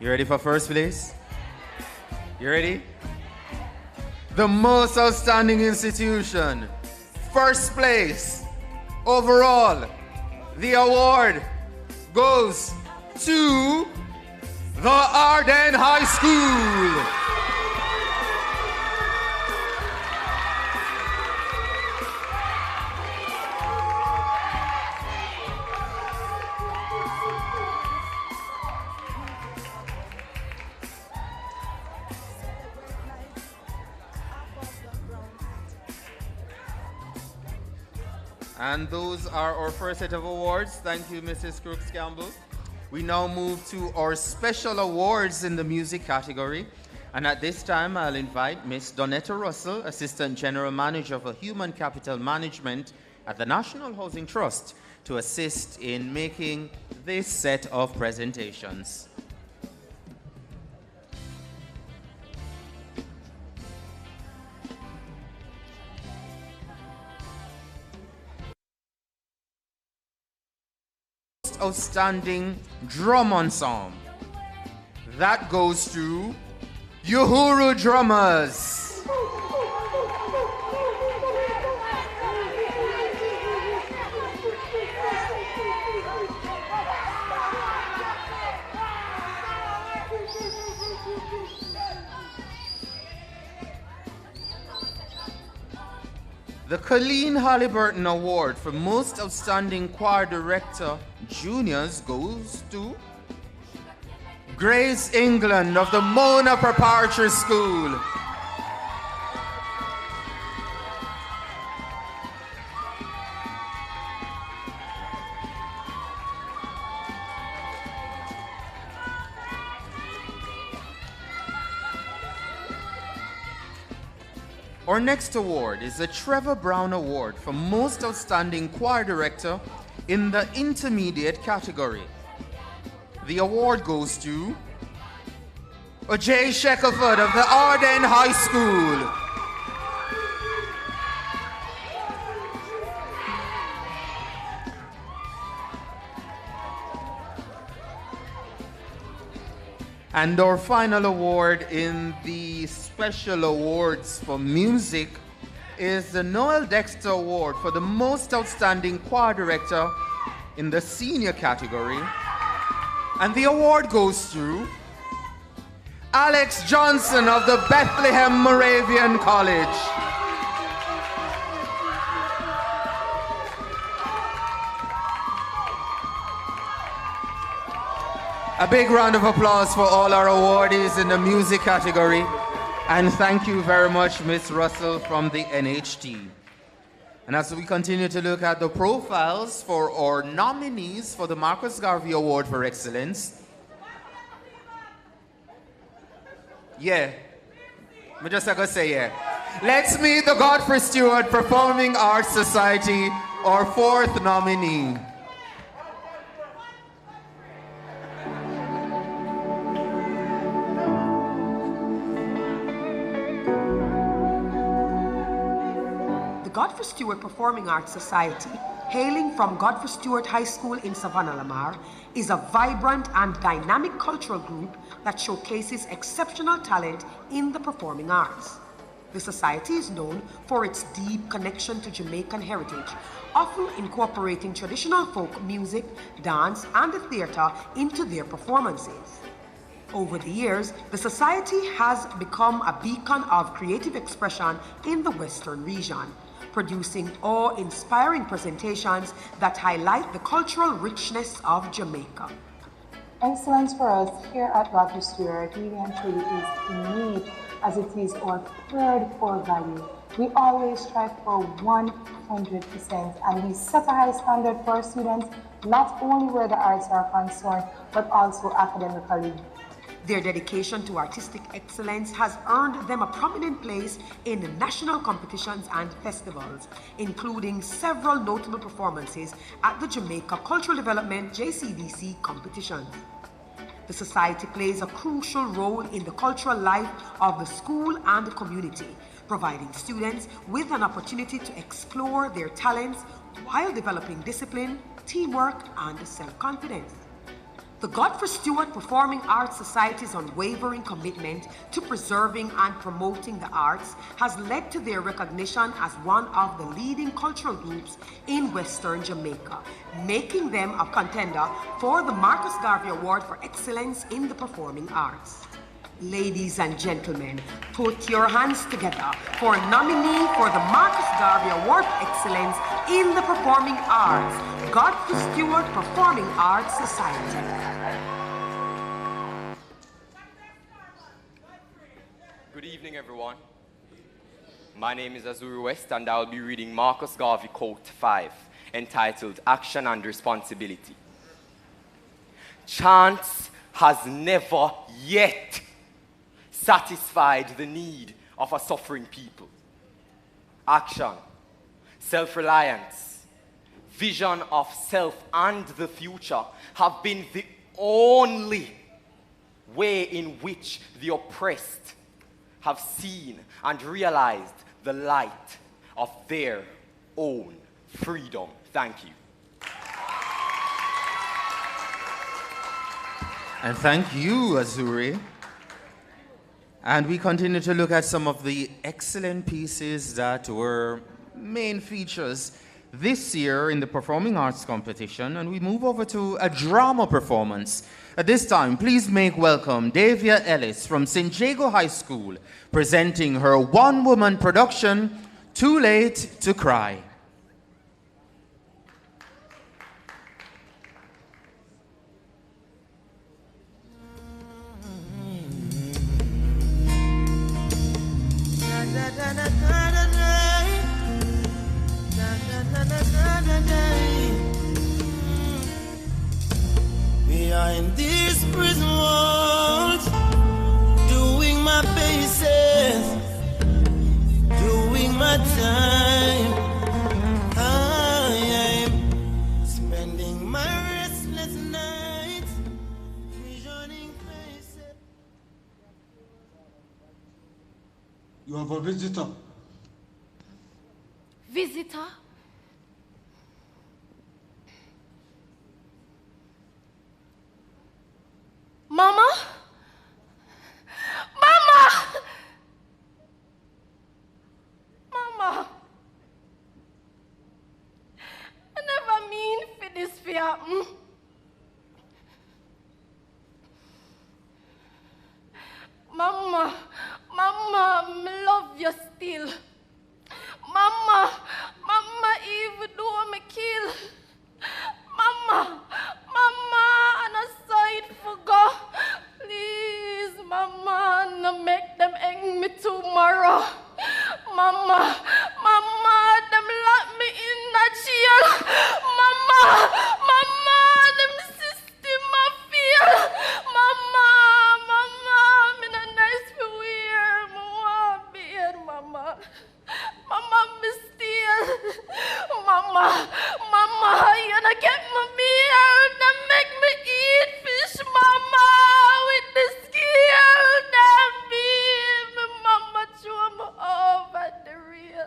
You ready for first place? You ready? The most outstanding institution, first place, overall, the award goes to the Arden High School. And those are our first set of awards. Thank you, Mrs. Crooks Campbell. We now move to our special awards in the music category. And at this time, I'll invite Ms. Donetta Russell, Assistant General Manager for Human Capital Management at the National Housing Trust, to assist in making this set of presentations. Outstanding drum ensemble. That goes to Uhuru Drummers. The Colleen Halliburton Award for Most Outstanding Choir Director Juniors goes to Grace England of the Mona Preparatory School. Our next award is the Trevor Brown Award for Most Outstanding Choir Director in the intermediate category. The award goes to Ajay Shackelford of the Arden High School. And our final award in the special awards for music is the Noel Dexter Award for the Most Outstanding Choir Director in the senior category. And the award goes to Alex Johnson of the Bethlehem Moravian College. A big round of applause for all our awardees in the music category. And thank you very much, Ms. Russell from the NHT. And as we continue to look at the profiles for our nominees for the Marcus Garvey Award for Excellence. Yeah, I just gotta say yeah. Let's meet the Godfrey Stewart Performing Arts Society, our fourth nominee.
The Godfrey Stewart Performing Arts Society hailing from Godfrey Stewart High School in Savannah Lamar, is a vibrant and dynamic cultural group that showcases exceptional talent in the performing arts. The society is known for its deep connection to Jamaican heritage, often incorporating traditional folk music, dance, and the theatre into their performances. Over the years, the society has become a beacon of creative expression in the Western region, producing awe-inspiring presentations that highlight the cultural richness of Jamaica.
Excellence for us here at Godfrey Stewart really and truly is innate, as it is our third core value. We always strive for 100%, and we set a high standard for our students, not only where the arts are concerned, but also academically.
Their dedication to artistic excellence has earned them a prominent place in national competitions and festivals, including several notable performances at the Jamaica Cultural Development JCDC competitions. The society plays a crucial role in the cultural life of the school and the community, providing students with an opportunity to explore their talents while developing discipline, teamwork, and self-confidence. The Godfrey Stewart Performing Arts Society's unwavering commitment to preserving and promoting the arts has led to their recognition as one of the leading cultural groups in Western Jamaica, making them a contender for the Marcus Garvey Award for Excellence in the Performing Arts. Ladies and gentlemen, put your hands together for a nominee for the Marcus Garvey Award for Excellence in the Performing Arts, Godfrey Stewart Performing Arts Society.
Good evening, everyone. My name is Azuri West, and I'll be reading Marcus Garvey Quote 5, entitled Action and Responsibility. Chance has never yet satisfied the need of a suffering people. Action, self-reliance, vision of self and the future have been the only way in which the oppressed have seen and realized the light of their own freedom. Thank you.
And thank you, Azuri. And we continue to look at some of the excellent pieces that were main features this year in the Performing Arts Competition, and we move over to a drama performance. At this time, please make welcome Davia Ellis from St. Jago High School, presenting her one-woman production, Too Late to Cry.
Behind these prison walls, doing my paces, doing my time. I am spending my restless nights visioning faces.
You have a visitor.
Visitor? Mama? Mama! Mama! I never mean for this to happen. Mama, Mama, me love you still. Mama, Mama, even though me kill. Mama, Mama, and a side for God. Please, Mama, no make them hang me tomorrow. Mama, Mama, them lock me in the jail. Mama, Mama, them system I feel. Mama, Mama, me not nice for wear. Me want beard, Mama. Mama, me steal. Mama, Mama, you not get my beard. Them make me eat fish, Mama, with the scale. Them beef, Mama, show me over the real.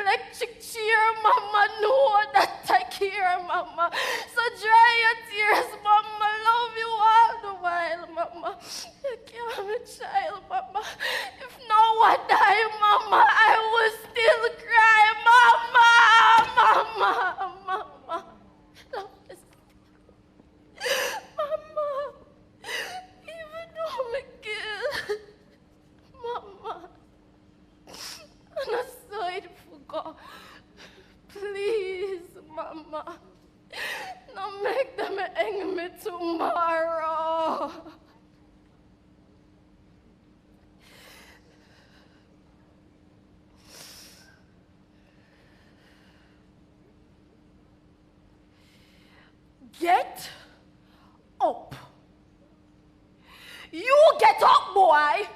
electric chair, Mama. Know that I care, Mama. So dry your tears, Mama. Love you all the while, Mama. You care, my child, Mama. If no one die, Mama, I will still cry, Mama, Mama, Mama. Love is Mama. Even though I'm killed, Mama. And I sorry for God. Please, Mama. Don't make them hang me tomorrow. Get up. You get up, boy.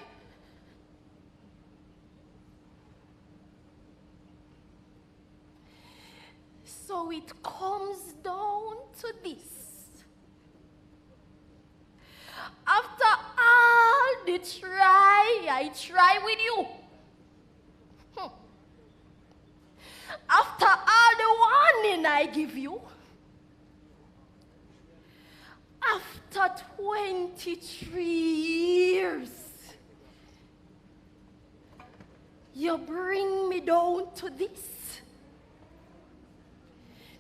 So it comes down to this. After all the I try with you. After all the warning I give you. After 23 years, you bring me down to this.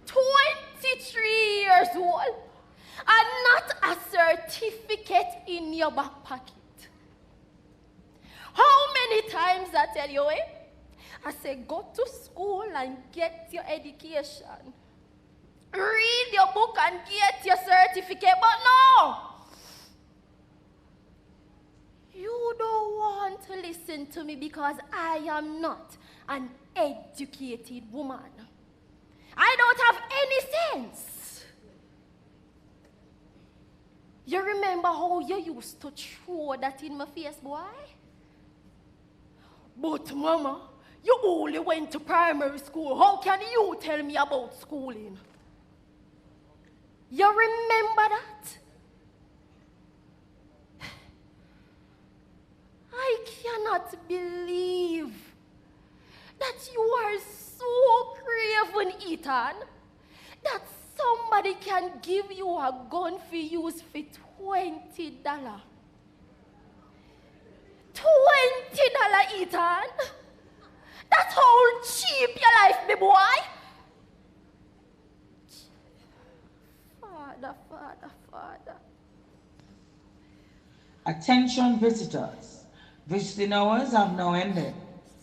23 years old, and not a certificate in your back pocket. How many times I tell you, I say, go to school and get your education. Read your book and get your certificate, but no! You don't want to listen to me because I am not an educated woman. I don't have any sense. You remember how you used to throw that in my face, boy? But, Mama, you only went to primary school. How can you tell me about schooling? You remember that? I cannot believe that you are so craven, Ethan, that somebody can give you a gun for use for $20. $20, Ethan? That's how cheap your life be, boy. Father.
Attention visitors. Visiting hours have now ended.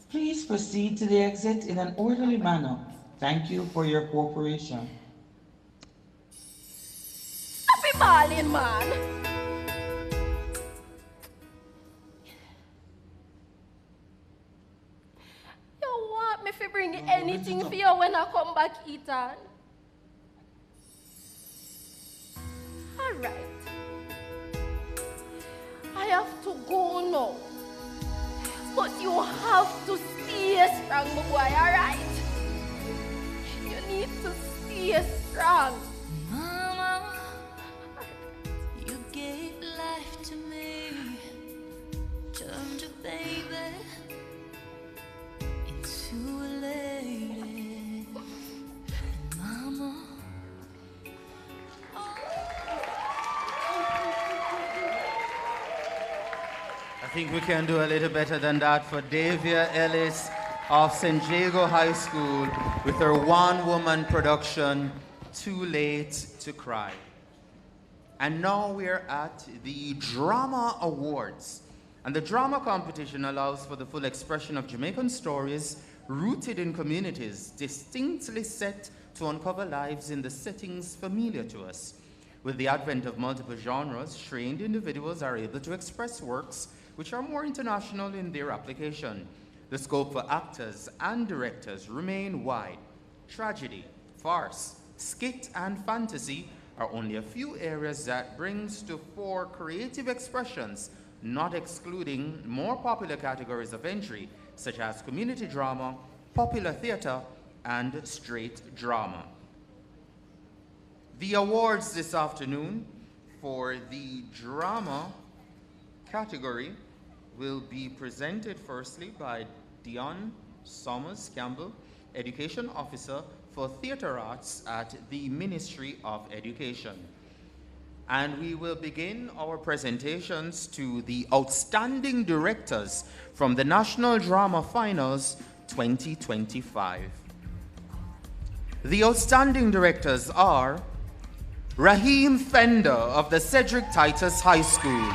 Please proceed to the exit in an orderly manner. Thank you for your cooperation.
Happy balling, man. You want me to bring anything for you when I come back, Ethan? All right. I have to go now. But you have to stay strong, my boy, all right? You need to stay strong.
Mama, you gave life to me. Turned a baby into a lady. And Mama,
I think we can do a little better than that for Davia Ellis of St. Jago High School with her one-woman production, Too Late to Cry. And now we're at the Drama Awards. And the drama competition allows for the full expression of Jamaican stories rooted in communities distinctly set to uncover lives in the settings familiar to us. With the advent of multiple genres, trained individuals are able to express works which are more international in their application. The scope for actors and directors remain wide. Tragedy, farce, skit, and fantasy are only a few areas that brings to fore creative expressions, not excluding more popular categories of entry, such as community drama, popular theater, and straight drama. The awards this afternoon for the drama category will be presented firstly by Dion Somers Campbell, Education Officer for Theatre Arts at the Ministry of Education. And we will begin our presentations to the outstanding directors from the National Drama Finals 2025. The outstanding directors are Raheem Fender of the Cedric Titus High School,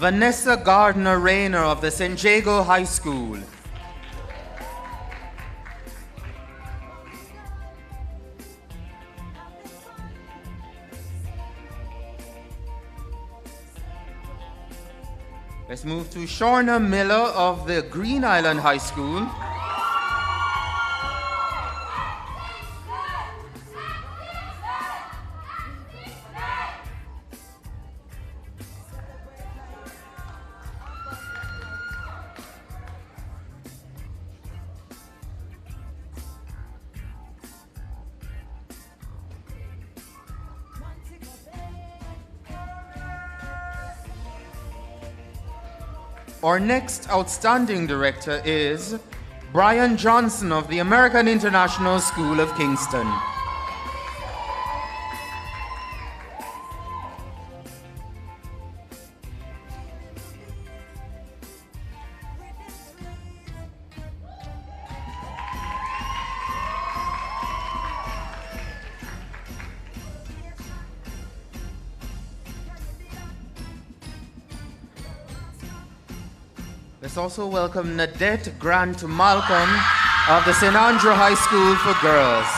Vanessa Gardner Rayner of the San Diego High School, let's move to Shorna Miller of the Green Island High School, Our next outstanding director is Brian Johnson of the American International School of Kingston. Let's also welcome Nadette Grant Malcolm of the St. Andrew High School for Girls.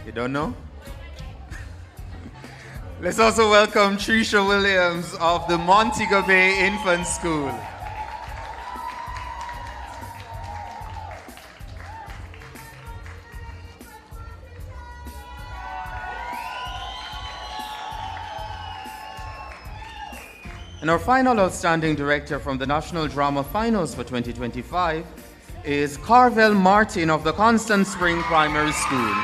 You don't know? Let's also welcome Tricia Williams of the Montego Bay Infant School. And our final outstanding director from the National Drama Finals for 2025 is Carvel Martin of the Constant Spring Primary School.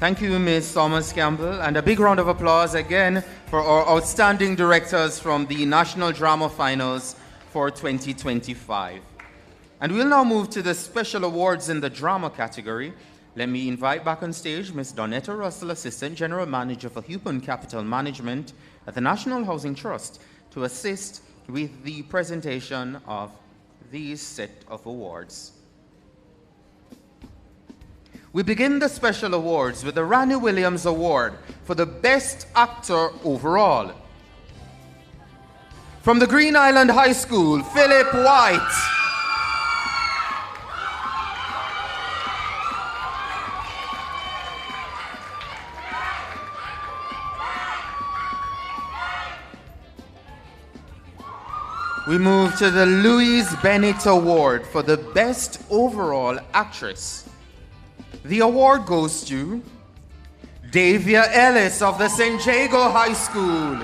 Thank you, Ms. Thomas Campbell, and a big round of applause again for our outstanding directors from the National Drama Finals for 2025. And we'll now move to the special awards in the drama category. Let me invite back on stage Ms. Donetta Russell, Assistant General Manager for Human Capital Management at the National Housing Trust, to assist with the presentation of these set of awards. We begin the special awards with the Randy Williams Award for the Best Actor Overall. From the Green Island High School, Philip White. We move to the Louise Bennett Award for the Best Overall Actress. The award goes to Davia Ellis of the San Diego High School.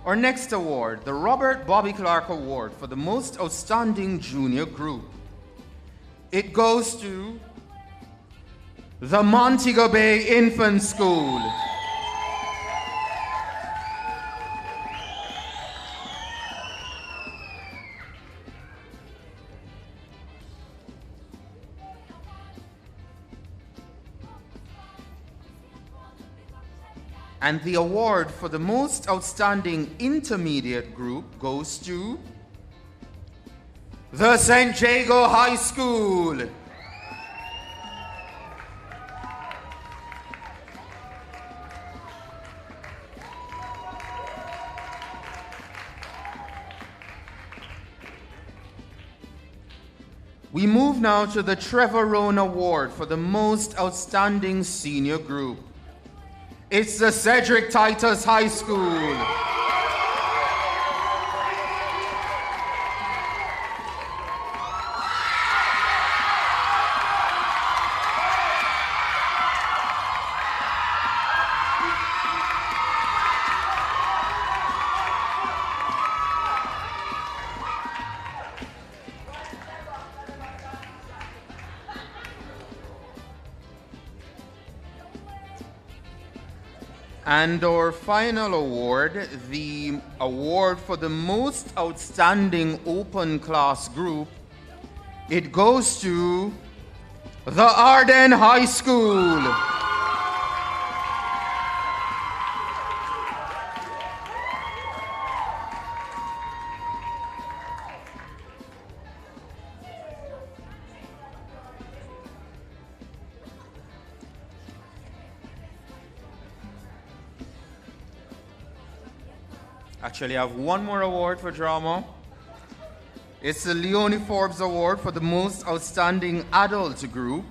Our next award, the Robert Bobby Clark Award for the Most Outstanding Junior Group. It goes to the Montego Bay Infant School. And the award for the most outstanding intermediate group goes to the St. Jago High School. We move now to the Trevor Rohn Award for the most outstanding senior group. It's the Cedric Titus High School. And our final award, the award for the most outstanding open class group, it goes to the Arden High School. Actually, I have one more award for drama. It's the Leonie Forbes Award for the most outstanding adult group.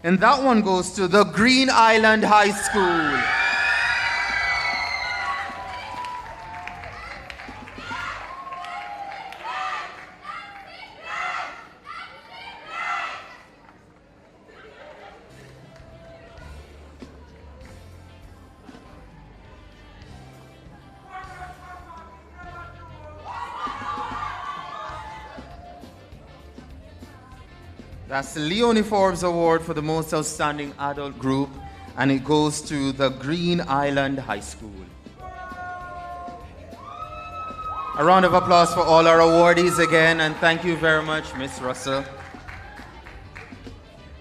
And that one goes to the Green Island High School. That's the Leonie Forbes Award for the most outstanding adult group, and it goes to the Green Island High School. A round of applause for all our awardees again, and thank you very much, Miss Russell.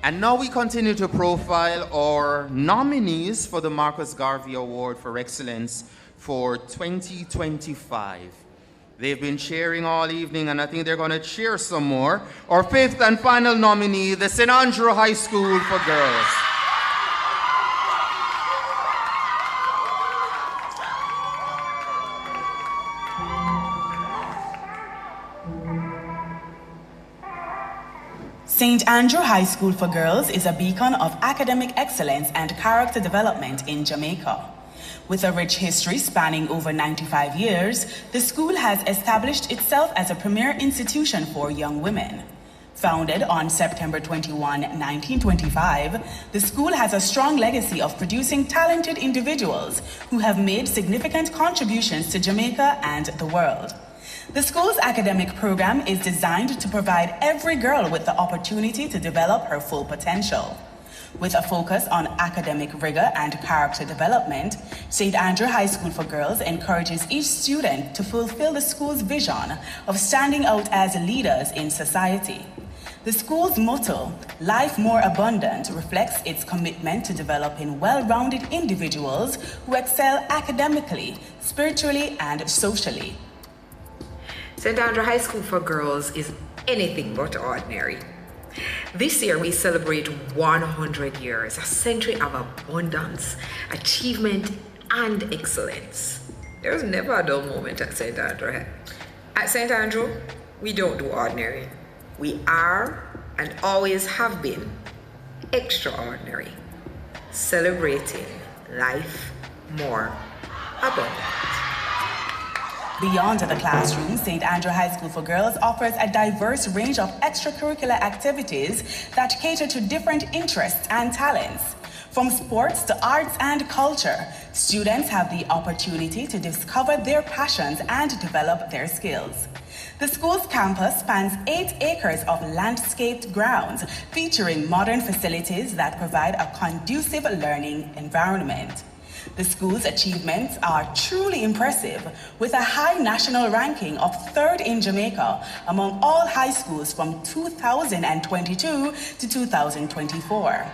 And now we continue to profile our nominees for the Marcus Garvey Award for Excellence for 2025. They've been cheering all evening, and I think they're going to cheer some more. Our fifth and final nominee, the St. Andrew High School for Girls.
St. Andrew High School for Girls is a beacon of academic excellence and character development in Jamaica. With a rich history spanning over 95 years, the school has established itself as a premier institution for young women. Founded on September 21, 1925, the school has a strong legacy of producing talented individuals who have made significant contributions to Jamaica and the world. The school's academic program is designed to provide every girl with the opportunity to develop her full potential. With a focus on academic rigor and character development, St. Andrew High School for Girls encourages each student to fulfill the school's vision of standing out as leaders in society. The school's motto, Life More Abundant, reflects its commitment to developing well-rounded individuals who excel academically, spiritually, and socially.
St. Andrew High School for Girls is anything but ordinary. This year we celebrate 100 years, a century of abundance, achievement, and excellence. There's never a dull moment at St. Andrew. At St. Andrew, we don't do ordinary. We are, and always have been, extraordinary, celebrating life more abundant.
Beyond the classroom, St. Andrew High School for Girls offers a diverse range of extracurricular activities that cater to different interests and talents. From sports to arts and culture, students have the opportunity to discover their passions and develop their skills. The school's campus spans 8 acres of landscaped grounds, featuring modern facilities that provide a conducive learning environment. The school's achievements are truly impressive, with a high national ranking of 3rd in Jamaica among all high schools from 2022 to 2024.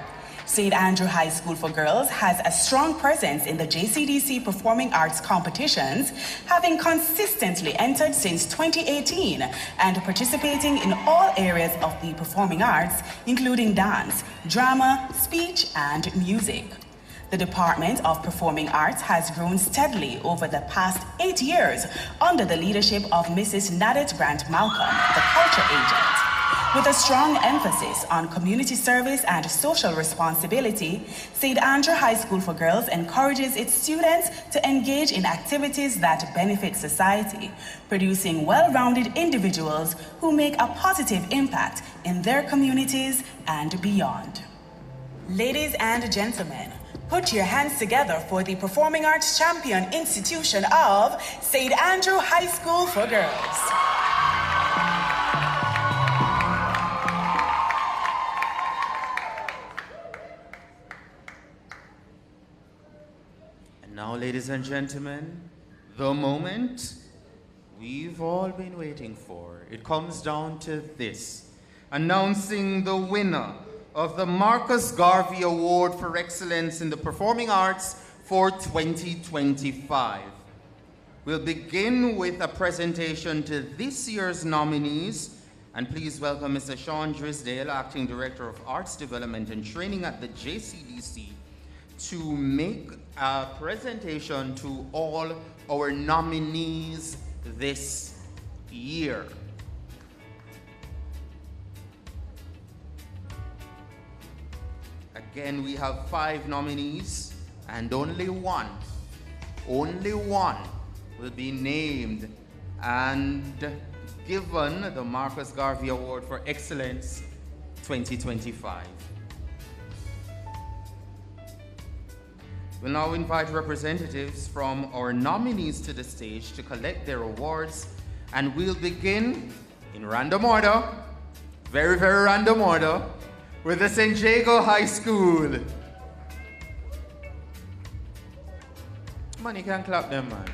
St. Andrew High School for Girls has a strong presence in the JCDC performing arts competitions, having consistently entered since 2018 and participating in all areas of the performing arts, including dance, drama, speech, and music. The Department of Performing Arts has grown steadily over the past 8 years under the leadership of Mrs. Nadette Grant Malcolm, the culture agent. With a strong emphasis on community service and social responsibility, St. Andrew High School for Girls encourages its students to engage in activities that benefit society, producing well-rounded individuals who make a positive impact in their communities and beyond. Ladies and gentlemen, put your hands together for the Performing Arts Champion Institution of St. Andrew High School for Girls.
And now, ladies and gentlemen, the moment we've all been waiting for. It comes down to this: announcing the winner of the Marcus Garvey Award for Excellence in the Performing Arts for 2025. We'll begin with a presentation to this year's nominees, and please welcome Mr. Sean Drisdale, Acting Director of Arts Development and Training at the JCDC, to make a presentation to all our nominees this year. Again, we have 5 nominees, and only one will be named and given the Marcus Garvey Award for Excellence 2025. We'll now invite representatives from our nominees to the stage to collect their awards, and we'll begin in random order, very, very random order, with the St. Jago High School. Man, you can clap them, man.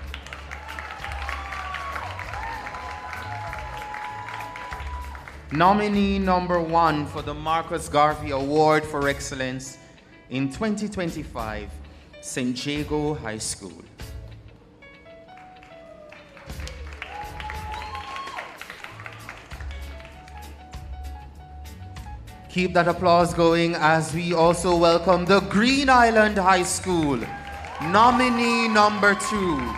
Nominee number 1 for the Marcus Garvey Award for Excellence in 2025, St. Jago High School. Keep that applause going as we also welcome the Green Island High School, nominee number 2.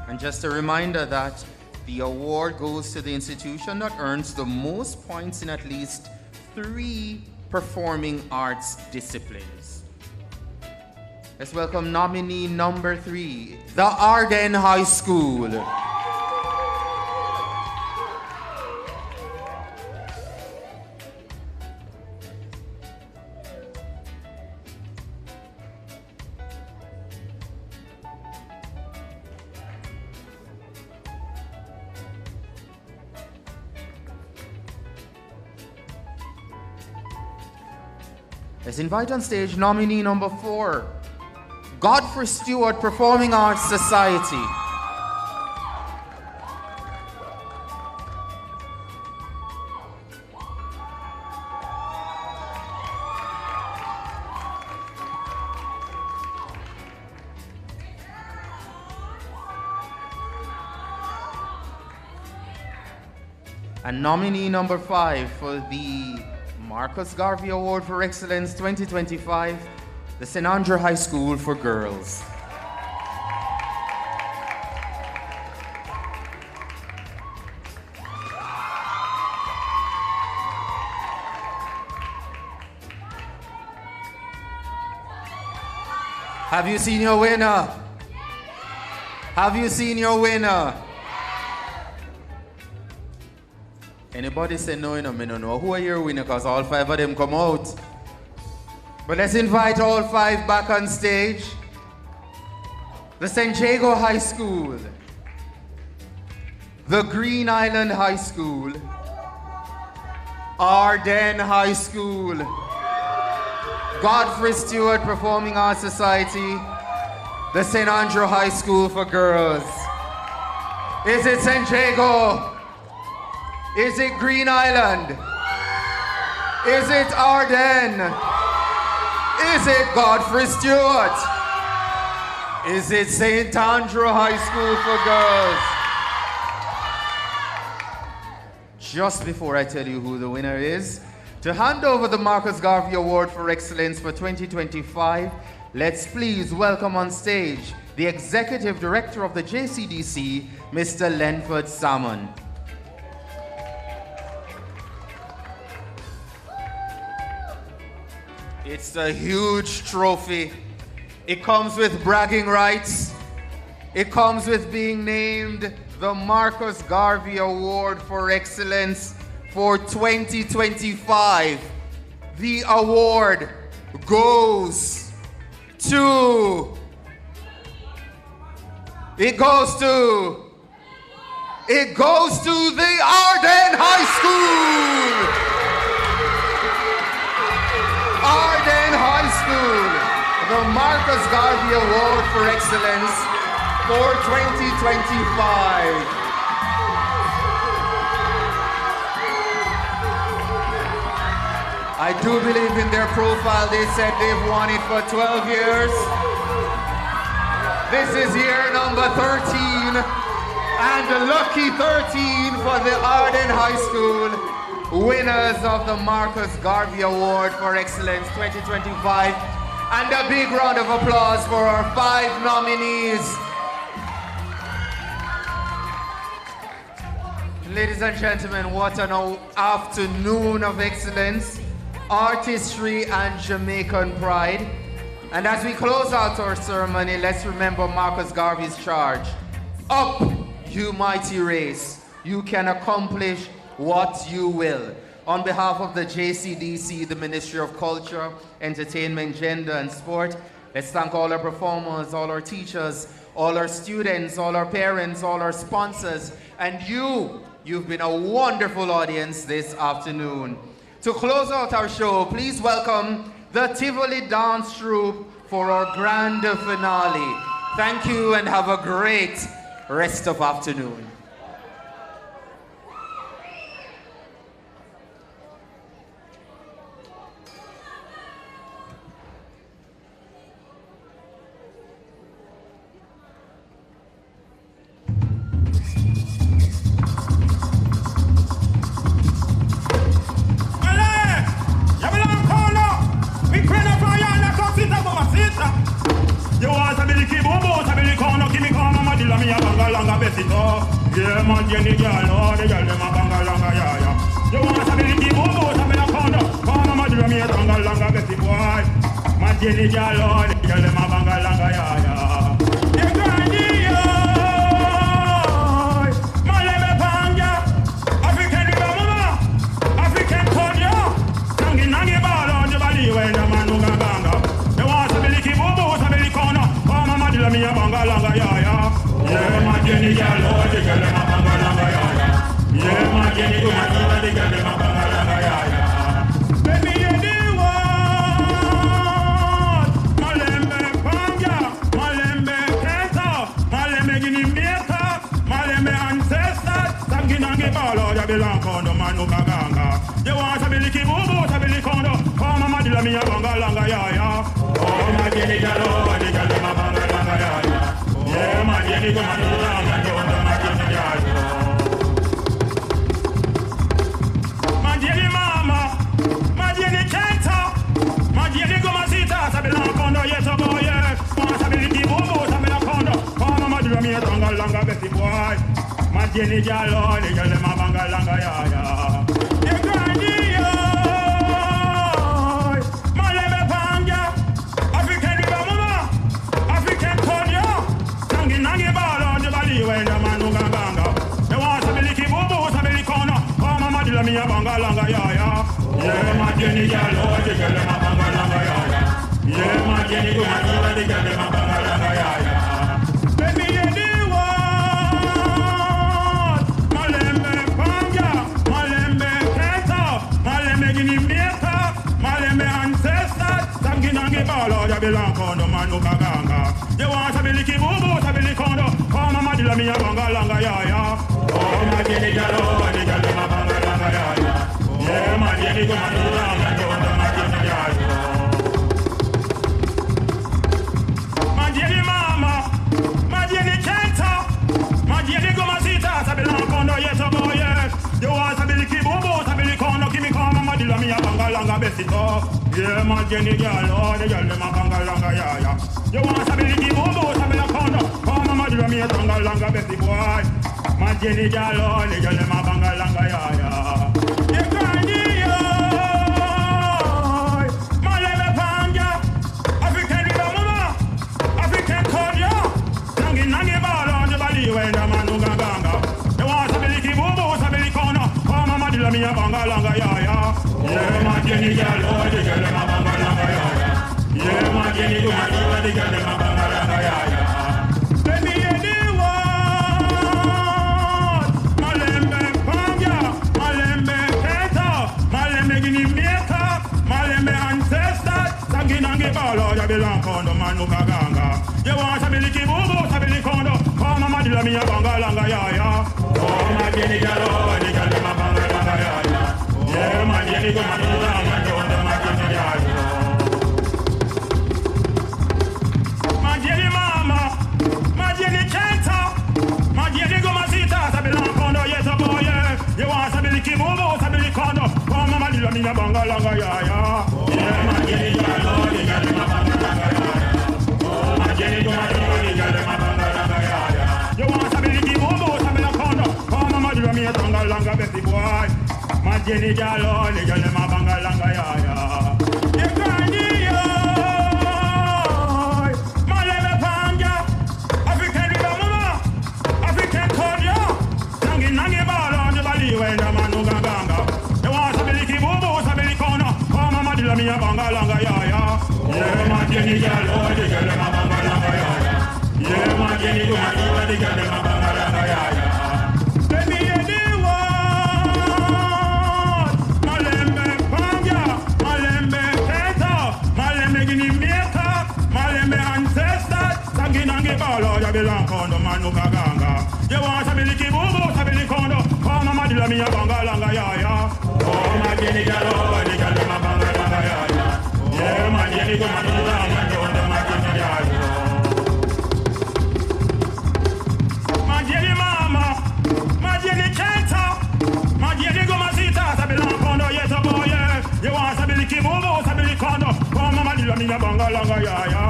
And just a reminder that the award goes to the institution that earns the most points in at least 3 performing arts disciplines. Let's welcome nominee number 3, the Arden High School. Let's invite on stage nominee number 4, Godfrey Stewart Performing Arts Society. And nominee number 5 for the Marcus Garvey Award for Excellence 2025, the St. Andrew High School for Girls. Have you seen your winner? Have you seen your winner? Anybody say no, I don't know who are your winner because all 5 of them come out. But let's invite all 5 back on stage. The St. Jago High School, the Green Island High School, Arden High School, Godfrey Stewart Performing Arts Society, the St. Andrew High School for Girls. Is it St. Jago? Is it Green Island? Is it Arden? Is it Godfrey Stewart? Is it St. Andrew High School for Girls? Just before I tell you who the winner is, to hand over the Marcus Garvey Award for Excellence for 2025, let's please welcome on stage the Executive Director of the JCDC, Mr. Lenford Salmon. It's a huge trophy. It comes with bragging rights. It comes with being named the Marcus Garvey Award for Excellence for 2025. The award goes to... It goes to the Arden High School! Arden High School, the Marcus Garvey Award for Excellence for 2025. I do believe in their profile, they said they've won it for 12 years. This is year number 13, and the lucky 13 for the Arden High School, winners of the Marcus Garvey Award for Excellence 2025. And a big round of applause for our 5 nominees. Ladies and gentlemen, what an afternoon of excellence, artistry, and Jamaican pride. And as we close out our ceremony, let's remember Marcus Garvey's charge. Up, you mighty race. You can accomplish what you will. On behalf of the JCDC, the Ministry of Culture, Entertainment, Gender, and Sport, let's thank all our performers, all our teachers, all our students, all our parents, all our sponsors, and you've been a wonderful audience this afternoon. To close out our show, please welcome the Tivoli Dance Troupe for our grand finale. Thank you and have a great rest of afternoon.
You want to be the kibobo, to be the corner, give me corner, my dealer, me a banga langa besito. Yeah, man, Jenny girl, the girl, them a banga langa, yeah. You want to be the kibobo, to be the corner, my dealer, me a banga langa besito, boy. My Jenny girl, the girl, them a banga langa, yeah. You granny, my lebe panga, African mama, African konya, nangi nangi balo, the bali when the man who banga. You want to be the kibobo. Me a banga langa ya ya. Yeah, my Jenny girl, the girl ma banga langa ya ya. Yeah, my Jenny go my the girl ma banga langa ya ya. Baby you the one. Malembe panga, malembe kenta, malembe gini mieta, malembe ancestor. Sangi nangi balo ya belong kondo manu kaganga. You want to be the kibubu, to be the kondo. Come mama dila me a banga langa ya ya. Oh my Jenny girl, the girl ma banga. Yeah, my Jenny, go my my Jenny mama, my Jenny Kenta, my Jenny go my sita, sabi lang kondo, yes o boy, yes. Sabi liki bobo, sabi lang kondo, kama madura mi atanga langa beti boy. My Jenny jalo, ni jale ma banga langa ya ya. You granny yo, my lebe panga, African river mama, African konya. Nangi balo the bali when the man who ganga. You want to be the kibobo, to be the corner. Oh, mama, dila me a banga langa ya ya. Yeah, my Jenny jalo, the girl ma banga langa ya ya. Yeah, my Jenny go my the girl ma banga langa ya ya. Baby, you the one. Malembe panga, malembe kenta, malembe gini mieta, malembe ancestor. Sabiliki Bubu, Sabili Kondo, oh Mama Dilla Mia Banga Langa Yaya. Oh my Jenny Gallo, the Galma Banga Langa Yaya. Yeah, my Jenny Gomanga, my Jenny Yaya. My Jenny Mama, my Jenny Kenta, my Jenny Gomasita, Sabila Kondo, yes, oh boy, yes. You want Sabiliki Bubu, Sabili Kondo, Kimi Kama, Mama Dilla Mia Banga Langa Besito. Yeah, my Jenny Gallo, the Galma Banga Langa Yaya. You want Sabiliki Bubu, Sabila Kondo, oh Mama Dilla Mia Banga Langa Besi boy. My Jenny Gallo, the Galma Banga Langa Yaya. You can't when the man who ganga, you want Sabiliki Bubu, Sabili Kono, oh Mama Dilla Mia Banga Langa Yaya. Yeah, my Jenny Gallo, the Galma Banga Langa Yaya. Yeah, my Jenny Gallo, the Galma Banga Langa Yaya. Let me hear the word. Malembe Panga, Malembe Keta, Malembe Guinea Maker, Malembe Ancestors, Sanginangi Balo, you belong on the man who ganga. You want Sabiliki Bubu, Sabili Kono, Mama Dilla Mia Banga Langa Yaya. Oh, my Jenny Gallo, the Galma Banga Langa Yaya. Yeah, my Jenny Gomanga Langa Yaya. My Jenny Mama, my Jenny Kenta, my Jenny Gomasita, Sabila Kondo, yes, oh boy, yeah. You want Sabiliki Bubu, Sabili Kondo, oh, Mama Dilla Mia Banga Langa Yaya. Yeah, my Jenny Gallo, the Galma Banga Langa Yaya. Oh, my Jenny Gomanga Langa Yaya. You want Sabiliki Bubu, Sabila Kondo, oh Mama Dilla Mia Banga Langa Besi boy. My Jenny Gallo, the Galma Banga Langa Yaya. You can't hear, Maleme Panga, African River Mama, African Kodia, Nangi Nangi Balo, the Bali when the man who ganga. You want Sabiliki Bubu, Sabili Kondo, oh Mama Dilla Mia Banga Langa Yaya. Yeah, my Jenny Gallo, the Galma Banga Langa Yaya. Yeah, my Jenny Gallo, the Galma Banga Langa Yaya. Let me hear the word. Malembe Panga, Malembe Keta, Malembe Guinea Maker, Malembe Ancestors, Sanginangi Balo, you belong on the man who ganga. You want Sabiliki Bubu, Sabili Kondo, oh Mama Dilla Mia Banga Langa Yaya. Oh, my Jenny Gallo, the Galma Banga Langa Yaya. Yeah, my Jenny Gomanga Langa Yaya. My Jenny Mama, my Jenny Kenta, my Jenny Gomasita, Sabila Kondo, yes, oh boy, yeah. You want Sabiliki Bubu, Sabili Kondo, oh Mama Dilla Mia Banga Langa Yaya.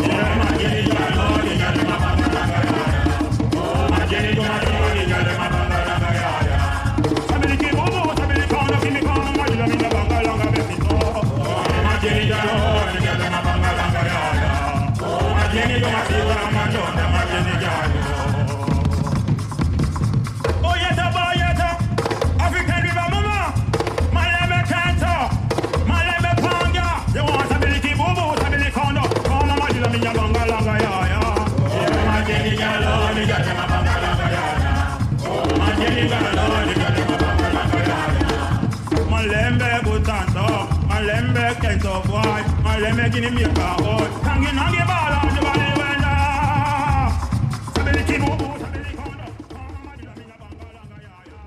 Yeah, my Jenny Gallo, the Galma Banga Langa Yaya. Oh, my Jenny Gomanga Langa Yaya. Sabiliki Bubu, Sabili Kondo, Kimi Kondo, Mama Dilla Mia Banga Langa Besito. Oh, my Jenny Gallo, the Galma Banga Langa Yaya. Oh, my Jenny Gomasita, my Jenny Gallo. African River Mama, Malembe Kenta, Malembe Panga. You want Sabiliki Bubu, Sabili Kondo, oh Mama Dilla Mia Banga Langa Yaya. Yeah, my Jenny Gallo, the Galma Banga Langa Yaya. Oh, my Jenny Gallo, the Galma Banga Langa Yaya. Malembe Butanto, Malembe Kento boy, Malembe Guinea Maker boy. Tangi Nangi Bala, the Bali Wenda. Sabiliki Bubu, Sabili Kondo, oh Mama Dilla Mia Banga Langa Yaya.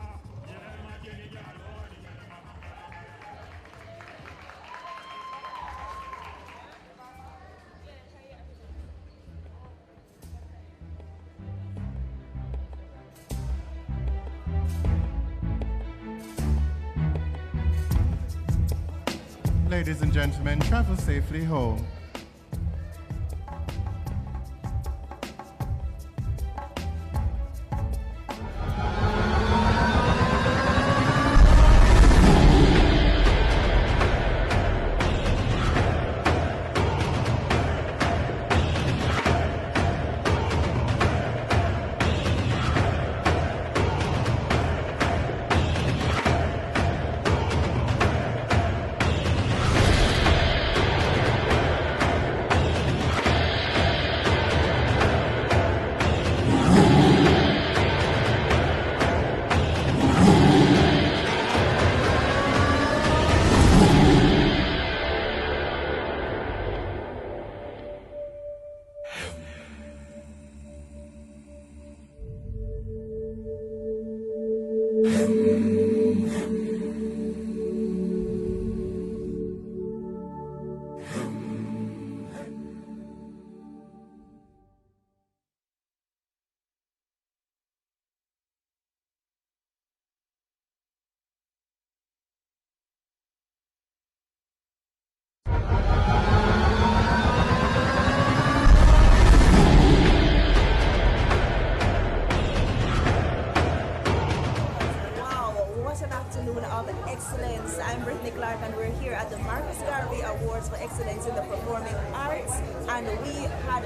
Ladies and gentlemen, travel safely home.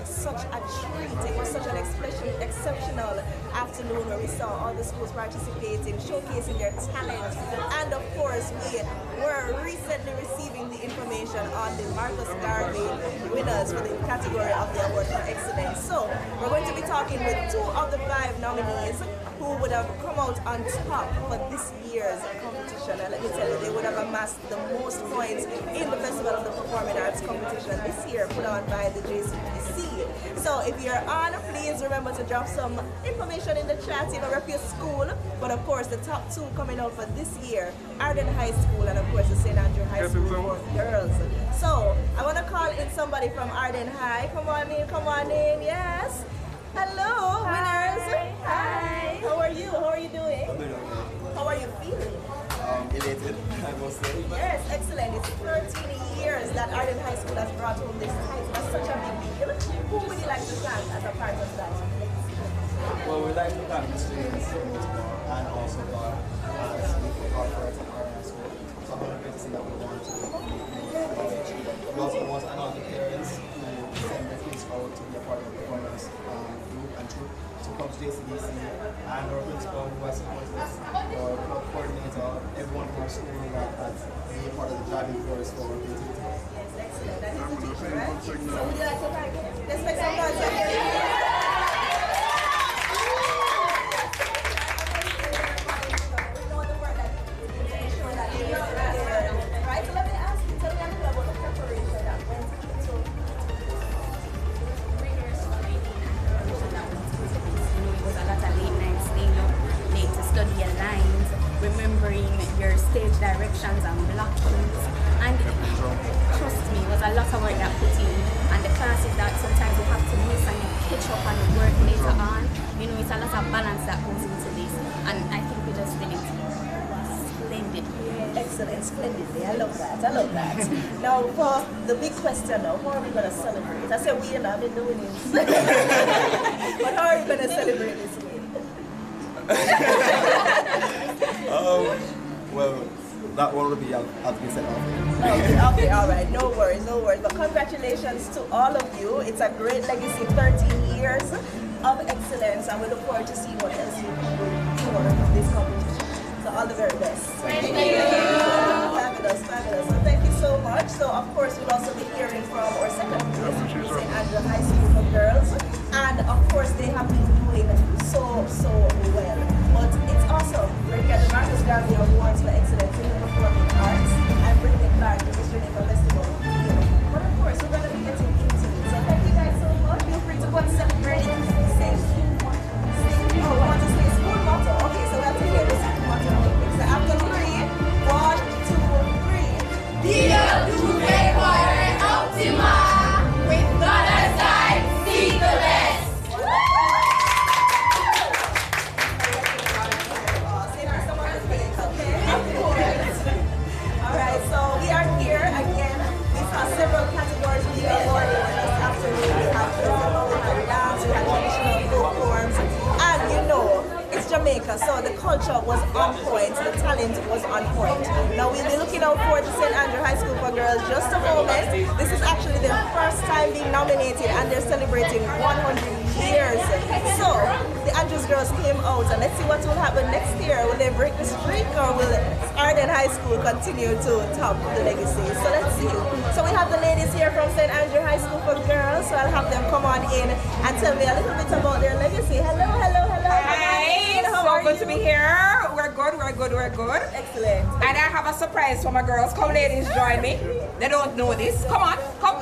such a treat. It was such an exceptional afternoon where we saw all the schools participating, showcasing their talent, and of course we were recently receiving the information on the Marcus Garvey winners for the category of the Award for Excellence. So we're going to be talking with 2 of the 5 nominees who would have come out on top for this year's competition. And let me tell you, they would have amassed the most points in the Festival of the Performing Arts competition this year put on by the JCDC. So if you're on, please remember to drop some information in the chat, rep your school. But of course, the top 2 coming out for this year, Arden High School and of course the St. Andrew High School for girls. So I want to call in somebody from Arden High. Come on in, yes. Hello, winners. Hi. How are you? How are you doing? How are you feeling?
Elated, I must say.
Yes, excellent. It's 13 years that Arden High School has brought home this title. That's such a big deal. Who would you like to thank as a part of that?
Well, we'd like to thank the students and also our corporate and our school. So I'm going to see that we want to. We also want to announce the parents who send their kids out to be a part of the performance group and troop to come to JCDC, and our principal who has supported us, our club coordinator, everyone from our school that's being a part of the driving force for our creativity.
Yes, excellent. That is the teacher, right? So would you like to thank him? Let's make some noise.
Stage directions and blockings, and trust me, it was a lot of work that put in, and the classes that sometimes you have to miss and you catch up on the work later on. It's a lot of balance that goes into this, and I think we just did it splendid.
Excellent, splendidly. I love that. Now for the big question now, how are we going to celebrate? I said we and I've been doing it. But how are you going to celebrate this win?
Well, that one will be have to be set off.
Okay, all right, no worries. But congratulations to all of you. It's a great legacy, 13 years of excellence, and we look forward to seeing what else you can do in this competition. So all the very best.
Thank you.
Fabulous. So thank you so much. So of course we'll also be hearing from our second place, St. Andrew High School for girls, and of course they have been doing so well. But it's awesome. We're here at the Marcus Garvey Awards for Excellence in the Performing Arts and bringing back the Jamaica Festival. But of course, we're going to be getting into it. So thank you guys so much. Feel free to go and celebrate. We want to say school motto. Okay, so we have to hear the school motto. So after 3, 1, 2, 3.
Dear Duvet Optima, with God aside, see the best.
Alright, so we are here again. We saw several categories being awarded this afternoon. We have drama, we have dance, we have traditional folk forms, and it's Jamaica, so the culture was on point, the talent was on point. Now we'll be looking out for the St. Andrew High School for girls just a moment. This is actually their first time being nominated and they're celebrating 100 years. So the Andrews girls came out, and let's see what will happen next year. Will they break the streak, or will Arden High School continue to top the legacy? So let's see. So we have the ladies here from St. Andrew High School for girls, so I'll have them come on in and tell me a little bit about their legacy. Hello.
Hi, so good to be here. We're good.
Excellent.
And I have a surprise for my girls. Come ladies, join me. They don't know this. Come on, come.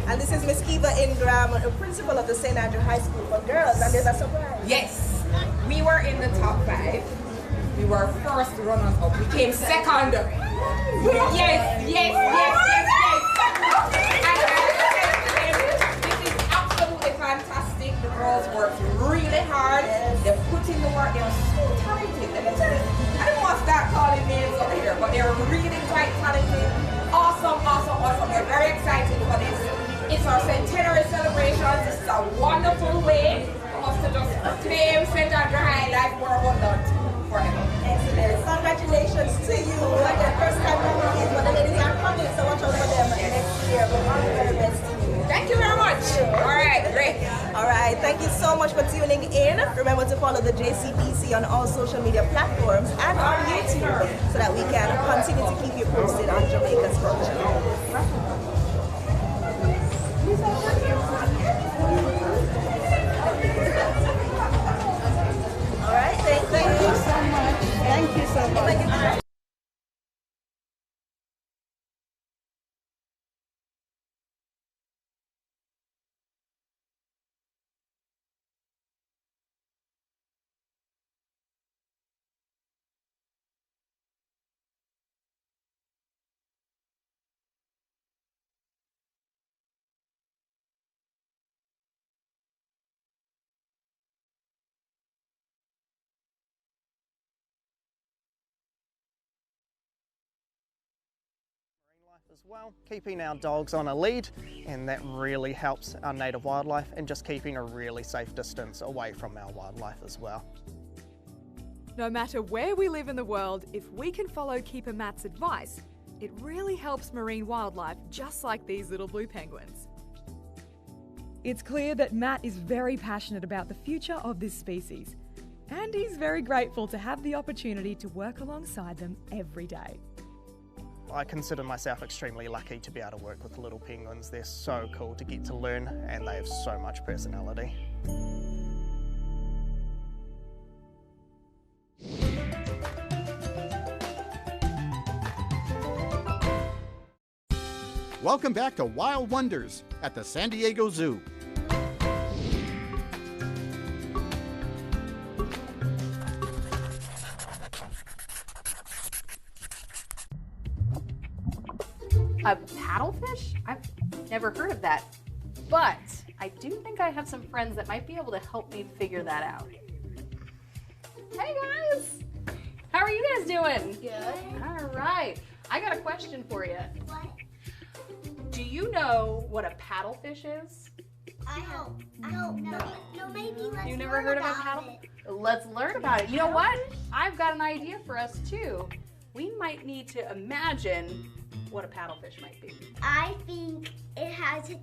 And this is Miss Eva Ingram, the principal of the St. Andrew High School for girls, and there's a surprise.
Yes, we were in the top 5. We were first runners up. We came second. Yes. And this is absolutely fantastic. The girls worked really hard. They're putting the work. They're so talented. Let me tell you, I don't want to start calling names over here, but they're really quite talented. Awesome. We're very excited for this. It's our centenary celebrations. This is a wonderful way for us to just claim St. Andrew High like we're abundant forever.
Excellent. Congratulations to you. Like the first time nominees, but the ladies are coming, so watch out for them next year. But all the very best to you.
Thank you very much.
much for tuning in. Remember to follow the JCDC on all social media platforms and on YouTube so that we can continue to keep you posted on Jamaica's culture. All right, thank you so much. Thank you so much.
As well, keeping our dogs on a lead, and that really helps our native wildlife, and just keeping a really safe distance away from our wildlife as well.
No matter where we live in the world, if we can follow Keeper Matt's advice, it really helps marine wildlife just like these little blue penguins. It's clear that Matt is very passionate about the future of this species, and he's very grateful to have the opportunity to work alongside them every day.
I consider myself extremely lucky to be able to work with little penguins. They're so cool to get to learn, and they have so much personality.
Welcome back to Wild Wonders at the San Diego Zoo.
A paddlefish? I've never heard of that. But I do think I have some friends that might be able to help me figure that out. Hey guys! How are you guys doing? Good. All right. I got a question for you. What? Do you know what a paddlefish is?
I don't know. No, maybe let's
You never heard of a paddle? Let's learn about it. You know what? I've got an idea for us too. We might need to imagine what a paddlefish might be.
I think it has 2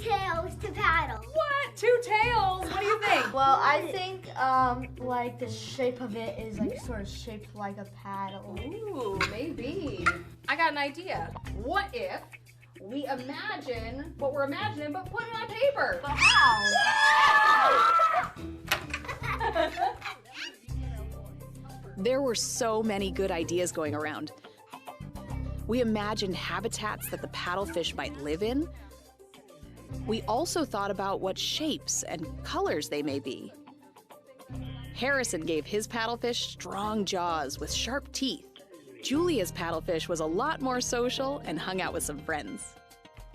tails to paddle.
What? 2 tails? What do you think?
Well, I think like the shape of it is like sort of shaped like a paddle.
Ooh, maybe. I got an idea. What if we imagine what we're imagining but put it on paper? But how?
There were so many good ideas going around. We imagined habitats that the paddlefish might live in. We also thought about what shapes and colors they may be. Harrison gave his paddlefish strong jaws with sharp teeth. Julia's paddlefish was a lot more social and hung out with some friends.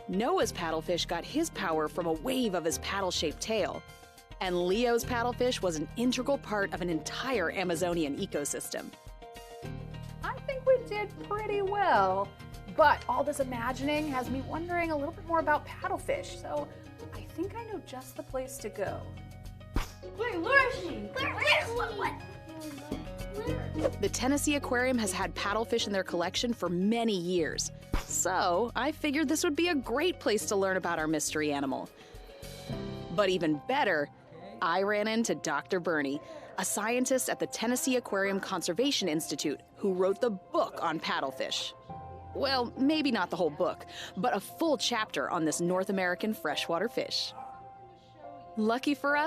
Noah's paddlefish got his power from a wave of his paddle-shaped tail. And Leo's paddlefish was an integral part of an entire Amazonian ecosystem.
I think we did pretty well. But all this imagining has me wondering a little bit more about paddlefish, so I think I know just the place to go.
Wait, where is she? What?
The Tennessee Aquarium has had paddlefish in their collection for many years. So I figured this would be a great place to learn about our mystery animal. But even better, I ran into Dr. Bernie, a scientist at the Tennessee Aquarium Conservation Institute who wrote the book on paddlefish. Well, maybe not the whole book, but a full chapter on this North American freshwater fish. Lucky for us,